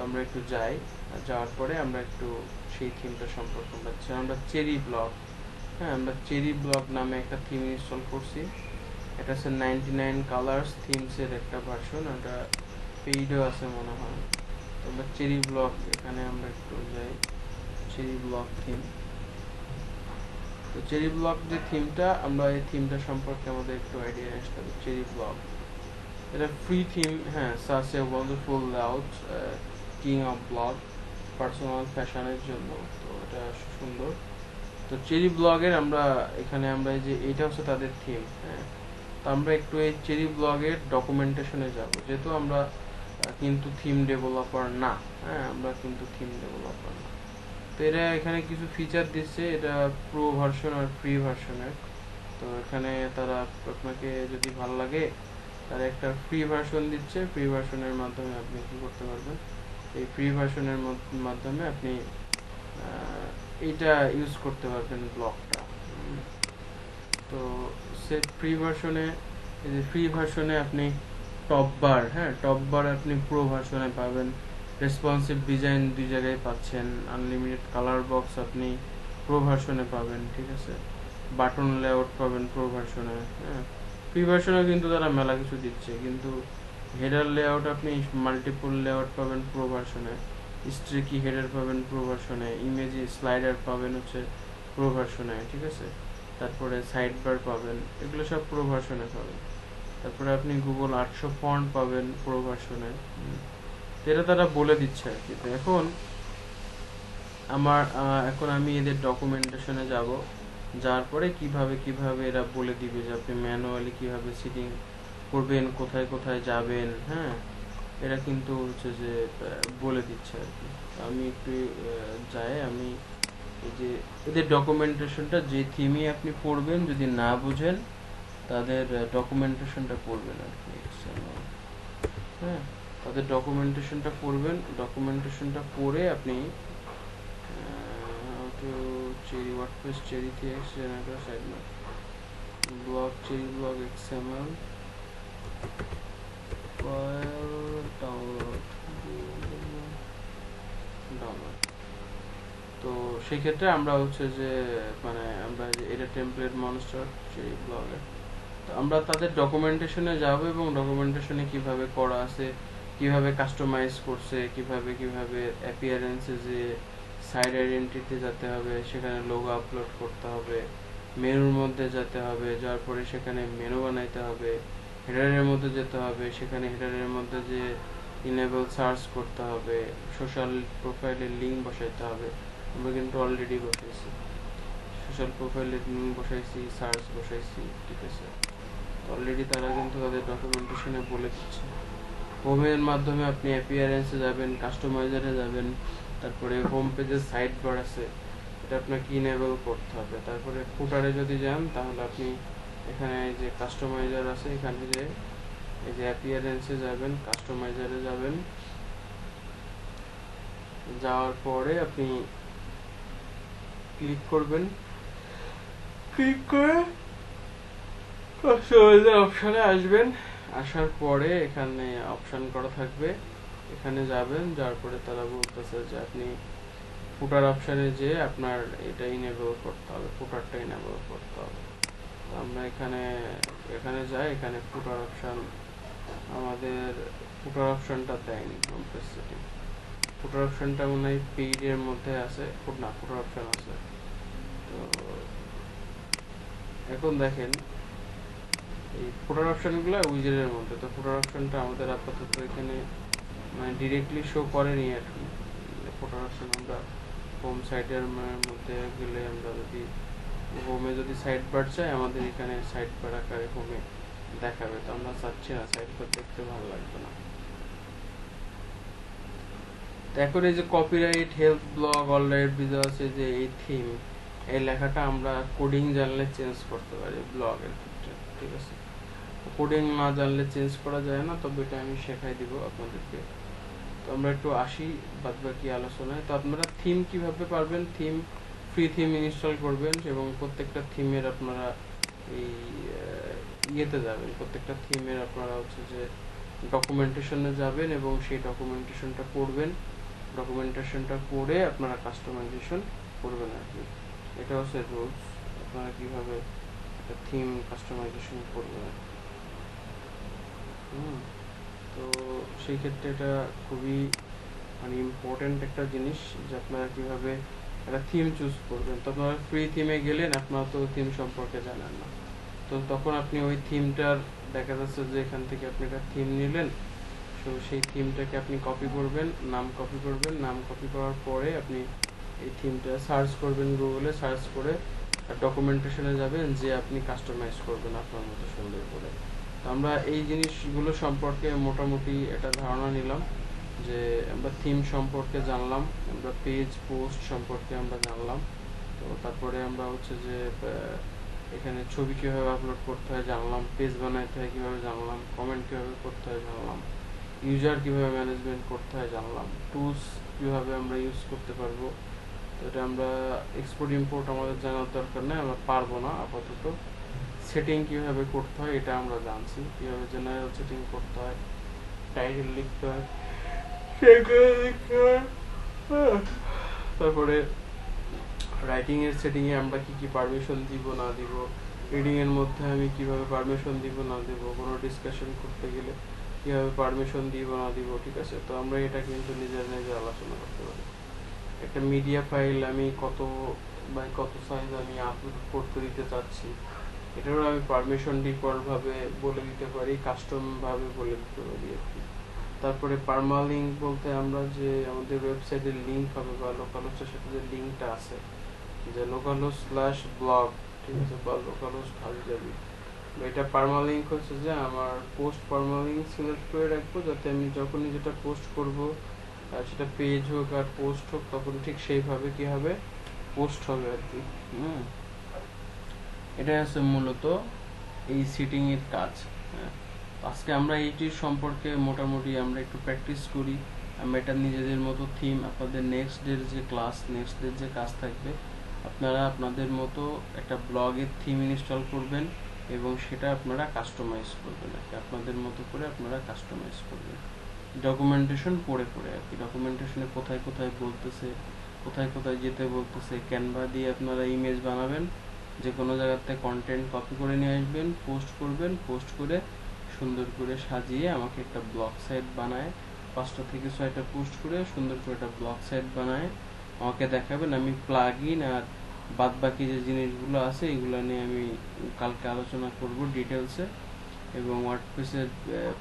আমরা একটু যাই, যাওয়ার পরে আমরা একটু সেই থিমটা সম্পর্কে আমরা চেরি ব্লক, হ্যাঁ আমরা চেরি ব্লক নামে একটা থিম ইনস্টল করছি। এটা হচ্ছে 99 কালার্স থিমসের একটা ভার্সন, এটা পেইডও আছে মনে হয়। তো আমরা চেরি ব্লক, এখানে আমরা একটু যাই, চেরি ব্লক থিম। তো চেরি ব্লক যে থিমটা, আমরা এই থিমটা সম্পর্কে আমাদের একটু আইডিয়া আসতে হবে। চেরি ব্লক এটা ফ্রি থিম, হ্যাঁ, such a wonderful layout, king of blog, personal ফ্যাশনের জন্য। তো এটা সুন্দর। তো চেরি ব্লগের আমরা এখানে আমরা এই যে এটা হচ্ছে তাদের থিম, হ্যাঁ। তো আমরা একটু এই চেরি ব্লগের ডকুমেন্টেশনে যাব, যেহেতু আমরা কিন্তু থিম ডেভেলপার না, হ্যাঁ আমরা কিন্তু থিম ডেভেলপার না। তো এরা এখানে কিছু ফিচার দিচ্ছে, এটা প্রো ভার্সন আর ফ্রি ভার্সনের। তো এখানে তারা আপনাকে যদি ভালো লাগে, তারা একটা ফ্রি ভার্সন দিচ্ছে। ফ্রি ভার্সনের মাধ্যমে আপনি কি করতে পারবেন, এই ফ্রি ভার্সনের মাধ্যমে আপনি এইটা ইউজ করতে পারবেন ব্লকটা। তো সে ফ্রি ভার্সনে, এই যে ফ্রি ভার্সনে আপনি টপ বার, হ্যাঁ টপ বার আপনি প্রো ভার্সনে পাবেন, রেসপন্সিভ ডিজাইন দুই জায়গায় পাচ্ছেন, আনলিমিটেড কালার বক্স আপনি প্রো ভার্সনে পাবেন, ঠিক আছে। বাটন লেআউট পাবেন প্রো ভার্সনে, হ্যাঁ। ফ্রি ভার্সনে কিন্তু তারা মেলা কিছু দিচ্ছে, কিন্তু হেডার লেআউট আপনি মাল্টিপল লেআউট পাবেন প্রো ভার্সনে, স্ট্রিকি হেডার পাবেন প্রো ভার্সনে, ইমেজ স্লাইডার পাবেন হচ্ছে প্রো ভার্সনে, ঠিক আছে। তারপরে সাইড বার পাবেন, এগুলো সব প্রো ভার্সনে পাবেন। তারপরে আপনি গুগল 800 ফন্ট পাবেন প্রো ভার্সনে। এটা তারা বলে দিচ্ছে আর কি। তো এখন এখন আমি এদের ডকুমেন্টেশনে যাব, যাওয়ার পরে কিভাবে এরা বলে দিবে যে আপনি ম্যানুয়ালি কিভাবে সিটিং করবেন, কোথায় কোথায় যাবেন, হ্যাঁ এরা কিন্তু হচ্ছে যে বলে দিচ্ছে আর কি। আমি একটু যাই, আমি এই যে এদের ডকুমেন্টেশনটা, যে থিমই আপনি পড়বেন যদি না বুঝেন তাদের ডকুমেন্টেশনটা পড়বেন আর কি, হ্যাঁ তাদের ডকুমেন্টেশনটা পড়বেন। ডকুমেন্টেশনটা পড়ে আপনি to cherry WordPress cherry TX generator sidebar blog cherry blog XML file download। তো সেই ক্ষেত্রে আমরা হচ্ছে যে মানে আমরা এটা টেমপ্লেট মনস্টার cherry ব্লগে, তো আমরা তাদের ডকুমেন্টেশনে যাব এবং ডকুমেন্টেশনে কিভাবে করা আছে, কিভাবে কাস্টমাইজ করছে, কিভাবে অ্যাপিয়ারেন্সে যে সাইড আইডেন্টিটি যেতে হবে, সেখানে লোগো আপলোড করতে হবে, মেনুর মধ্যে যেতে হবে, যাওয়ার পরে সেখানে মেনু বানাইতে হবে, হেডারের মধ্যে যেতে হবে, সেখানে হেডারের মধ্যে যে ইনেবল সার্চ করতে হবে, সোশ্যাল প্রোফাইলের লিঙ্ক বসাইতে হবে। আমরা কিন্তু অলরেডি বসাইছি, সোশ্যাল প্রোফাইলের লিঙ্ক বসাইছি, সার্চ বসাইছি, ঠিক আছে। অলরেডি তারা কিন্তু তাদের ডকুমেন্টেশনে বলে দিচ্ছে। হোমের মাধ্যমে আপনি অ্যাপিয়ারেন্সে যাবেন, কাস্টমাইজারে যাবেন, তারপরে হোম পেজের সাইড বার আছে, এটা আপনাকে ইনেবল করতে হবে। তারপরে ফুটারে যদি যান, তাহলে আপনি এখানে যে কাস্টমাইজার আছে, এখানে যে এই যে অ্যাপিয়ারেন্সে যাবেন, কাস্টমাইজারে যাবেন, যাওয়ার পরে আপনি ক্লিক করবেন, ক্লিক করে কাস্টমাইজার অপশনে আসবেন। আসার পরে এখানে অপশন করা থাকবে, এখানে যাবেন, যাওয়ার পরে তারা বলতেছে যে আপনি ফুটার অপশনে যে আপনার এটা ইনেবল করতে হবে, ফুটারটা ইনেবল করতে হবে। তো আমরা এখানে যাই, এখানে ফুটার অপশন, আমাদের ফুটার অপশনটা দেয়নি হোম পেজ সেটিং। ফুটার অপশনটা মনে হয় পেইডের মধ্যে আছে, না ফুটার অপশন আছে। তো এখন দেখেন এই ফুটার অপশনগুলো উইজারের মধ্যে, তো ফুটার অপশনটা আমাদের আপাতত এখানে মানে ডিরেক্টলি শো করেনি আর কি। ফুটার অপশন আমরা হোম সাইটের মধ্যে গেলে, আমরা যদি হোমে যদি সাইড বার চাই, আমাদের এখানে সাইড বার আকারে হোমে দেখাবে। তো আমরা চাচ্ছি না, সাইড বার দেখতে ভালো লাগবে না। তো এখন এই যে copyright, health blog, alright video আছে, যে এই থিম, এই লেখাটা আমরা কোডিং জানলে চেঞ্জ করতে পারি ব্লগের ক্ষেত্রে, ঠিক আছে। কোডিং না জানলে চেঞ্জ করা যায় না, তবে এটা আমি শেখাই দিব আপনাদেরকে। তো আমরা একটু আসি বাদবাকি আলোচনায়। তো আপনারা থিম কিভাবে পারবেন, থিম ফ্রি থিম ইনস্টল করবেন এবং প্রত্যেকটা থিমের আপনারা এই ইয়েতে যাবেন, প্রত্যেকটা থিমের আপনারা হচ্ছে যে ডকুমেন্টেশনে যাবেন এবং সেই ডকুমেন্টেশনটা পড়বেন, ডকুমেন্টেশনটা পড়ে আপনারা কাস্টমাইজেশন করবেন আর কি। এটা হচ্ছে রুলস, আপনারা কিভাবে একটা থিম কাস্টমাইজেশন করবেন আর কি। তো সেই ক্ষেত্রে এটা খুবই মানে ইম্পর্টেন্ট একটা জিনিস যে আপনারা কিভাবে একটা থিম চুজ করবেন। তো আপনারা ফ্রি থিমে গেলেন, আপনারা তো থিম সম্পর্কে জানেন না, তো তখন আপনি ওই থিমটার দেখা যাচ্ছে যে এখান থেকে আপনি একটা থিম নিলেন, তো সেই থিমটাকে আপনি কপি করবেন, নাম কপি করবেন, নাম কপি করার পরে আপনি এই থিমটা সার্চ করবেন, গুগলে সার্চ করে ডকুমেন্টেশনে যাবেন, যে আপনি কাস্টমাইজ করবেন আপনার মতো সুন্দর করে। তো আমরা এই জিনিসগুলো সম্পর্কে মোটামুটি একটা ধারণা নিলাম, যে আমরা থিম সম্পর্কে জানলাম, আমরা পেজ পোস্ট সম্পর্কে আমরা জানলাম, তো তারপরে আমরা হচ্ছে যে এখানে ছবি কিভাবে আপলোড করতে হয় জানলাম, পেজ বানাইতে হয় কিভাবে জানলাম, কমেন্ট কিভাবে করতে হয় জানলাম, ইউজার কিভাবে ম্যানেজমেন্ট করতে হয় জানলাম, টুলস কিভাবে আমরা ইউজ করতে পারবো। তো এটা আমরা এক্সপোর্ট ইম্পোর্ট আমাদের জানার দরকার নেই, আমরা পারবো না আপাতত। সেটিং কিভাবে করতে হয় এটা আমরা জানছি, কিভাবে জেনারেল সেটিং করতে হয়, টাইটেল লিখতে হয়, তারপরে রাইটিং এর সেটিং এ আমরা কি কি পারমিশন দিব না দিব, রিডিং এর মধ্যে আমি কিভাবে পারমিশন দিব না দিব, কোনো ডিসকাশন করতে গেলে কিভাবে পারমিশন দিব না দিব, ঠিক আছে। তো আমরা এটা কিন্তু নিজের নিজে আলোচনা করতে পারি। একটা মিডিয়া ফাইল আমি কত বাই কত সাইজ আমি আপলোড করতে দিতে চাচ্ছি, এটারও আমি পারমিশন ডিফল্ট ভাবে বলে দিতে পারি, কাস্টম ভাবে বলে দিতে পারি আর কি। তারপরে পারমালিঙ্ক বলতে আমরা যে আমাদের ওয়েবসাইটের লিঙ্ক হবে বা লোকালহোস্টের সাথে যে লিঙ্কটা আছে, যে লোকালহোস্ট/ব্লগ, ঠিক আছে, বা লোকালহোস্ট হাবিজাবি, এটা পারমালিঙ্ক হচ্ছে যে আমার পোস্ট পারমালিঙ্ক সিলেক্ট করে রাখবো, যাতে আমি যখনই যেটা পোস্ট করব সেটা পেজ হোক আর পোস্ট হোক তখন ঠিক সেইভাবে কি হবে, পোস্ট হবে আর কি। এটা হচ্ছে মূলত এই সেটিং এর কাজ। আজকে আমরা এইটির সম্পর্কে মোটামুটি আমরা একটু প্র্যাকটিস করি, আমরা এটা নিজেদের মতো থিম, আপনাদের নেক্সট ডের যে ক্লাস, নেক্সট ডের যে কাজ থাকবে, আপনারা আপনাদের মতো একটা ব্লগের থিম ইনস্টল করবেন এবং সেটা আপনারা কাস্টমাইজ করবেন আর কি, আপনাদের মতো করে আপনারা কাস্টমাইজ করবেন ডকুমেন্টেশন পড়ে পড়ে আর কি। ডকুমেন্টেশনে কোথায় কোথায় বলতেছে, কোথায় কোথায় যেতে বলতেছে, ক্যানভা দিয়ে আপনারা ইমেজ বানাবেন, যে কোনো জায়গাতে কন্টেন্ট কপি করে নিয়ে আসবেন, পোস্ট করবেন, পোস্ট করে সুন্দর করে সাজিয়ে আমাকে একটা ব্লগ সাইট বানায় 5টা থেকে 6টা পোস্ট করে সুন্দর করে একটা ব্লগ সাইট বানায় আমাকে দেখাবেন। আমি প্লাগ ইন আর বাদ বাকি যে জিনিসগুলো আছে এগুলো নিয়ে আমি কালকে আলোচনা করব ডিটেলসে, এবং ওয়ার্ডপ্রেসের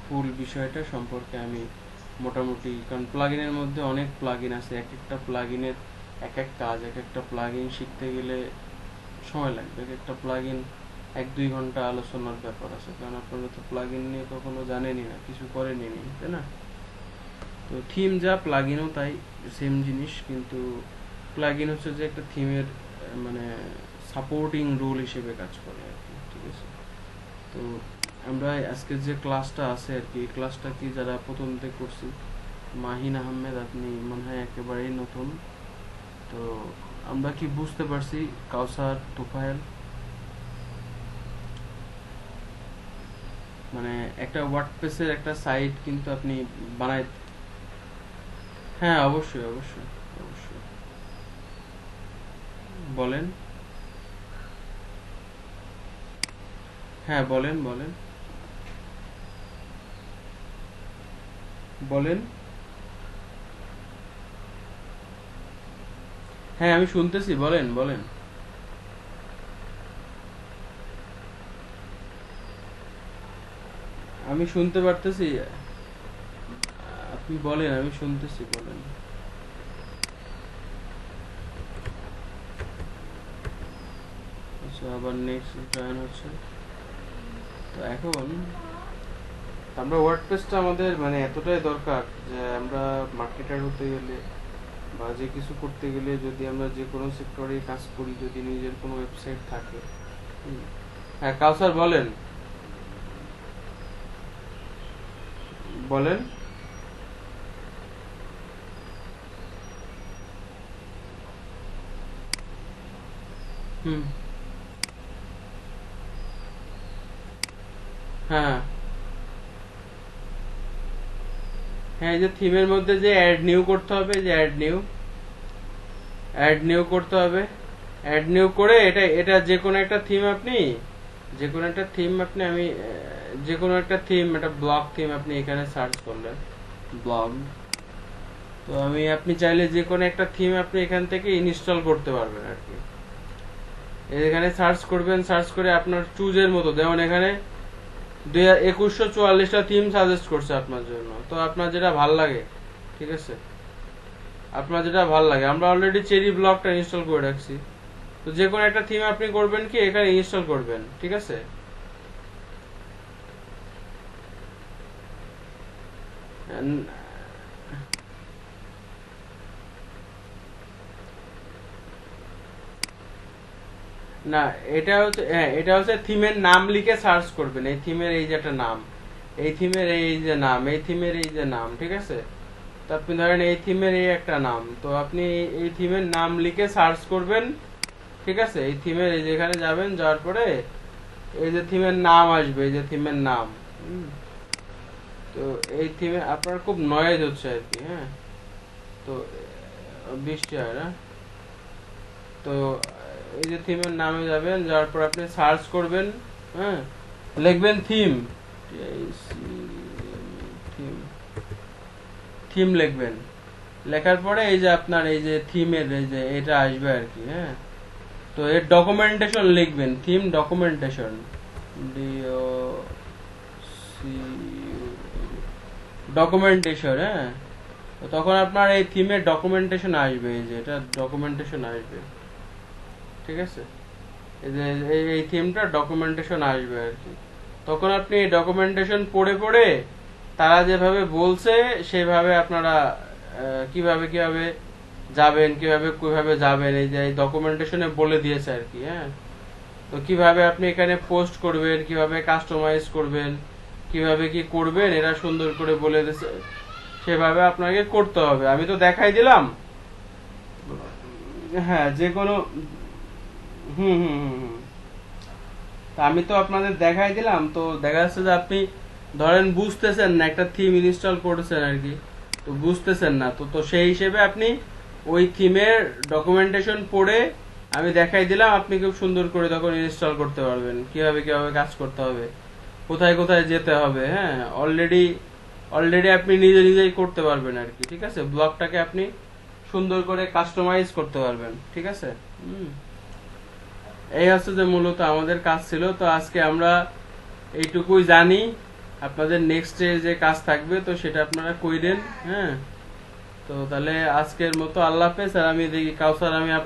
ফুল বিষয়টা সম্পর্কে আমি মোটামুটি, কারণ প্লাগইনের মধ্যে অনেক প্লাগইন আছে, এক একটা প্লাগইনের এক এক কাজ, এক একটা প্লাগইন শিখতে গেলে সময় লাগবে, এক একটা প্লাগইন 1-2 ঘন্টা আলোচনার ব্যাপার আছে, কারণ আপনারা তো প্লাগইন নিয়ে কখনো জানেনই না, কিছু করেনই নি, তাই না। তো থিম যা প্লাগইনও তাই, সেম জিনিস, কিন্তু প্লাগইন হচ্ছে যে একটা থিমের মানে সাপোর্টিং রোল হিসেবে কাজ করে আর কি, ঠিক আছে। তো আমরা আজকের যে ক্লাসটা আছে আর কি, এই ক্লাসটা কি যারা প্রথম থেকে করছি, মাহিন আহমেদ আপনি মনে হয় একেবারেই নতুন, তো আমরা কি বুঝতে পারছি, কাউসার, তুফাইল, মানে একটা ওয়ার্ডপ্রেসের একটা সাইট কিন্তু আপনি বানাই, হ্যাঁ অবশ্যই অবশ্যই অবশ্যই, বলেন, হ্যাঁ বলেন বলেন বলেন, হ্যাঁ আমি শুনতেছি, বলেন বলেন। আমি শুনতে পারতেছি, আপনি বলেন, আমি শুনতেছি, বলেন। আচ্ছা, আবার নেক্সট জয়েন হচ্ছে। তো এখন আমরা ওয়ার্ডপ্রেসটা আমাদের মানে এতটাই দরকার যে আমরা মার্কেটার হতে গেলে বা যে কিছু করতে গেলে, যদি আমরা যে কোনো সেক্টরে কাজ করি, যদি নিজের কোনো ওয়েবসাইট থাকে। হ্যাঁ কাউসার বলেন, বলেন। হুম, হ্যাঁ হ্যাঁ, এই যে থিমের মধ্যে যে অ্যাড নিউ করতে হবে, যে অ্যাড নিউ করতে হবে। অ্যাড নিউ করে এটা এটা যে কোনো একটা থিম আপনি, যে কোনো একটা থিম আপনি আমি যে কোনো একটা থিম, একটা ব্লগ থিম আপনি এখানে সার্চ করলেন, ব্লগ। তো আপনি চাইলে যে কোনো একটা থিম আপনি এখান থেকে ইনস্টল করতে পারবেন আর কি। এখানে সার্চ করবেন, সার্চ করে আপনার চুজের মতো, যেমন এখানে 2144টা থিম সাজেস্ট করছে আপনার জন্য। তো আপনার যেটা ভাল লাগে, ঠিক আছে, আপনার যেটা ভাল লাগে। আমরা অলরেডি চেরি ব্লগটা ইনস্টল করে রাখছি। তো যে কোনো একটা থিম আপনি করবেন কি এখানে ইনস্টল করবেন, ঠিক আছে। না, এটা হচ্ছে, হ্যাঁ, এটা হচ্ছে থিমের নাম লিখে সার্চ করবেন। এই থিমের এই যে একটা নাম, এই থিমের এই যে নাম, এই থিমের এই যে নাম, ঠিক আছে। তো আপনি ধরেন এই থিমের এই একটা নাম, তো আপনি এই থিমের নাম লিখে সার্চ করবেন, ঠিক আছে। এই থিমের এই যেখানে যাবেন, যাওয়ার পরে এই যে থিমের নাম আসবে, এই যে থিমের নাম। তো এই থিমে আপনার খুব নয়েজ হচ্ছে আর কি, হ্যাঁ। তো বৃষ্টি হয় না। তো এই যে থিমের নামে যাবেন, যাওয়ার পর আপনি সার্চ করবেন, হ্যাঁ, লিখবেন থিম, থিম, থিম লিখবেন। লেখার পরে এই যে আপনার এই যে থিমের এই যে এটা আসবে আর কি, হ্যাঁ। তো এর ডকুমেন্টেশন লিখবেন, থিম ডকুমেন্টেশন, ডকুমেন্টেশন, হ্যাঁ। তো তখন আপনার এই থিমের ডকুমেন্টেশন আসবে, এই যে এটা ডকুমেন্টেশন আসবে, ঠিক আছে। এই যে এই থিমটা ডকুমেন্টেশন আসবে আর কি। তখন আপনি এই ডকুমেন্টেশন পড়ে পড়ে তারা যেভাবে বলছে সেভাবে আপনারা কিভাবে কিভাবে যাবেন, কিভাবে কিভাবে যাবেন, এই যে ডকুমেন্টেশনে বলে দিয়েছে আর কি, হ্যাঁ। তো কিভাবে আপনি এখানে পোস্ট করবেন, কিভাবে কাস্টমাইজ করবেন, কিভাবে কি করবেন, এরা সুন্দর করে বলে দিয়েছে। সেভাবে আপনাকে করতে হবে। আমি তো দেখাই দিলাম, হ্যাঁ, যে কোনো, হুম হুম হুম হুম। তা আমি তো আপনাদের দেখাই দিলাম। তো দেখা যাচ্ছে যে আপনি ধরেন বুঝতেছেন না, একটা থিম ইনস্টল করেছেন আর কি, তো বুঝতেছেন না। তো তো সেই হিসেবে আপনি ওই থিমের ডকুমেন্টেশন পড়ে আমি দেখাই দিলাম, আপনি খুব সুন্দর করে তখন ইনস্টল করতে পারবেন, কিভাবে কিভাবে কাজ করতে হবে, কোথায় কোথায় যেতে হবে, হ্যাঁ। অলরেডি অলরেডি আপনি নিজে নিজেই করতে পারবেন আর কি, ঠিক আছে। ব্লগটাকে আপনি সুন্দর করে কাস্টমাইজ করতে পারবেন, ঠিক আছে। এই হচ্ছে যে মূলত আমাদের কাজ ছিল। তো আজকে আমরা এইটুকুই জানি। আপনাদের নেক্সট যে কাজ থাকবে তো সেটা আপনারা কইরেন, হ্যাঁ। তো তাহলে আজকের মতো আল্লাহ হাফেজ। আর আমি দেখি কাউসার, আমি আপনার